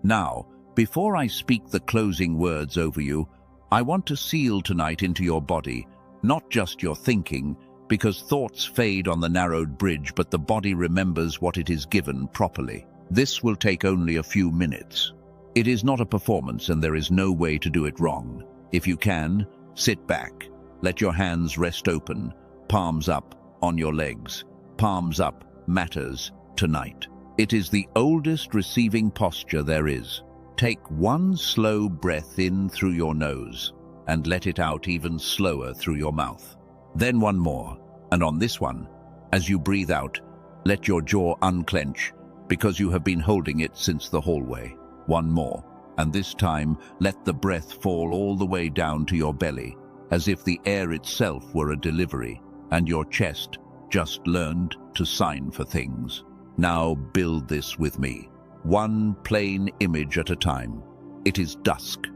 Now, before I speak the closing words over you, I want to seal tonight into your body, not just your thinking, because thoughts fade on the narrowed bridge, but the body remembers what it is given properly. This will take only a few minutes. It is not a performance, and there is no way to do it wrong. If you can, sit back. Let your hands rest open, palms up on your legs. Palms up matters tonight. It is the oldest receiving posture there is. Take one slow breath in through your nose and let it out even slower through your mouth. Then one more, and on this one, as you breathe out, let your jaw unclench because you have been holding it since the hallway. One more, and this time let the breath fall all the way down to your belly, as if the air itself were a delivery and your chest just learned to sign for things. Now build this with me, one plain image at a time. It is dusk.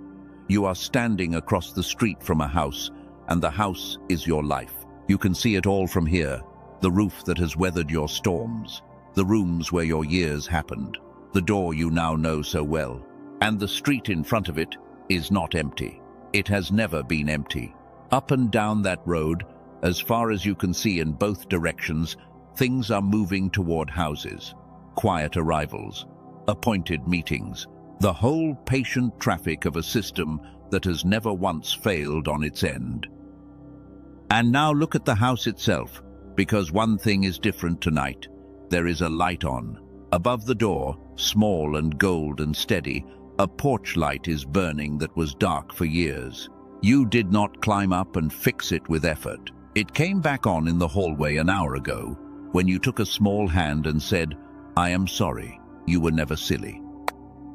You are standing across the street from a house, and the house is your life. You can see it all from here, the roof that has weathered your storms, the rooms where your years happened, the door you now know so well, and the street in front of it is not empty. It has never been empty. Up and down that road, as far as you can see in both directions, things are moving toward houses, quiet arrivals, appointed meetings, the whole patient traffic of a system that has never once failed on its end. And now look at the house itself, because one thing is different tonight. There is a light on. Above the door, small and gold and steady, a porch light is burning that was dark for years. You did not climb up and fix it with effort. It came back on in the hallway an hour ago, when you took a small hand and said, "I am sorry, you were never silly."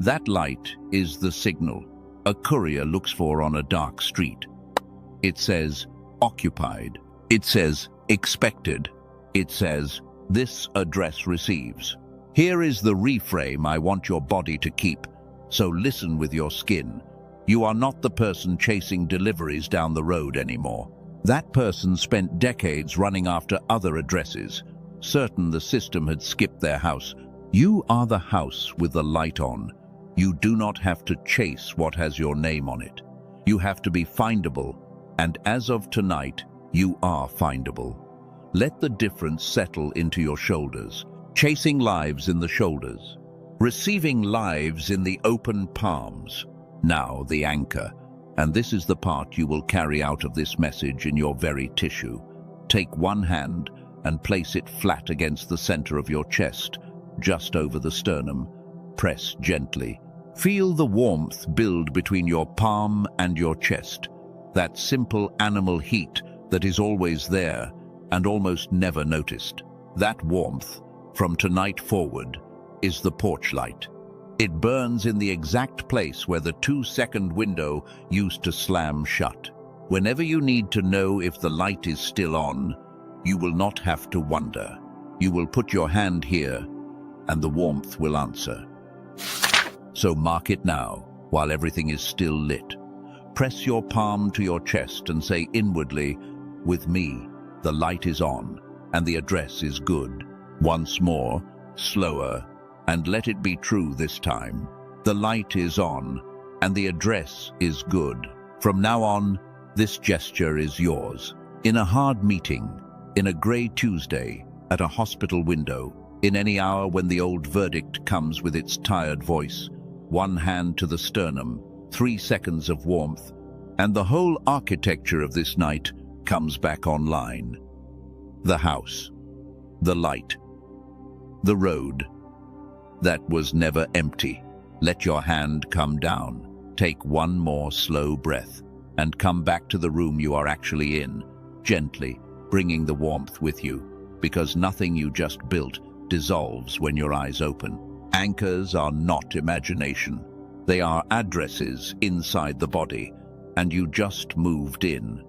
That light is the signal a courier looks for on a dark street. It says, occupied. It says, expected. It says, this address receives. Here is the reframe I want your body to keep, so listen with your skin. You are not the person chasing deliveries down the road anymore. That person spent decades running after other addresses, certain the system had skipped their house. You are the house with the light on. You do not have to chase what has your name on it. You have to be findable, and as of tonight, you are findable. Let the difference settle into your shoulders, chasing lives in the shoulders, receiving lives in the open palms. Now the anchor, and this is the part you will carry out of this message in your very tissue. Take one hand and place it flat against the center of your chest, just over the sternum. Press gently. Feel the warmth build between your palm and your chest, that simple animal heat that is always there and almost never noticed. That warmth, from tonight forward, is the porch light. It burns in the exact place where the 2-second window used to slam shut. Whenever you need to know if the light is still on, you will not have to wonder. You will put your hand here, and the warmth will answer. So mark it now, while everything is still lit. Press your palm to your chest and say inwardly, with me, the light is on, and the address is good. Once more, slower, and let it be true this time. The light is on, and the address is good. From now on, this gesture is yours. In a hard meeting, in a grey Tuesday, at a hospital window, in any hour when the old verdict comes with its tired voice, one hand to the sternum, 3 seconds of warmth, and the whole architecture of this night comes back online. The house, the light, the road, that was never empty. Let your hand come down. Take one more slow breath and come back to the room you are actually in, gently, bringing the warmth with you, because nothing you just built dissolves when your eyes open. Anchors are not imagination. They are addresses inside the body, and you just moved in.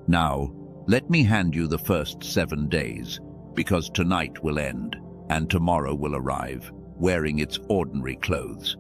Now, let me hand you the first 7 days, because tonight will end, and tomorrow will arrive, wearing its ordinary clothes.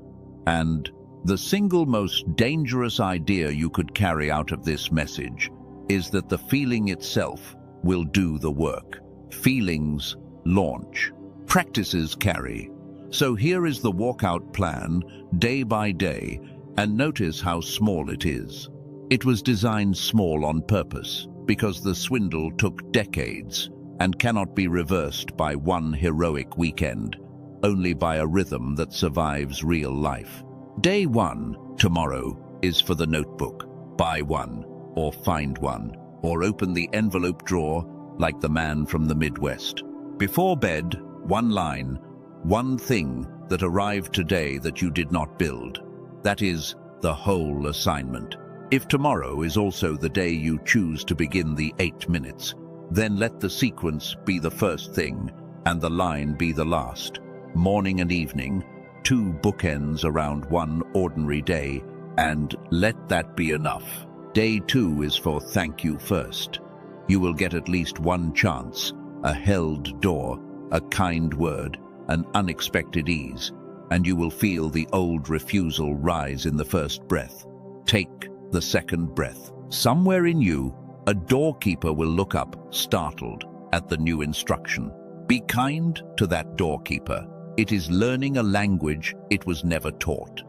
And the single most dangerous idea you could carry out of this message is that the feeling itself will do the work. Feelings launch. Practices carry. So here is the walkout plan, day by day, and notice how small it is. It was designed small on purpose, because the swindle took decades and cannot be reversed by one heroic weekend, only by a rhythm that survives real life. Day 1, tomorrow, is for the notebook. Buy one, or find one, or open the envelope drawer like the man from the Midwest. Before bed, one line, one thing that arrived today that you did not build. That is the whole assignment. If tomorrow is also the day you choose to begin the 8 minutes, then let the sequence be the first thing and the line be the last. Morning and evening, 2 bookends around one ordinary day, and let that be enough. Day 2 is for thank you first. You will get at least one chance, a held door, a kind word, an unexpected ease, and you will feel the old refusal rise in the first breath. Take the second breath. Somewhere in you, a doorkeeper will look up, startled, at the new instruction. Be kind to that doorkeeper. It is learning a language it was never taught.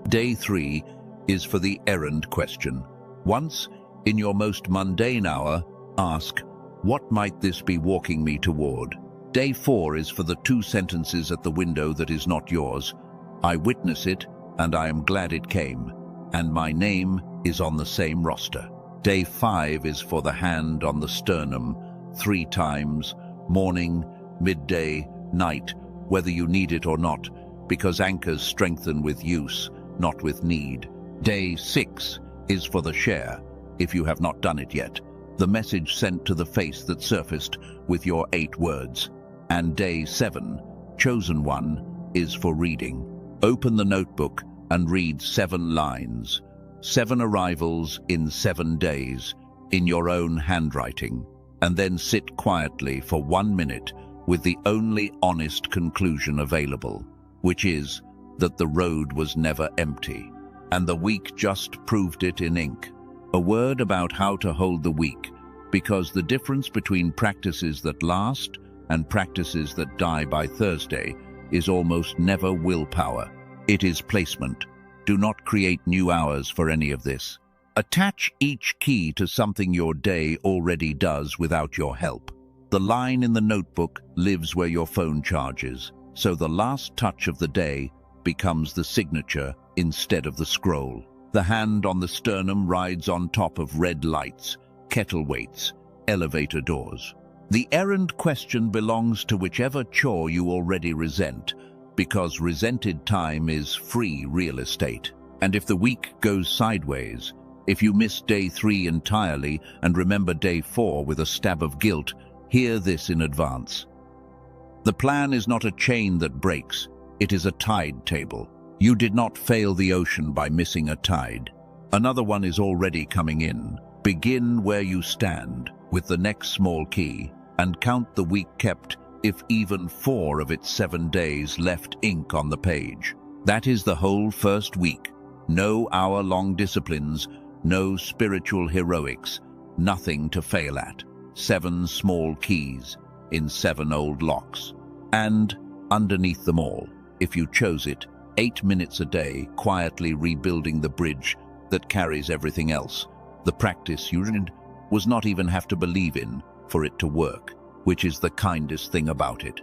Day 3 is for the errand question. Once, in your most mundane hour, ask, what might this be walking me toward? Day 4 is for the 2 sentences at the window that is not yours. I witness it, and I am glad it came, and my name is on the same roster. Day 5 is for the hand on the sternum, 3 times, morning, midday, night, whether you need it or not, because anchors strengthen with use, not with need. Day 6 is for the share, if you have not done it yet, the message sent to the face that surfaced with your 8 words. And day 7, chosen one, is for reading. Open the notebook and read 7 lines, 7 arrivals in 7 days, in your own handwriting, and then sit quietly for 1 minute with the only honest conclusion available, which is that the road was never empty, and the week just proved it in ink. A word about how to hold the week, because the difference between practices that last and practices that die by Thursday is almost never willpower. It is placement. Do not create new hours for any of this. Attach each key to something your day already does without your help. The line in the notebook lives where your phone charges, so the last touch of the day becomes the signature instead of the scroll. The hand on the sternum rides on top of red lights, kettle weights, elevator doors. The errand question belongs to whichever chore you already resent, because resented time is free real estate. And if the week goes sideways, if you miss day 3 entirely and remember day 4 with a stab of guilt, hear this in advance. The plan is not a chain that breaks, it is a tide table. You did not fail the ocean by missing a tide. Another one is already coming in. Begin where you stand, with the next small key, and count the week kept if even 4 of its 7 days left ink on the page. That is the whole first week. No hour-long disciplines, no spiritual heroics, nothing to fail at. 7 small keys in 7 old locks. And underneath them all, if you chose it, 8 minutes a day quietly rebuilding the bridge that carries everything else. The practice you was not even have to believe in for it to work, which is the kindest thing about it.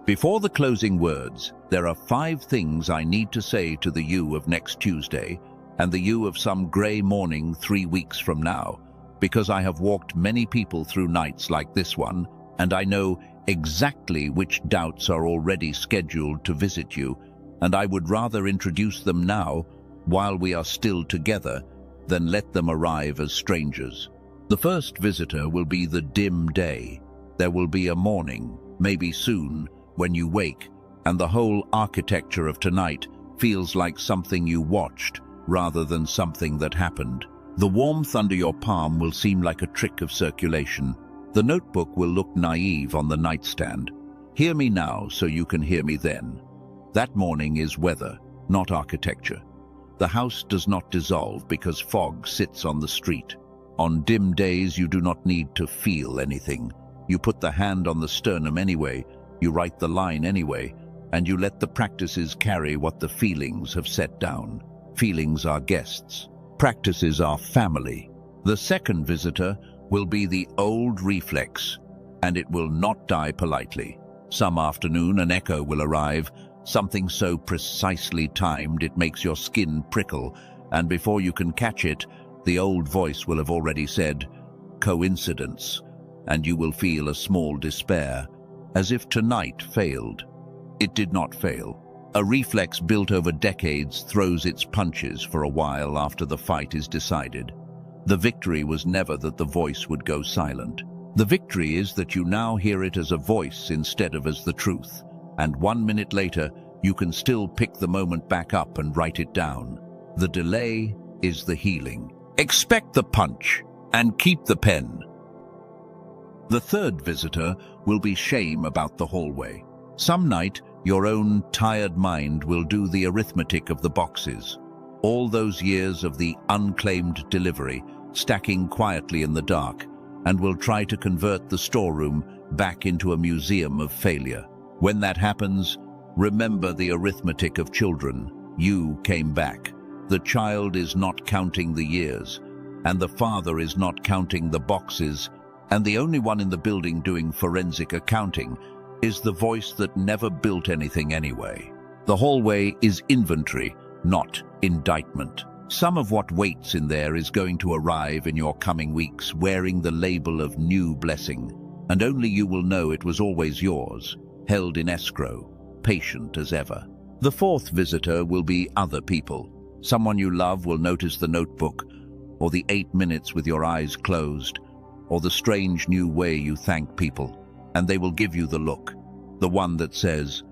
Before the closing words, there are 5 things I need to say to the you of next Tuesday and the you of some grey morning 3 weeks from now, because I have walked many people through nights like this one, and I know exactly which doubts are already scheduled to visit you, and I would rather introduce them now, while we are still together, than let them arrive as strangers. The first visitor will be the dim day. There will be a morning, maybe soon, when you wake, and the whole architecture of tonight feels like something you watched, rather than something that happened. The warmth under your palm will seem like a trick of circulation. The notebook will look naive on the nightstand. Hear me now so you can hear me then. That morning is weather, not architecture. The house does not dissolve because fog sits on the street. On dim days you do not need to feel anything. You put the hand on the sternum anyway, you write the line anyway, and you let the practices carry what the feelings have set down. Feelings are guests. Practices are family. The second visitor will be the old reflex, and it will not die politely. Some afternoon an echo will arrive, something so precisely timed it makes your skin prickle, and before you can catch it, the old voice will have already said, "Coincidence," and you will feel a small despair, as if tonight failed. It did not fail. A reflex built over decades throws its punches for a while after the fight is decided. The victory was never that the voice would go silent. The victory is that you now hear it as a voice instead of as the truth, and 1 minute later, you can still pick the moment back up and write it down. The delay is the healing. Expect the punch and keep the pen. The third visitor will be shame about the hallway. Some night, your own tired mind will do the arithmetic of the boxes. All those years of the unclaimed delivery, stacking quietly in the dark, and will try to convert the storeroom back into a museum of failure. When that happens, remember the arithmetic of children. You came back. The child is not counting the years, and the father is not counting the boxes, and the only one in the building doing forensic accounting is the voice that never built anything anyway. The hallway is inventory, not indictment. Some of what waits in there is going to arrive in your coming weeks wearing the label of new blessing, and only you will know it was always yours, held in escrow, patient as ever. The fourth visitor will be other people. Someone you love will notice the notebook, or the 8 minutes with your eyes closed, or the strange new way you thank people, and they will give you the look, the one that says,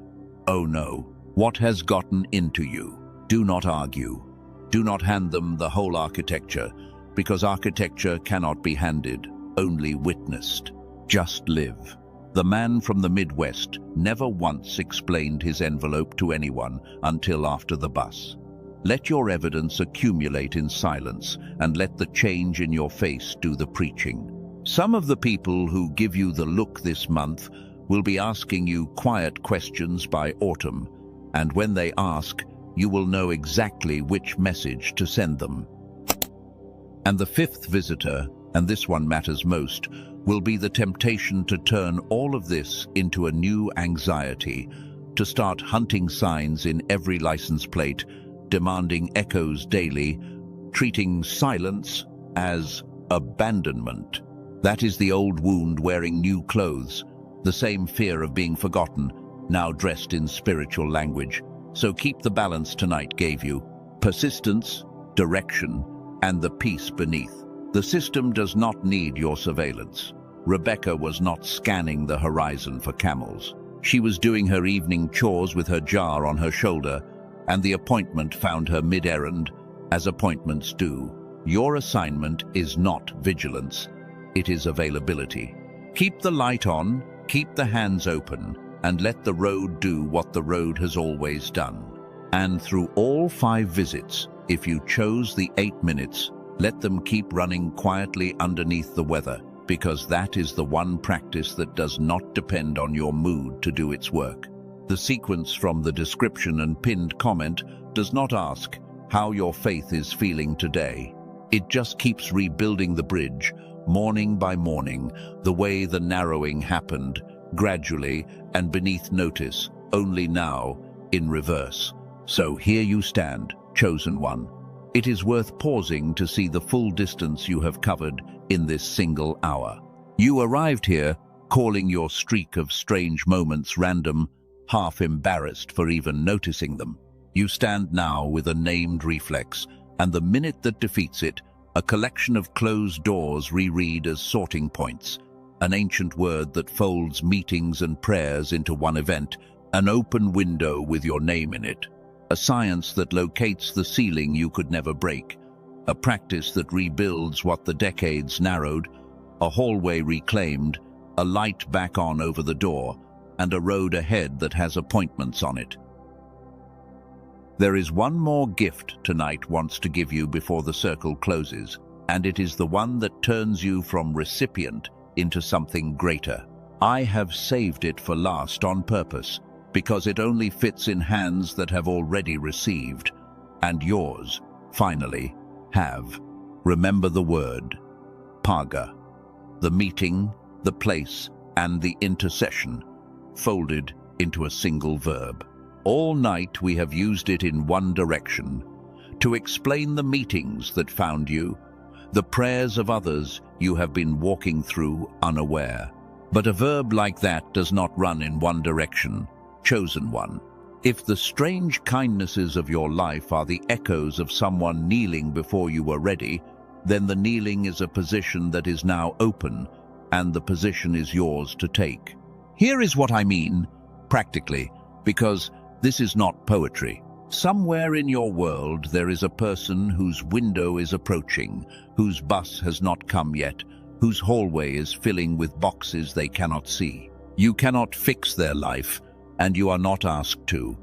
"Oh no, what has gotten into you?" Do not argue. Do not hand them the whole architecture, because architecture cannot be handed, only witnessed. Just live. The man from the Midwest never once explained his envelope to anyone until after the bus. Let your evidence accumulate in silence and let the change in your face do the preaching. Some of the people who give you the look this month will be asking you quiet questions by autumn, and when they ask, you will know exactly which message to send them. And the fifth visitor, and this one matters most, will be the temptation to turn all of this into a new anxiety, to start hunting signs in every license plate, demanding echoes daily, treating silence as abandonment. That is the old wound wearing new clothes, the same fear of being forgotten, now dressed in spiritual language. So keep the balance tonight gave you, persistence, direction, and the peace beneath. The system does not need your surveillance. Rebecca was not scanning the horizon for camels. She was doing her evening chores with her jar on her shoulder, and the appointment found her mid-errand, as appointments do. Your assignment is not vigilance, it is availability. Keep the light on, keep the hands open, and let the road do what the road has always done. And through all 5 visits, if you chose the 8 minutes, let them keep running quietly underneath the weather, because that is the one practice that does not depend on your mood to do its work. The sequence from the description and pinned comment does not ask how your faith is feeling today. It just keeps rebuilding the bridge, morning by morning, the way the narrowing happened, gradually and beneath notice, only now in reverse. So here you stand, chosen one. It is worth pausing to see the full distance you have covered in this single hour. You arrived here, calling your streak of strange moments random, half embarrassed for even noticing them. You stand now with a named reflex, and the minute that defeats it, a collection of closed doors reread as sorting points, an ancient word that folds meetings and prayers into one event, an open window with your name in it, a science that locates the ceiling you could never break, a practice that rebuilds what the decades narrowed, a hallway reclaimed, a light back on over the door, and a road ahead that has appointments on it. There is one more gift tonight wants to give you before the circle closes, and it is the one that turns you from recipient into something greater. I have saved it for last on purpose, because it only fits in hands that have already received, and yours, finally, have. Remember the word, PAGA, the meeting, the place, and the intercession, folded into a single verb. All night we have used it in one direction, to explain the meetings that found you, the prayers of others you have been walking through unaware. But a verb like that does not run in one direction, chosen one. If the strange kindnesses of your life are the echoes of someone kneeling before you were ready, then the kneeling is a position that is now open, and the position is yours to take. Here is what I mean, practically, because this is not poetry. Somewhere in your world there is a person whose window is approaching, whose bus has not come yet, whose hallway is filling with boxes they cannot see. You cannot fix their life, and you are not asked to.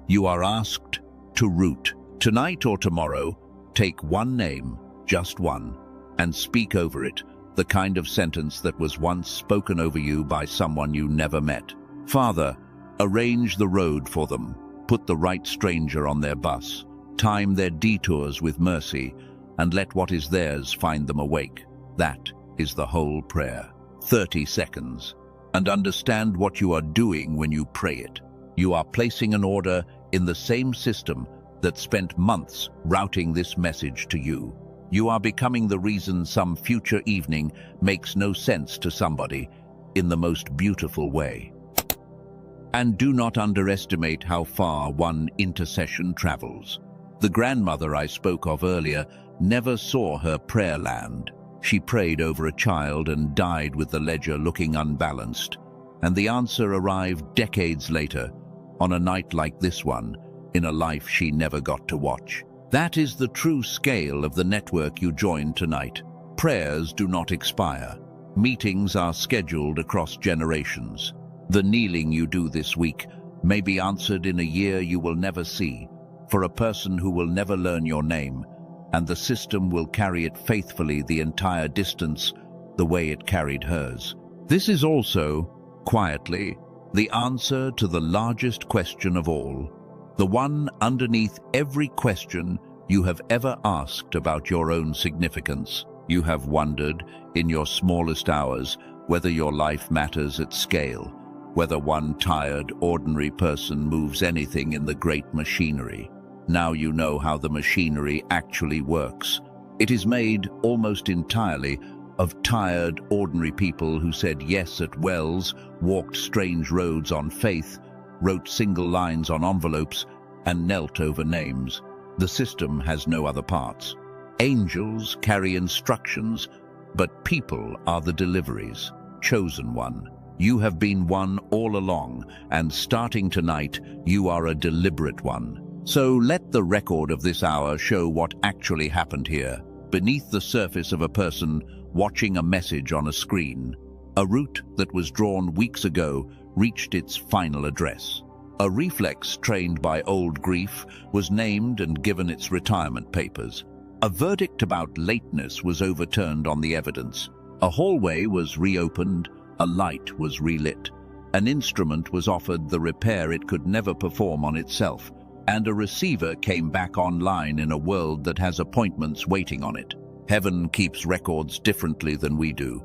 You are asked to root. Tonight or tomorrow, take one name, just one, and speak over it, the kind of sentence that was once spoken over you by someone you never met. Father, arrange the road for them, put the right stranger on their bus, time their detours with mercy, and let what is theirs find them awake. That is the whole prayer. 30 seconds. And understand what you are doing when you pray it. You are placing an order in the same system that spent months routing this message to you. You are becoming the reason some future evening makes no sense to somebody in the most beautiful way. And do not underestimate how far one intercession travels. The grandmother I spoke of earlier never saw her prayer land. She prayed over a child and died with the ledger looking unbalanced. And the answer arrived decades later, on a night like this one, in a life she never got to watch. That is the true scale of the network you joined tonight. Prayers do not expire. Meetings are scheduled across generations. The kneeling you do this week may be answered in a year you will never see, for a person who will never learn your name, and the system will carry it faithfully the entire distance, the way it carried hers. This is also, quietly, the answer to the largest question of all, the one underneath every question you have ever asked about your own significance. You have wondered, in your smallest hours, whether your life matters at scale, whether one tired, ordinary person moves anything in the great machinery. Now you know how the machinery actually works. It is made almost entirely of tired, ordinary people who said yes at wells, walked strange roads on faith, wrote single lines on envelopes, and knelt over names. The system has no other parts. Angels carry instructions, but people are the deliveries. Chosen one. You have been one all along, and starting tonight, you are a deliberate one. So let the record of this hour show what actually happened here, beneath the surface of a person watching a message on a screen. A route that was drawn weeks ago reached its final address. A reflex trained by old grief was named and given its retirement papers. A verdict about lateness was overturned on the evidence. A hallway was reopened, a light was relit. An instrument was offered the repair it could never perform on itself, and a receiver came back online in a world that has appointments waiting on it. Heaven keeps records differently than we do,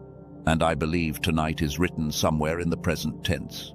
and I believe tonight is written somewhere in the present tense.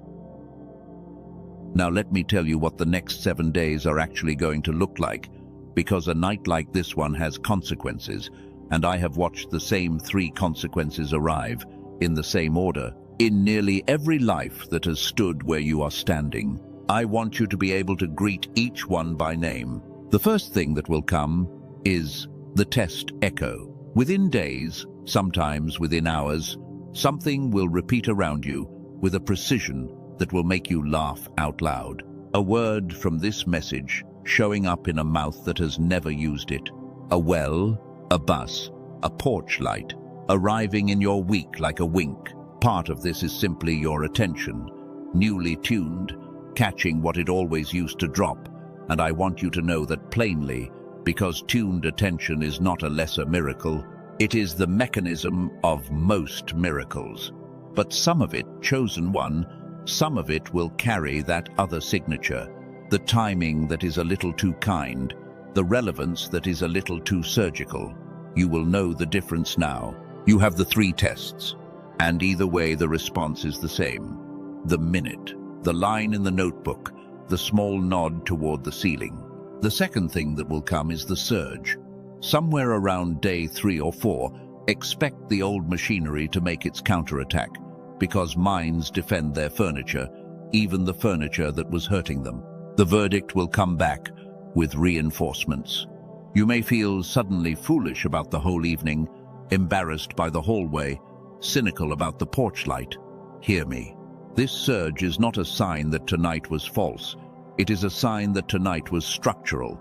Now let me tell you what the next 7 days are actually going to look like, because a night like this one has consequences, and I have watched the same 3 consequences arrive, in the same order, in nearly every life that has stood where you are standing. I want you to be able to greet each one by name. The first thing that will come is the test echo. Within days, sometimes within hours, something will repeat around you with a precision that will make you laugh out loud. A word from this message showing up in a mouth that has never used it. A well, a bus, a porch light, arriving in your week like a wink. Part of this is simply your attention, newly tuned, catching what it always used to drop, and I want you to know that plainly, because tuned attention is not a lesser miracle, it is the mechanism of most miracles. But some of it, chosen one, some of it will carry that other signature, the timing that is a little too kind, the relevance that is a little too surgical. You will know the difference now. You have the 3 tests, and either way the response is the same. The minute, the line in the notebook, the small nod toward the ceiling. The second thing that will come is the surge. Somewhere around day 3 or 4, expect the old machinery to make its counterattack, because minds defend their furniture, even the furniture that was hurting them. The verdict will come back with reinforcements. You may feel suddenly foolish about the whole evening, embarrassed by the hallway, cynical about the porch light. Hear me. This surge is not a sign that tonight was false. It is a sign that tonight was structural.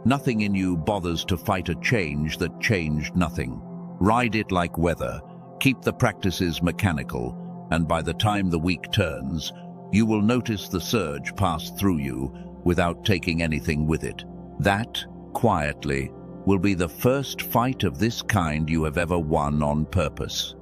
Nothing in you bothers to fight a change that changed nothing. Ride it like weather, keep the practices mechanical, and by the time the week turns, you will notice the surge pass through you without taking anything with it. That, quietly, will be the first fight of this kind you have ever won on purpose.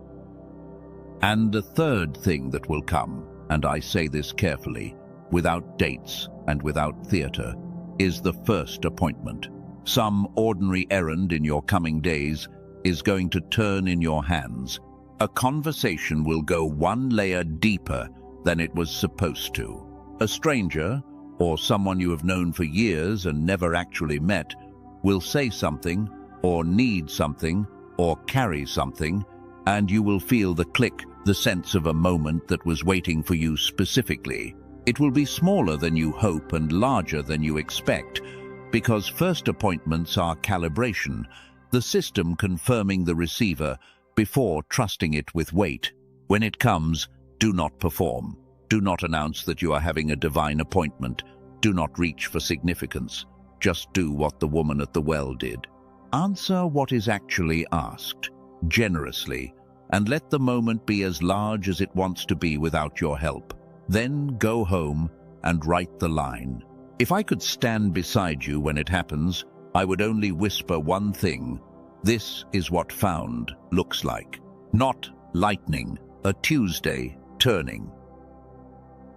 And the third thing that will come, and I say this carefully, without dates and without theater, is the first appointment. Some ordinary errand in your coming days is going to turn in your hands. A conversation will go one layer deeper than it was supposed to. A stranger, or someone you have known for years and never actually met, will say something, or need something, or carry something, and you will feel the click, the sense of a moment that was waiting for you specifically. It will be smaller than you hope and larger than you expect, because first appointments are calibration, the system confirming the receiver before trusting it with weight. When it comes, do not perform. Do not announce that you are having a divine appointment. Do not reach for significance. Just do what the woman at the well did. Answer what is actually asked, generously, and let the moment be as large as it wants to be without your help. Then go home and write the line. If I could stand beside you when it happens, I would only whisper one thing. This is what found looks like. Not lightning, a Tuesday turning.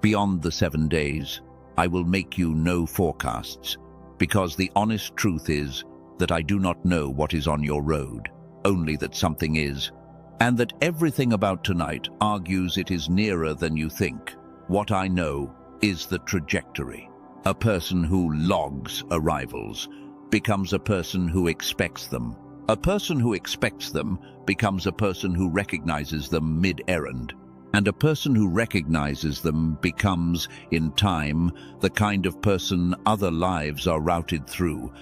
Beyond the 7 days, I will make you no forecasts, because the honest truth is that I do not know what is on your road, only that something is, and that everything about tonight argues it is nearer than you think. What I know is the trajectory. A person who logs arrivals becomes a person who expects them. A person who expects them becomes a person who recognizes them mid-errand. And a person who recognizes them becomes, in time, the kind of person other lives are routed through.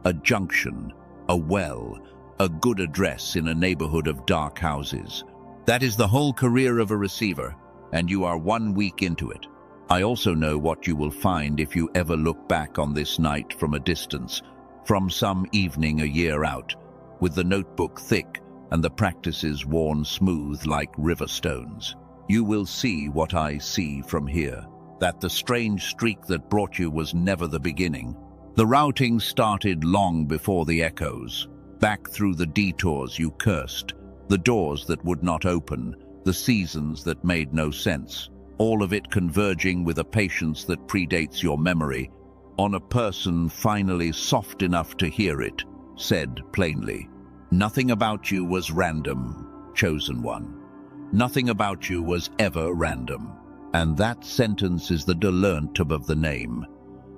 A junction, a well, a good address in a neighborhood of dark houses. That is the whole career of a receiver, and you are 1 week into it. I also know what you will find if you ever look back on this night from a distance, from some evening a year out, with the notebook thick and the practices worn smooth like river stones. You will see what I see from here, that the strange streak that brought you was never the beginning. The routing started long before the echoes, back through the detours you cursed, the doors that would not open, the seasons that made no sense, all of it converging with a patience that predates your memory, on a person finally soft enough to hear it, said plainly. Nothing about you was random, chosen one. Nothing about you was ever random. And that sentence is the learnt of the name.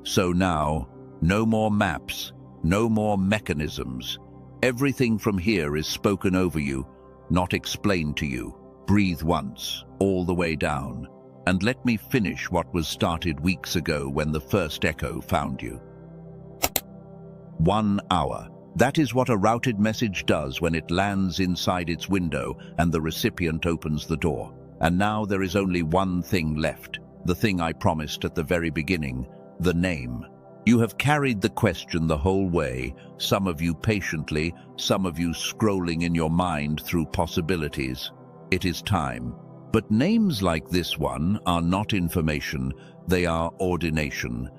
So now, no more maps, no more mechanisms. Everything from here is spoken over you, not explained to you. Breathe once, all the way down, and let me finish what was started weeks ago when the first echo found you. 1 hour. That is what a routed message does when it lands inside its window and the recipient opens the door. And now there is only one thing left, the thing I promised at the very beginning, the name. You have carried the question the whole way, some of you patiently, some of you scrolling in your mind through possibilities. It is time. But names like this one are not information, they are ordination.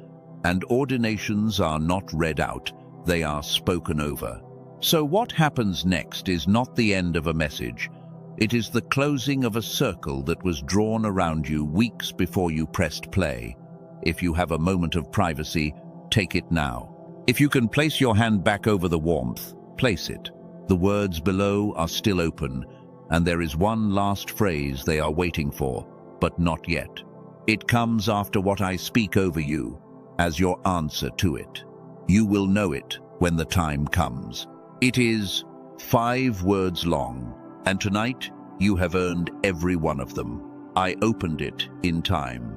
And ordinations are not read out, they are spoken over. So what happens next is not the end of a message. It is the closing of a circle that was drawn around you weeks before you pressed play. If you have a moment of privacy, take it now. If you can place your hand back over the warmth, place it. The words below are still open, and there is one last phrase they are waiting for, but not yet. It comes after what I speak over you, as your answer to it. You will know it when the time comes. It is 5 words long, and tonight you have earned every one of them. I opened it in time.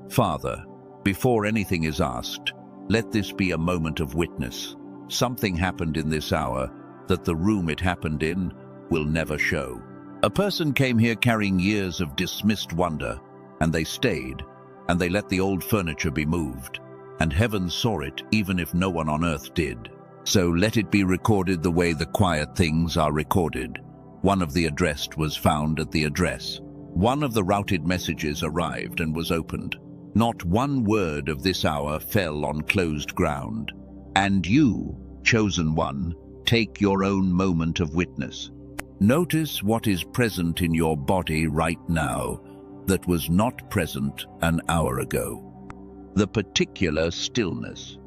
Father, before anything is asked, let this be a moment of witness. Something happened in this hour that the room it happened in will never show. A person came here carrying years of dismissed wonder, and they stayed, and they let the old furniture be moved, and heaven saw it even if no one on earth did. So let it be recorded the way the quiet things are recorded. One of the addressed was found at the address. One of the routed messages arrived and was opened. Not one word of this hour fell on closed ground. And you, chosen one, take your own moment of witness. Notice what is present in your body right now that was not present an hour ago. The particular stillness.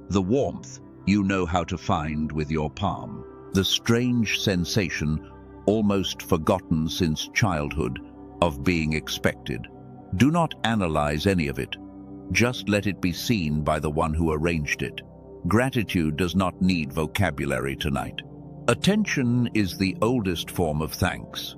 The warmth you know how to find with your palm. The strange sensation, almost forgotten since childhood, of being expected. Do not analyze any of it. Just let it be seen by the one who arranged it. Gratitude does not need vocabulary tonight. Attention is the oldest form of thanks.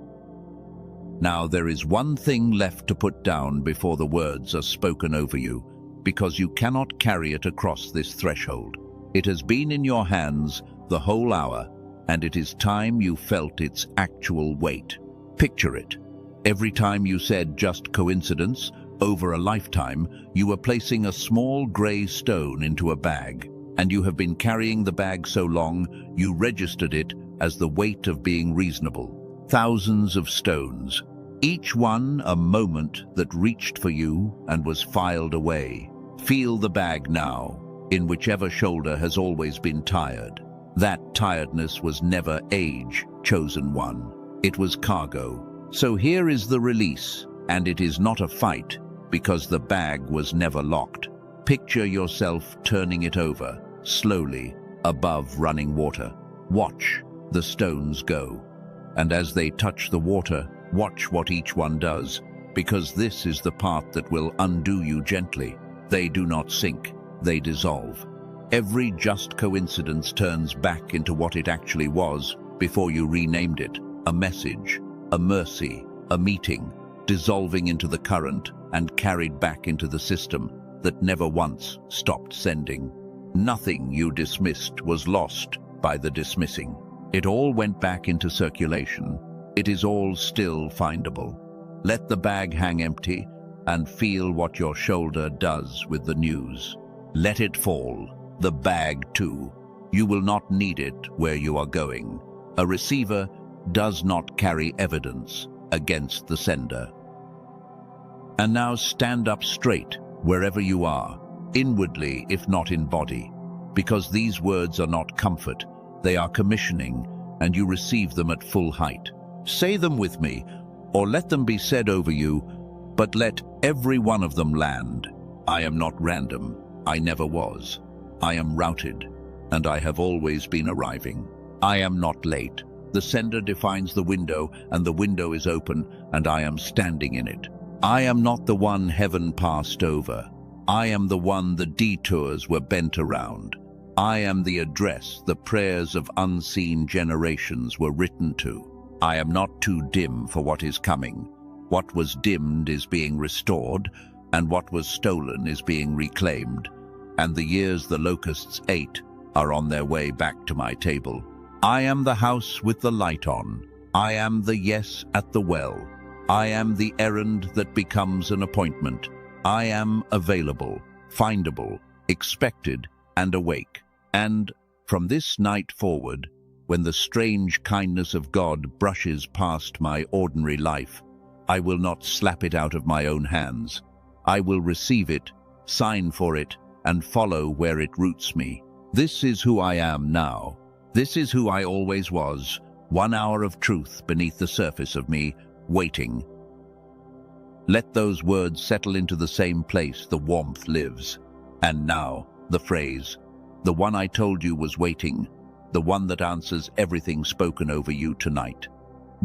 Now there is one thing left to put down before the words are spoken over you, because you cannot carry it across this threshold. It has been in your hands the whole hour, and it is time you felt its actual weight. Picture it. Every time you said just coincidence, over a lifetime, you were placing a small grey stone into a bag, and you have been carrying the bag so long, you registered it as the weight of being reasonable. Thousands of stones, each one a moment that reached for you and was filed away. Feel the bag now, in whichever shoulder has always been tired. That tiredness was never age, chosen one. It was cargo. So here is the release, and it is not a fight, because the bag was never locked. Picture yourself turning it over, slowly, above running water. Watch the stones go. And as they touch the water, watch what each one does, because this is the part that will undo you gently. They do not sink, they dissolve. Every just coincidence turns back into what it actually was before you renamed it. A message, a mercy, a meeting, dissolving into the current and carried back into the system that never once stopped sending. Nothing you dismissed was lost by the dismissing. It all went back into circulation. It is all still findable. Let the bag hang empty and feel what your shoulder does with the news. Let it fall, the bag too. You will not need it where you are going. A receiver does not carry evidence against the sender. And now stand up straight wherever you are, inwardly if not in body, because these words are not comfort, they are commissioning, and you receive them at full height. Say them with me, or let them be said over you, but let every one of them land. I am not random, I never was. I am routed, and I have always been arriving. I am not late. The sender defines the window, and the window is open, and I am standing in it. I am not the one heaven passed over. I am the one the detours were bent around. I am the address the prayers of unseen generations were written to. I am not too dim for what is coming. What was dimmed is being restored, and what was stolen is being reclaimed, and the years the locusts ate are on their way back to my table. I am the house with the light on. I am the yes at the well. I am the errand that becomes an appointment. I am available, findable, expected, and awake. And from this night forward, when the strange kindness of God brushes past my ordinary life, I will not slap it out of my own hands. I will receive it, sign for it, and follow where it roots me. This is who I am now. This is who I always was, 1 hour of truth beneath the surface of me, waiting. Let those words settle into the same place the warmth lives. And now, the phrase, the one I told you was waiting, the one that answers everything spoken over you tonight.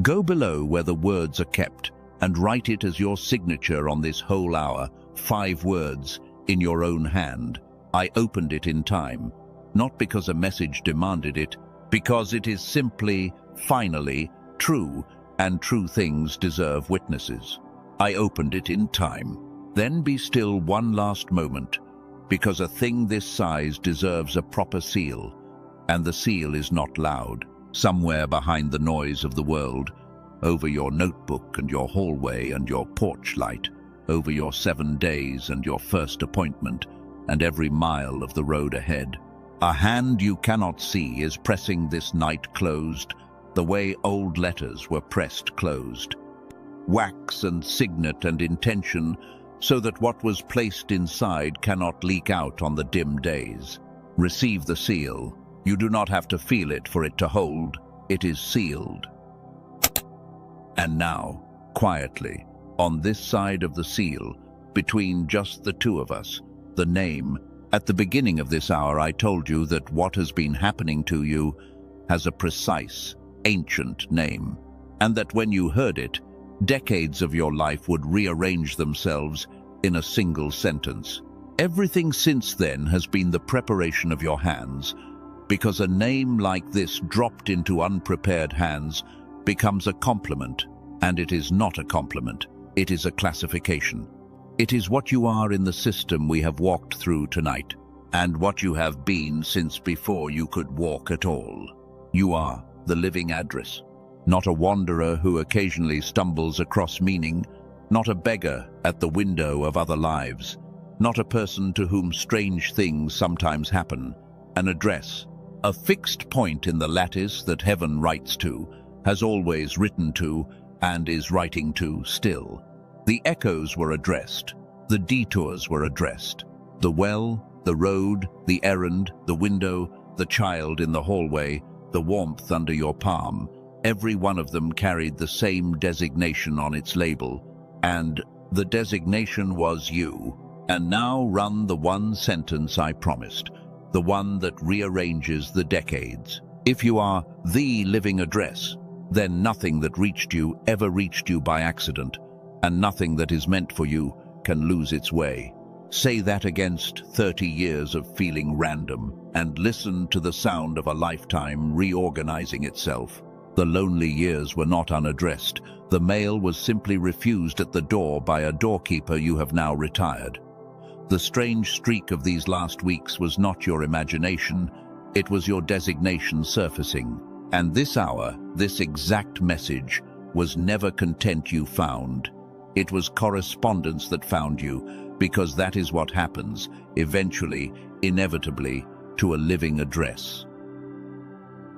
Go below where the words are kept and write it as your signature on this whole hour, 5 words, in your own hand. I opened it in time, not because a message demanded it, because it is simply, finally, true, and true things deserve witnesses. I opened it in time. Then be still one last moment, because a thing this size deserves a proper seal, and the seal is not loud. Somewhere behind the noise of the world, over your notebook and your hallway and your porch light, over your 7 days and your first appointment, and every mile of the road ahead. A hand you cannot see is pressing this night closed, the way old letters were pressed closed. Wax and signet and intention, so that what was placed inside cannot leak out on the dim days. Receive the seal. You do not have to feel it for it to hold. It is sealed. And now, quietly, on this side of the seal, between just the two of us, the name. At the beginning of this hour I told you that what has been happening to you has a precise, ancient name, and that when you heard it, decades of your life would rearrange themselves in a single sentence. Everything since then has been the preparation of your hands, because a name like this dropped into unprepared hands becomes a compliment, and it is not a compliment, it is a classification. It is what you are in the system we have walked through tonight, and what you have been since before you could walk at all. You are the living address, not a wanderer who occasionally stumbles across meaning, not a beggar at the window of other lives, not a person to whom strange things sometimes happen. An address, a fixed point in the lattice that heaven writes to, has always written to, and is writing to still. The echoes were addressed, the detours were addressed, the well, the road, the errand, the window, the child in the hallway, the warmth under your palm. Every one of them carried the same designation on its label, and the designation was you. And now run the one sentence I promised, the one that rearranges the decades. If you are the living address, then nothing that reached you ever reached you by accident, and nothing that is meant for you can lose its way. Say that against 30 years of feeling random, and listen to the sound of a lifetime reorganizing itself. The lonely years were not unaddressed. The mail was simply refused at the door by a doorkeeper you have now retired. The strange streak of these last weeks was not your imagination, it was your designation surfacing. And this hour, this exact message, was never content you found. It was correspondence that found you, because that is what happens, eventually, inevitably, to a living address.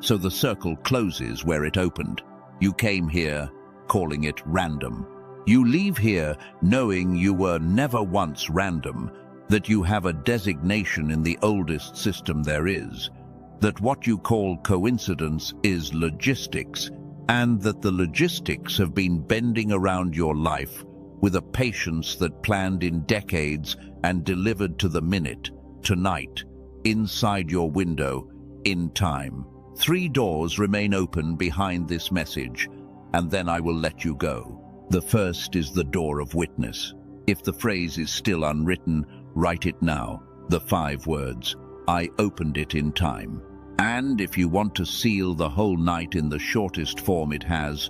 So the circle closes where it opened. You came here, calling it random. You leave here knowing you were never once random, that you have a designation in the oldest system there is, that what you call coincidence is logistics, and that the logistics have been bending around your life with a patience that planned in decades and delivered to the minute, tonight, inside your window, in time. 3 doors remain open behind this message, and then I will let you go. The first is the door of witness. If the phrase is still unwritten, write it now. The 5 words, I opened it in time. And if you want to seal the whole night in the shortest form it has,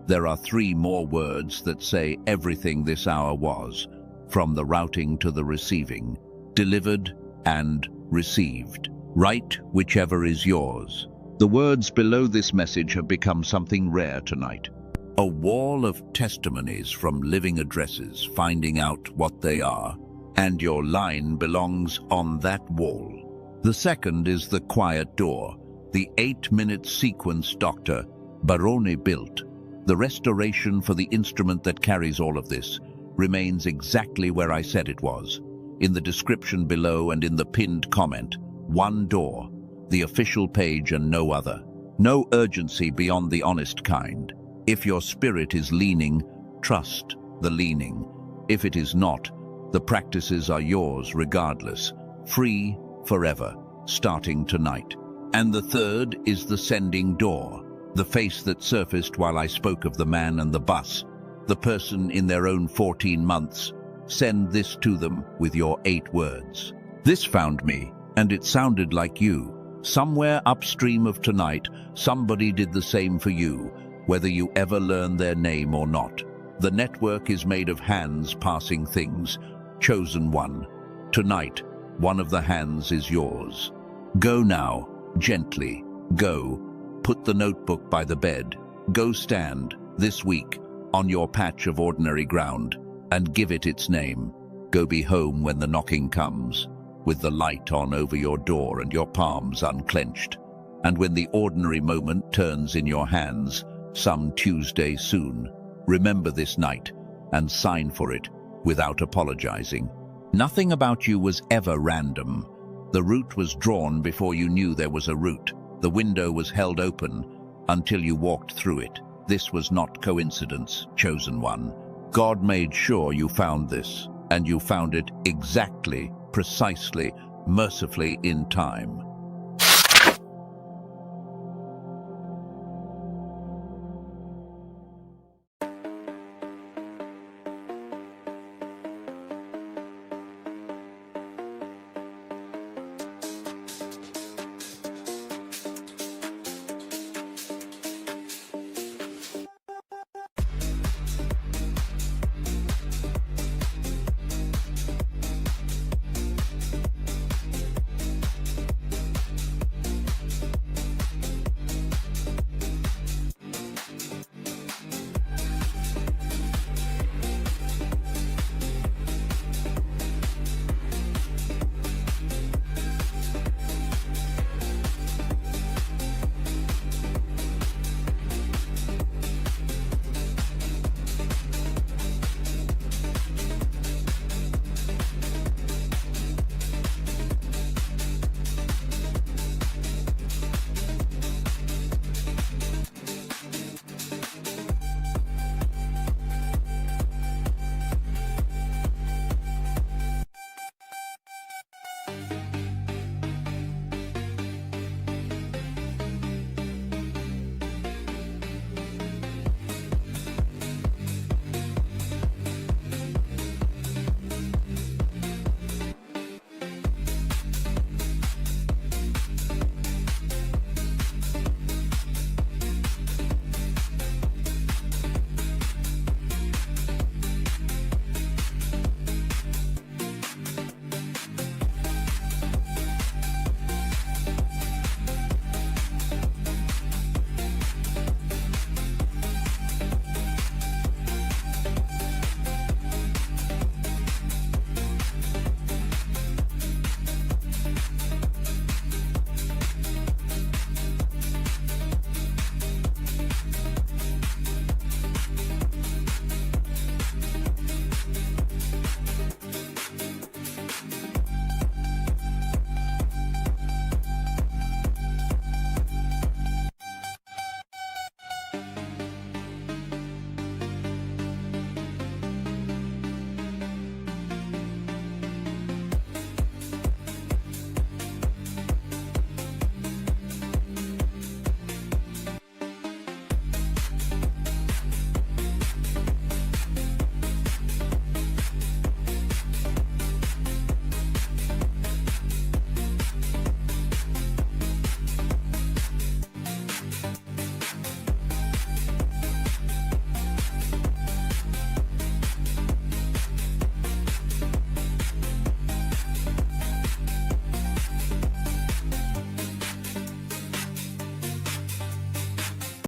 there are 3 more words that say everything this hour was, from the routing to the receiving, delivered and received. Write whichever is yours. The words below this message have become something rare tonight. A wall of testimonies from living addresses finding out what they are, and your line belongs on that wall. The second is the quiet door, the 8-minute sequence Dr. Barone built. The restoration for the instrument that carries all of this remains exactly where I said it was, in the description below and in the pinned comment. 1 door, the official page and no other. No urgency beyond the honest kind. If your spirit is leaning, trust the leaning. If it is not, the practices are yours regardless, free forever, starting tonight. And the third is the sending door, the face that surfaced while I spoke of the man and the bus, the person in their own 14 months, Send this to them with your 8 words. This found me, and it sounded like you. Somewhere upstream of tonight, somebody did the same for you, whether you ever learn their name or not. The network is made of hands passing things. Chosen one. Tonight, one of the hands is yours. Go now, gently. Go. Put the notebook by the bed. Go stand, this week, on your patch of ordinary ground, and give it its name. Go be home when the knocking comes, with the light on over your door and your palms unclenched. And when the ordinary moment turns in your hands, some Tuesday soon, remember this night and sign for it without apologizing. Nothing about you was ever random. The route was drawn before you knew there was a route. The window was held open until you walked through it. This was not coincidence, chosen one. God made sure you found this, and you found it exactly, precisely, mercifully in time.